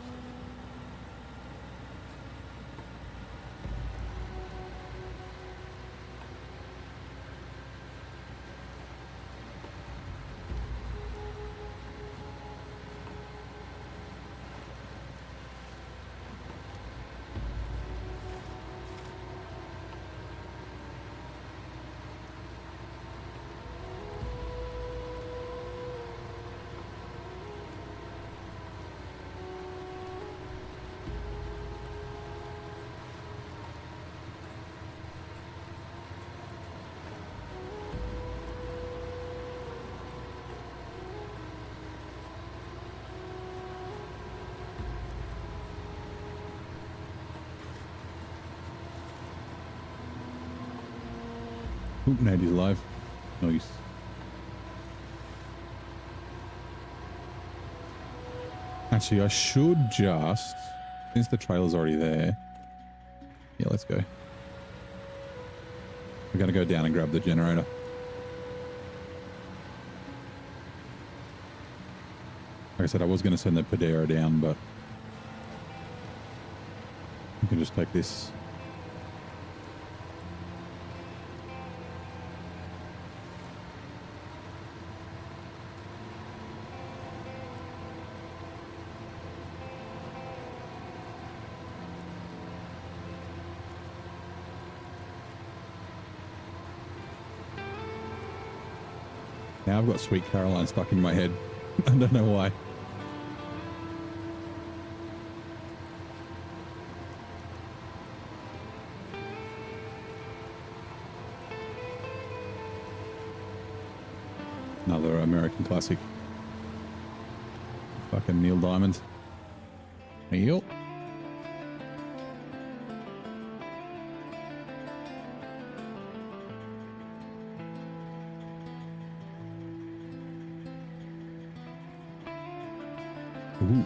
Oop, Nady's alive. Nice. Actually, I should just, since the trailer's already there. Yeah, let's go. We're going to go down and grab the generator. Like I said, I was going to send the Padera down, but you can just take this. Now I've got Sweet Caroline stuck in my head. I don't know why. Another American classic. Fucking Neil Diamond. Neil. Ooh.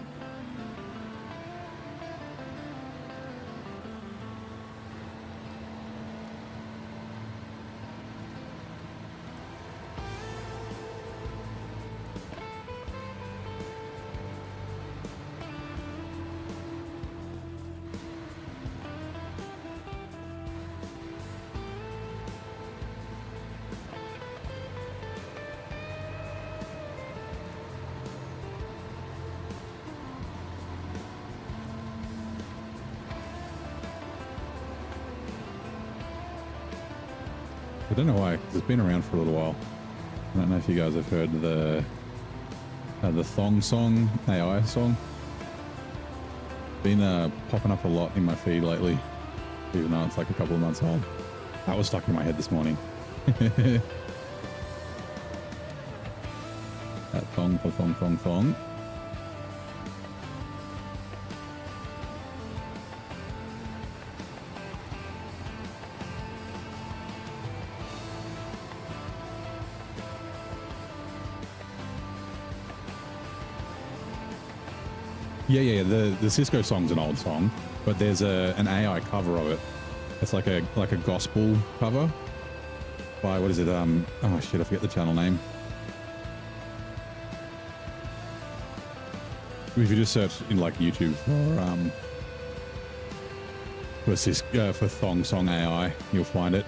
I don't know why, because it's been around for a little while. I don't know if you guys have heard the Thong Song AI song. Been popping up a lot in my feed lately, even though it's like a couple of months old. That was stuck in my head this morning. That thong, thong, thong, thong. Yeah. The Cisco song's an old song, but there's an AI cover of it. It's like a gospel cover by, what is it? Oh shit, I forget the channel name. If you just search in like YouTube for Thong Song AI, you'll find it.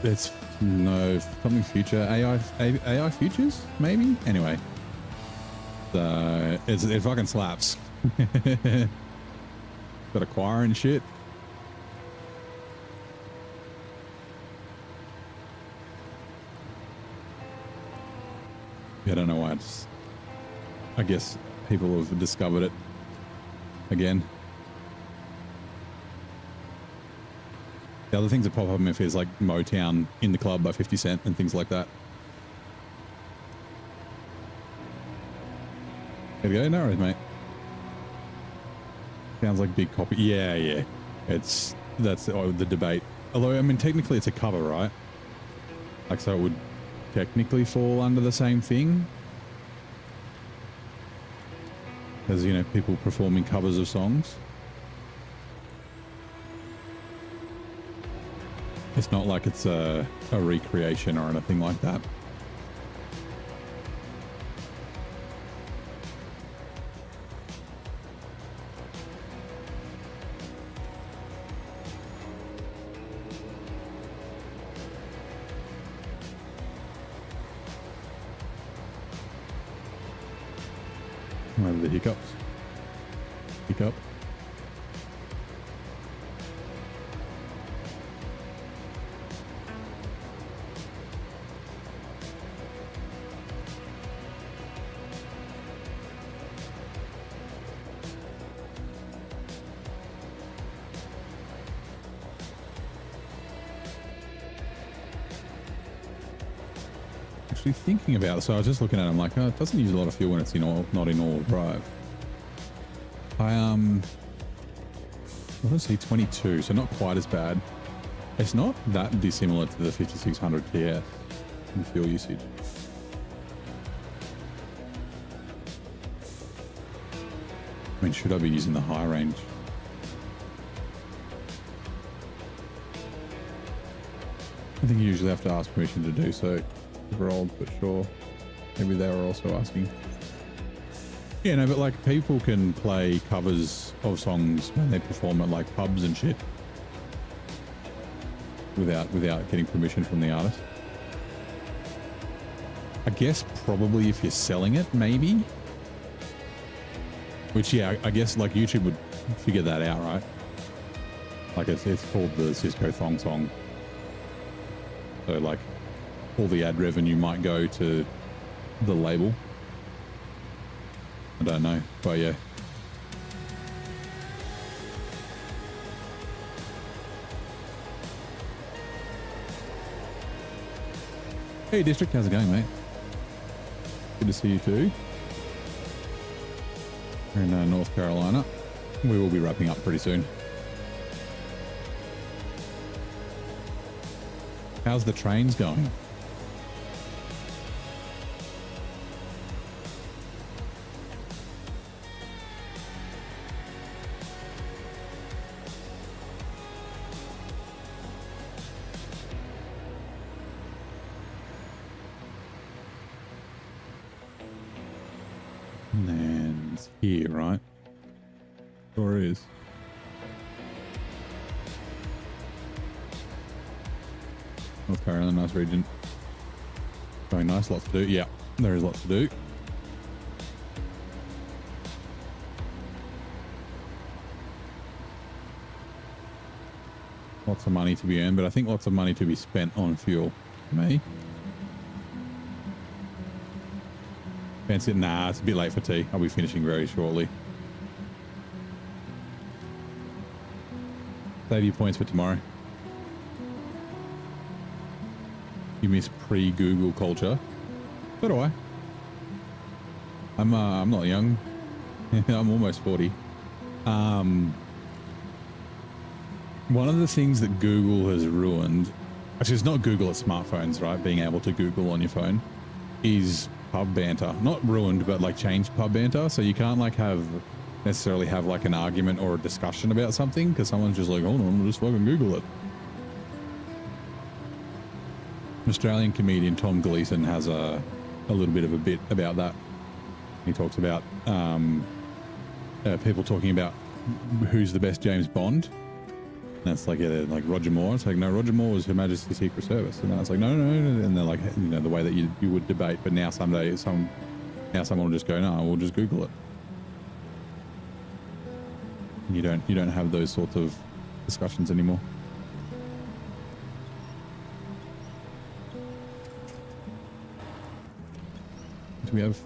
It's no something future AI futures maybe. Anyway, it fucking slaps. Got a choir and shit. Yeah, I don't know why. I guess people have discovered it again. The other things that pop up in my feed is like Motown in the Club by 50 Cent and things like that. There we go. No worries, mate. Sounds like big copy. Yeah. That's the debate. Although, I mean, technically it's a cover, right? Like, so it would technically fall under the same thing. As, you know, people performing covers of songs. It's not like it's a recreation or anything like that. Over the hiccups. Hiccup. Actually thinking about it, so I was just looking at it, I'm like, oh, it doesn't use a lot of fuel when it's in all, not in all drive. I want to see 22, so not quite as bad. It's not that dissimilar to the 5600 TS in fuel usage. I mean, should I be using the high range? I think you usually have to ask permission to do so. We're old, but sure. Maybe they were also asking. Yeah, no, but like people can play covers of songs when they perform at like pubs and shit without getting permission from the artist. I guess probably if you're selling it, maybe. Which, yeah, I guess like YouTube would figure that out, right? Like it's called the Cisco Thong Song. So like all the ad revenue might go to the label. I don't know, but yeah. Hey District, how's it going, mate? Good to see you too. We're in North Carolina. We will be wrapping up pretty soon. How's the trains going? And then it's here, right? Sure is. North Carolina, nice region. Very nice, lots to do. Yeah, there is lots to do. Lots of money to be earned, but I think lots of money to be spent on fuel. For me. Fancy it? Nah, it's a bit late for tea. I'll be finishing very shortly. Save your points for tomorrow. You miss pre-Google culture. So do I. I'm not young. I'm almost 40. One of the things that Google has ruined, actually it's not Google, it's smartphones, right? Being able to Google on your phone is pub banter. Not ruined, but like changed pub banter. So you can't like necessarily have like an argument or a discussion about something because someone's just like, hold on, we'll just fucking Google it. Australian comedian Tom Gleeson has a little bit of a bit about that. He talks about people talking about who's the best James Bond. And it's like, yeah, like Roger Moore. It's like, no, Roger Moore was Her Majesty's Secret Service. And then it's like, no. And they're like, you know, the way that you would debate. But now someone will just go, no, we'll just Google it. You don't have those sorts of discussions anymore. Do we have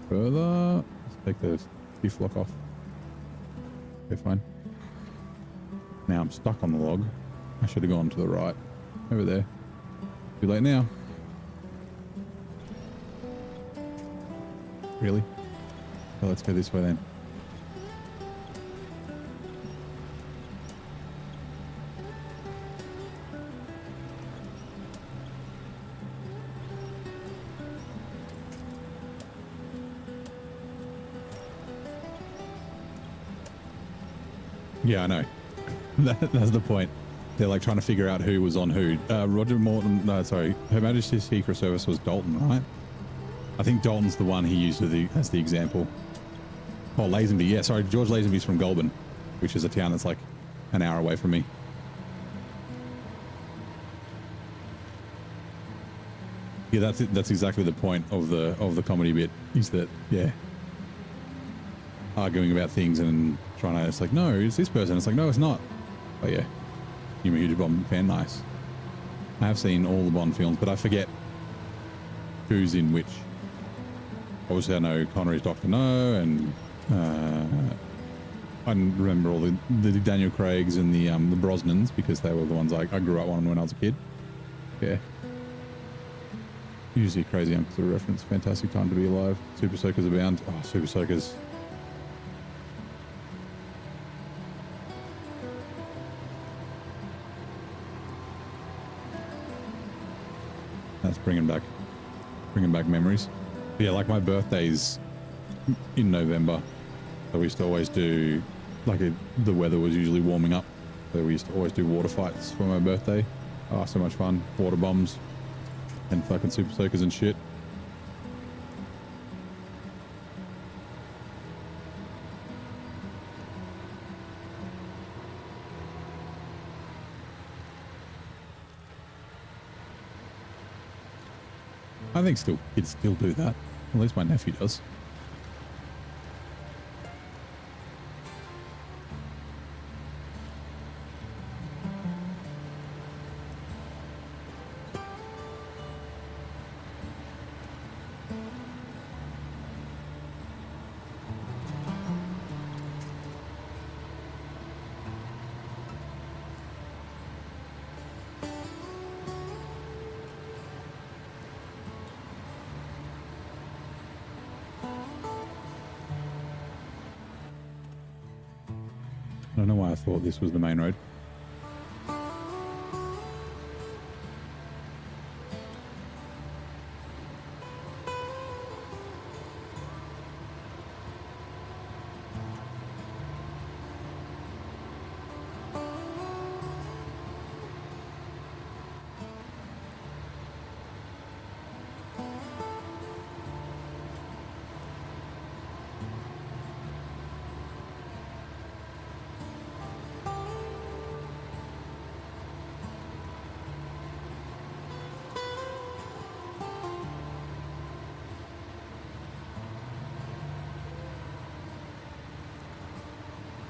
further? Let's take the beef lock off. Okay, fine. Now I'm stuck on the log. I should have gone to the right. Over there. Too late now. Really? Well, let's go this way then. Yeah, I know. That's the point. they're like trying to figure out who was on who. Roger Morton, no, sorry, Her Majesty's Secret Service was Dalton, right? I think Dalton's the one he used as the example. Oh, Lazenby, yeah, sorry, George Lazenby's from Goulburn, which is a town that's like an hour away from me. Yeah, that's exactly the point of the comedy bit, is that, yeah, arguing about things and trying to, it's like, no, it's this person. It's like, no, it's not. But yeah, I'm a huge Bond fan. Nice. I have seen all the Bond films, but I forget who's in which. Obviously, I know Connery's Dr. No, and I remember all the Daniel Craigs and the Brosnans, because they were the ones I grew up on when I was a kid. Yeah. Usually Crazy Uncle sort of reference. Fantastic time to be alive. Super Soakers abound. Oh, Super Soakers. That's bringing back memories. But yeah, like my birthday's in November, so we used to always do, like the weather was usually warming up, so we used to always do water fights for my birthday. Oh, so much fun. Water bombs and fucking Super Soakers and shit. I think kids still do that. At least my nephew does. I don't know why I thought this was the main road.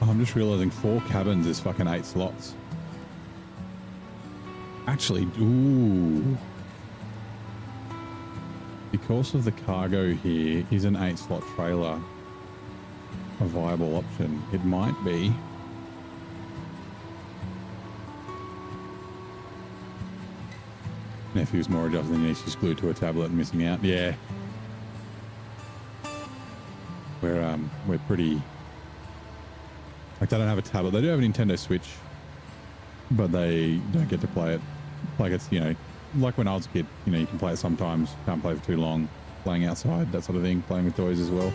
I'm just realizing 4 cabins is fucking 8 slots. Actually, ooh. Because of the cargo here, is an 8-slot trailer a viable option? It might be. Nephew's more adjusted than he's just glued to a tablet and missing out. Yeah. We're pretty... Like, they don't have a tablet. They do have a Nintendo Switch, but they don't get to play it. Like, it's, you know, like when I was a kid, you know, you can play it sometimes, can't play for too long, playing outside, that sort of thing, playing with toys as well.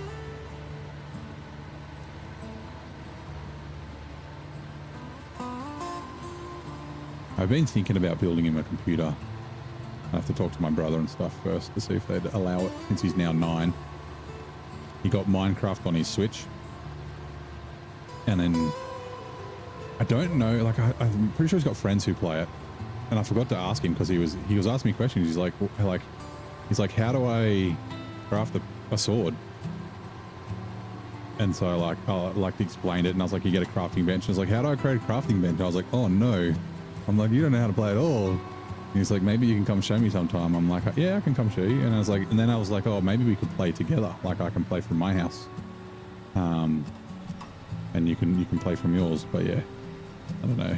I've been thinking about building him a computer. I have to talk to my brother and stuff first to see if they'd allow it, since he's now 9. He got Minecraft on his Switch. And then, I don't know, like, I'm pretty sure he's got friends who play it. And I forgot to ask him, because he was asking me questions. He's like, how do I craft a sword? And so, like, I explained it, and I was like, you get a crafting bench. And I was like, how do I create a crafting bench? I was like, oh no. I'm like, you don't know how to play at all. And he's like, maybe you can come show me sometime. I'm like, yeah, I can come show you. And then I was like, oh, maybe we could play together. Like, I can play from my house. And you can play from yours, but yeah, I don't know.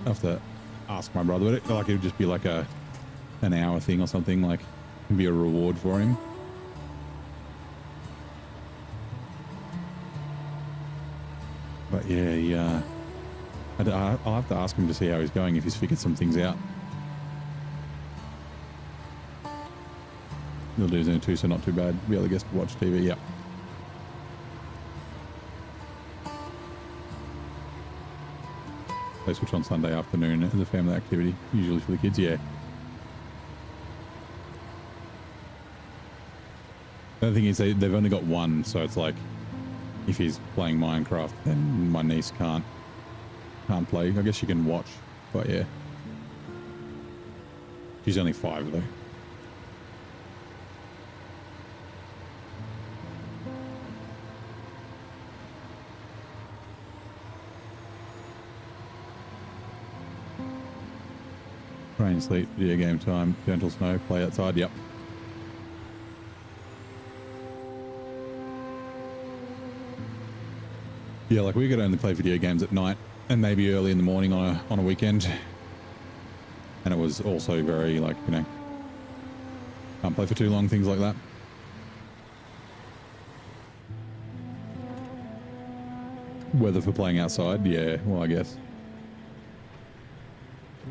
I have to ask my brother. But it would just be like an hour thing or something. Like, it'd be a reward for him. But yeah, I'll have to ask him to see how he's going, if he's figured some things out. He'll do Zone 2, so not too bad. Be able to guess to watch TV. Yep. They switch on Sunday afternoon as a family activity, usually for the kids. Yeah. The other thing is they've only got one, so it's like if he's playing Minecraft, then my niece can't play. I guess she can watch, but yeah. She's only 5 though. Rain, sleet, video game time, gentle snow, play outside. Yep. Yeah, like we could only play video games at night and maybe early in the morning on a weekend. And it was also very like, you know, can't play for too long, things like that. Weather for playing outside, yeah, well, I guess.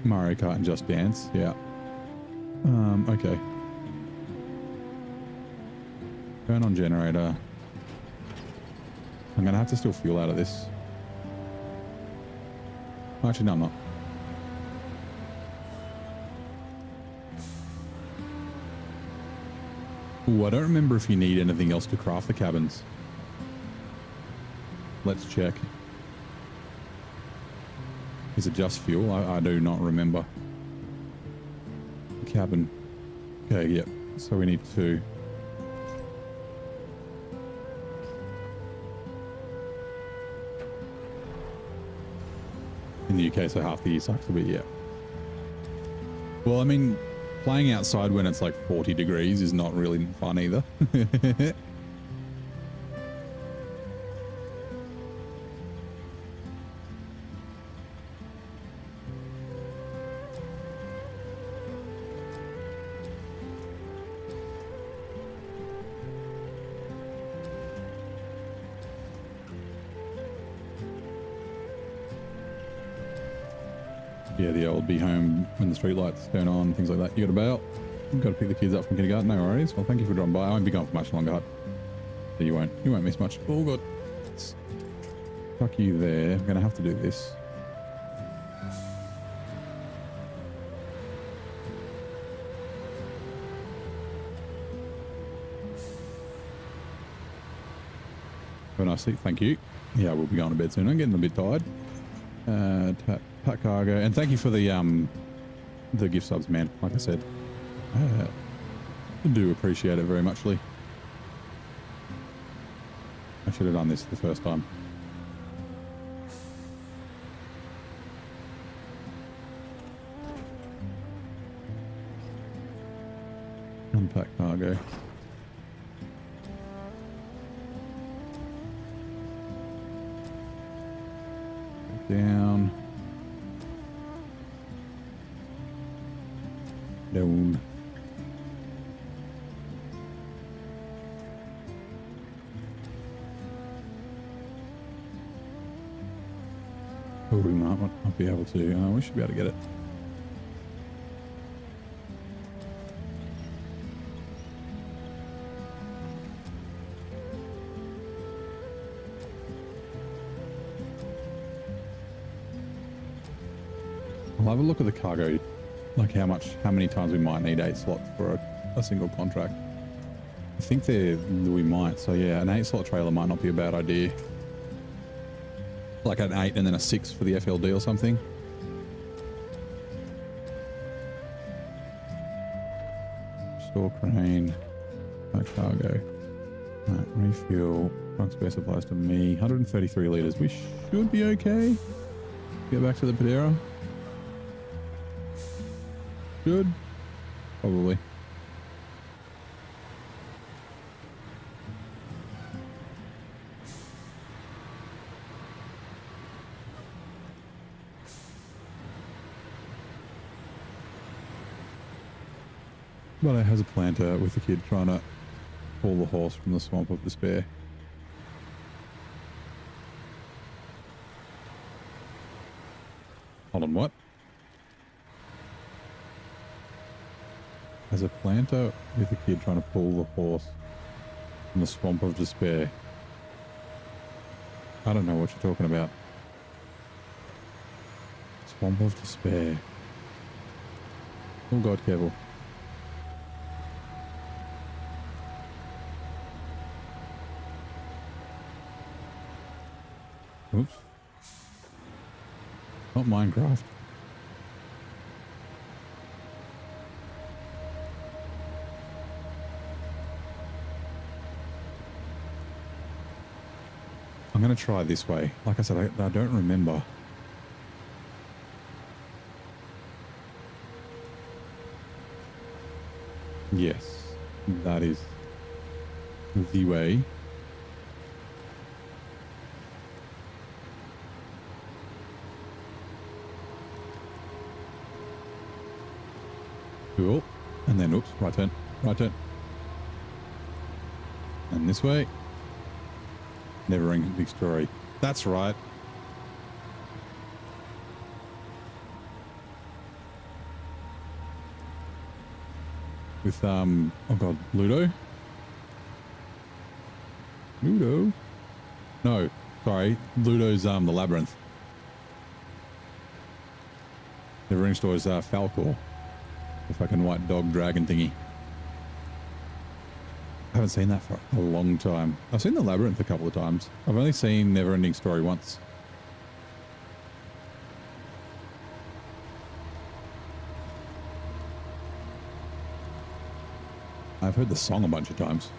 Mario Kart and Just Dance, yeah. Okay. Turn on generator. I'm gonna have to still fuel out of this. Actually, no, I'm not. Ooh, I don't remember if you need anything else to craft the cabins. Let's check. Is it just fuel? I do not remember. Cabin. Okay, yep. So we need 2. In the UK, so half the year sucks a bit, yeah. Well, I mean, playing outside when it's like 40 degrees is not really fun either. Yeah, the old be home when the street lights turn on, things like that. You got a bail? You've got to pick the kids up from kindergarten. No worries. Well, thank you for dropping by. I won't be gone for much longer, Hut. So you won't miss much. Oh god. Fuck you there. I'm gonna have to do this. Have a nice sleep. Thank you. Yeah, we'll be going to bed soon. I'm getting a bit tired. Pat cargo, and thank you for the gift subs, man. Like I said, I do appreciate it very muchly. I should have done this the first time. Unpack cargo. Down. Down. Oh, we might not be able to. We should be able to get it. I'll have a look at the cargo, like how many times we might need 8 slots for a single contract. I think we might, so yeah, an 8 slot trailer might not be a bad idea. Like an 8 and then a 6 for the FLD or something. Store crane, cargo. Right, refuel, trunk spare supplies to me, 133 litres. We should be okay. Get back to the Padera. Good. Probably. But it has a planter with the kid trying to pull the horse from the swamp of despair. Hold on, what? As a planter with a kid trying to pull the horse from the swamp of despair. I don't know what you're talking about. Bomb of despair. Oh god, careful. Oops. Not Minecraft. I'm going to try this way. Like I said, I don't remember. Yes, that is the way. Cool. And then, oops, right turn, right turn. And this way. Never ending story. That's right. With, oh god, Ludo? Ludo? No, sorry. Ludo's, the Labyrinth. Never ending story is, Falcor. The fucking white dog dragon thingy. I haven't seen that for a long time. I've seen the Labyrinth a couple of times. I've only seen Neverending Story once. I've heard the song a bunch of times.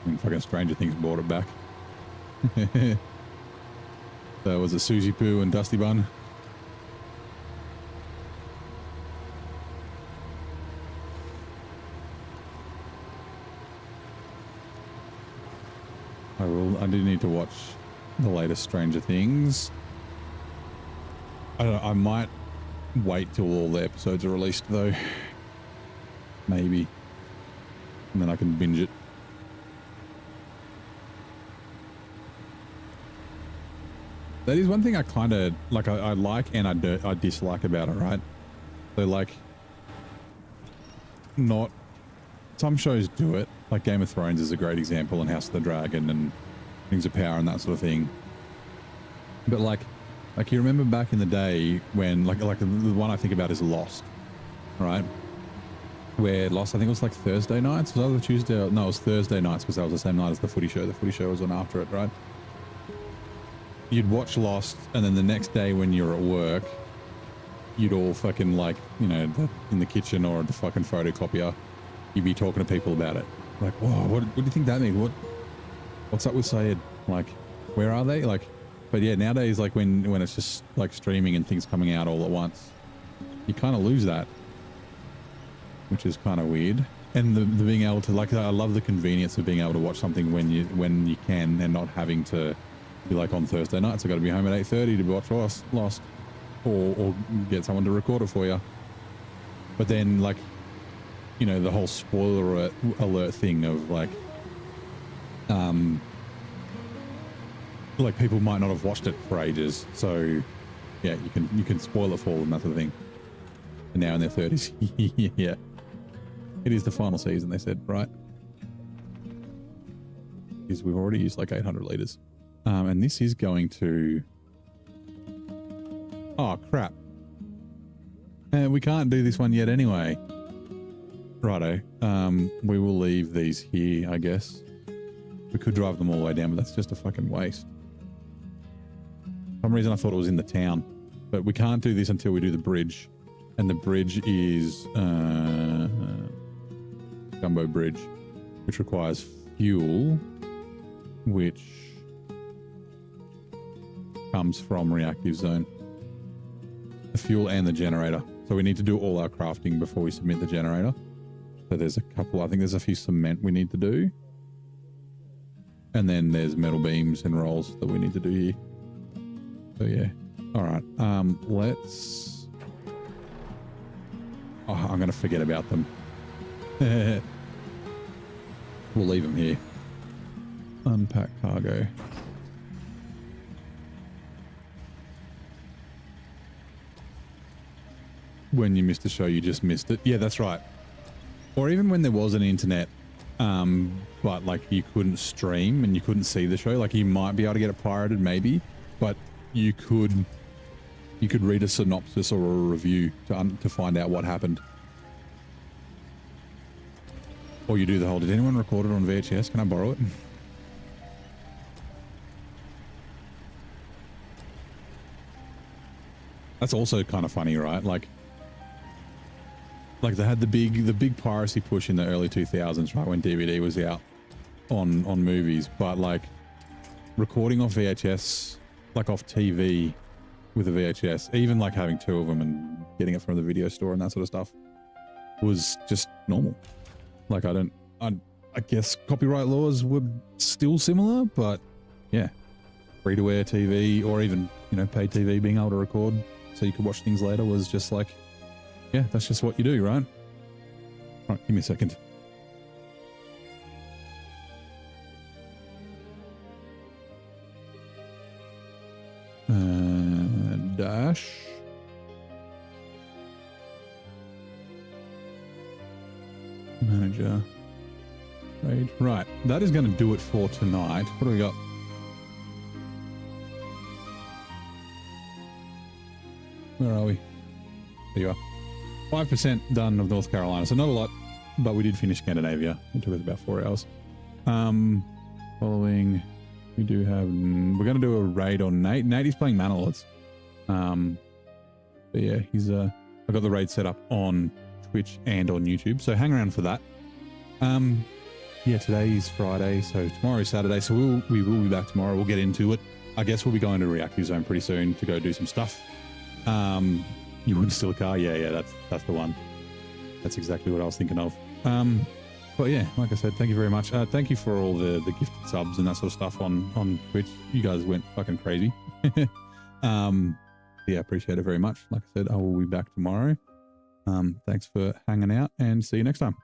I mean, fucking Stranger Things brought it back. Was it Susie Poo and Dusty Bun? I do need to watch the latest Stranger Things. I don't know, I might wait till all the episodes are released though. Maybe. And then I can binge it. That is one thing I kind of like. I like and I dislike about it, right? So like, not some shows do it. Like Game of Thrones is a great example, and House of the Dragon and Rings of Power and that sort of thing. But like you remember back in the day when like the one I think about is Lost, right? Where Lost, I think it was like Thursday nights. Was that the Tuesday? No, it was Thursday nights because that was the same night as the Footy Show. The Footy Show was on after it, right? You'd watch Lost, and then the next day when you're at work, you'd all fucking like, you know, in the kitchen or at the fucking photocopier, you'd be talking to people about it. Like, whoa, what do you think that means? What's up with Sayed? Like, where are they? Like, but yeah, nowadays, like when it's just like streaming and things coming out all at once, you kind of lose that, which is kind of weird. And the being able to, like, I love the convenience of being able to watch something when you can, and not having to be like on Thursday nights, I got to be home at 8:30 to watch Lost, or get someone to record it for you. But then, like, you know, the whole spoiler alert thing of like people might not have watched it for ages, so yeah, you can spoil it for them, that sort of thing. And now in their 30s. Yeah, it is the final season, they said, right? Because we've already used like 800 liters, and this is going to, oh crap, and we can't do this one yet anyway. Righto. We will leave these here, I guess. We could drive them all the way down, but that's just a fucking waste. For some reason I thought it was in the town, but we can't do this until we do the bridge. And the bridge is Jumbo Bridge, which requires fuel, which comes from Reactive Zone. The fuel and the generator. So we need to do all our crafting before we submit the generator. So there's a couple, I think there's a few cement we need to do. And then there's metal beams and rolls that we need to do here. So yeah. All right. Let's, oh, I'm going to forget about them. We'll leave them here. Unpack cargo. When you missed a show, you just missed it. Yeah, that's right. Or even when there was an internet, but like you couldn't stream and you couldn't see the show, like you might be able to get it pirated maybe, but you could You could read a synopsis or a review to find out what happened. Or you do the whole, did anyone record it on VHS? Can I borrow it? That's also kind of funny, right? Like they had the big piracy push in the early 2000s, right? When DVD was out on movies, but like recording off VHS, like off TV with a VHS, even like having two of them and getting it from the video store and that sort of stuff was just normal. Like I guess copyright laws were still similar, but yeah, free to air TV or even, you know, paid TV being able to record so you could watch things later was just like, yeah, that's just what you do, right? All right, give me a second. Dash. Manager. Trade. Right, that is going to do it for tonight. What do we got? Where are we? There you are. 5% done of North Carolina, so not a lot, but we did finish Scandinavia. It took us about 4 hours. Following, we do have, we're going to do a raid on Nate. Nate is playing Manalords. But yeah, he's, I got the raid set up on Twitch and on YouTube, so hang around for that. Yeah, today is Friday, so tomorrow is Saturday, so we will be back tomorrow. We'll get into it. I guess we'll be going to Reactive Zone pretty soon to go do some stuff. You wouldn't steal a car? Yeah, that's the one. That's exactly what I was thinking of. But yeah, like I said, thank you very much. Thank you for all the gifted subs and that sort of stuff on Twitch. You guys went fucking crazy. Yeah, appreciate it very much. Like I said, I will be back tomorrow. Thanks for hanging out and see you next time.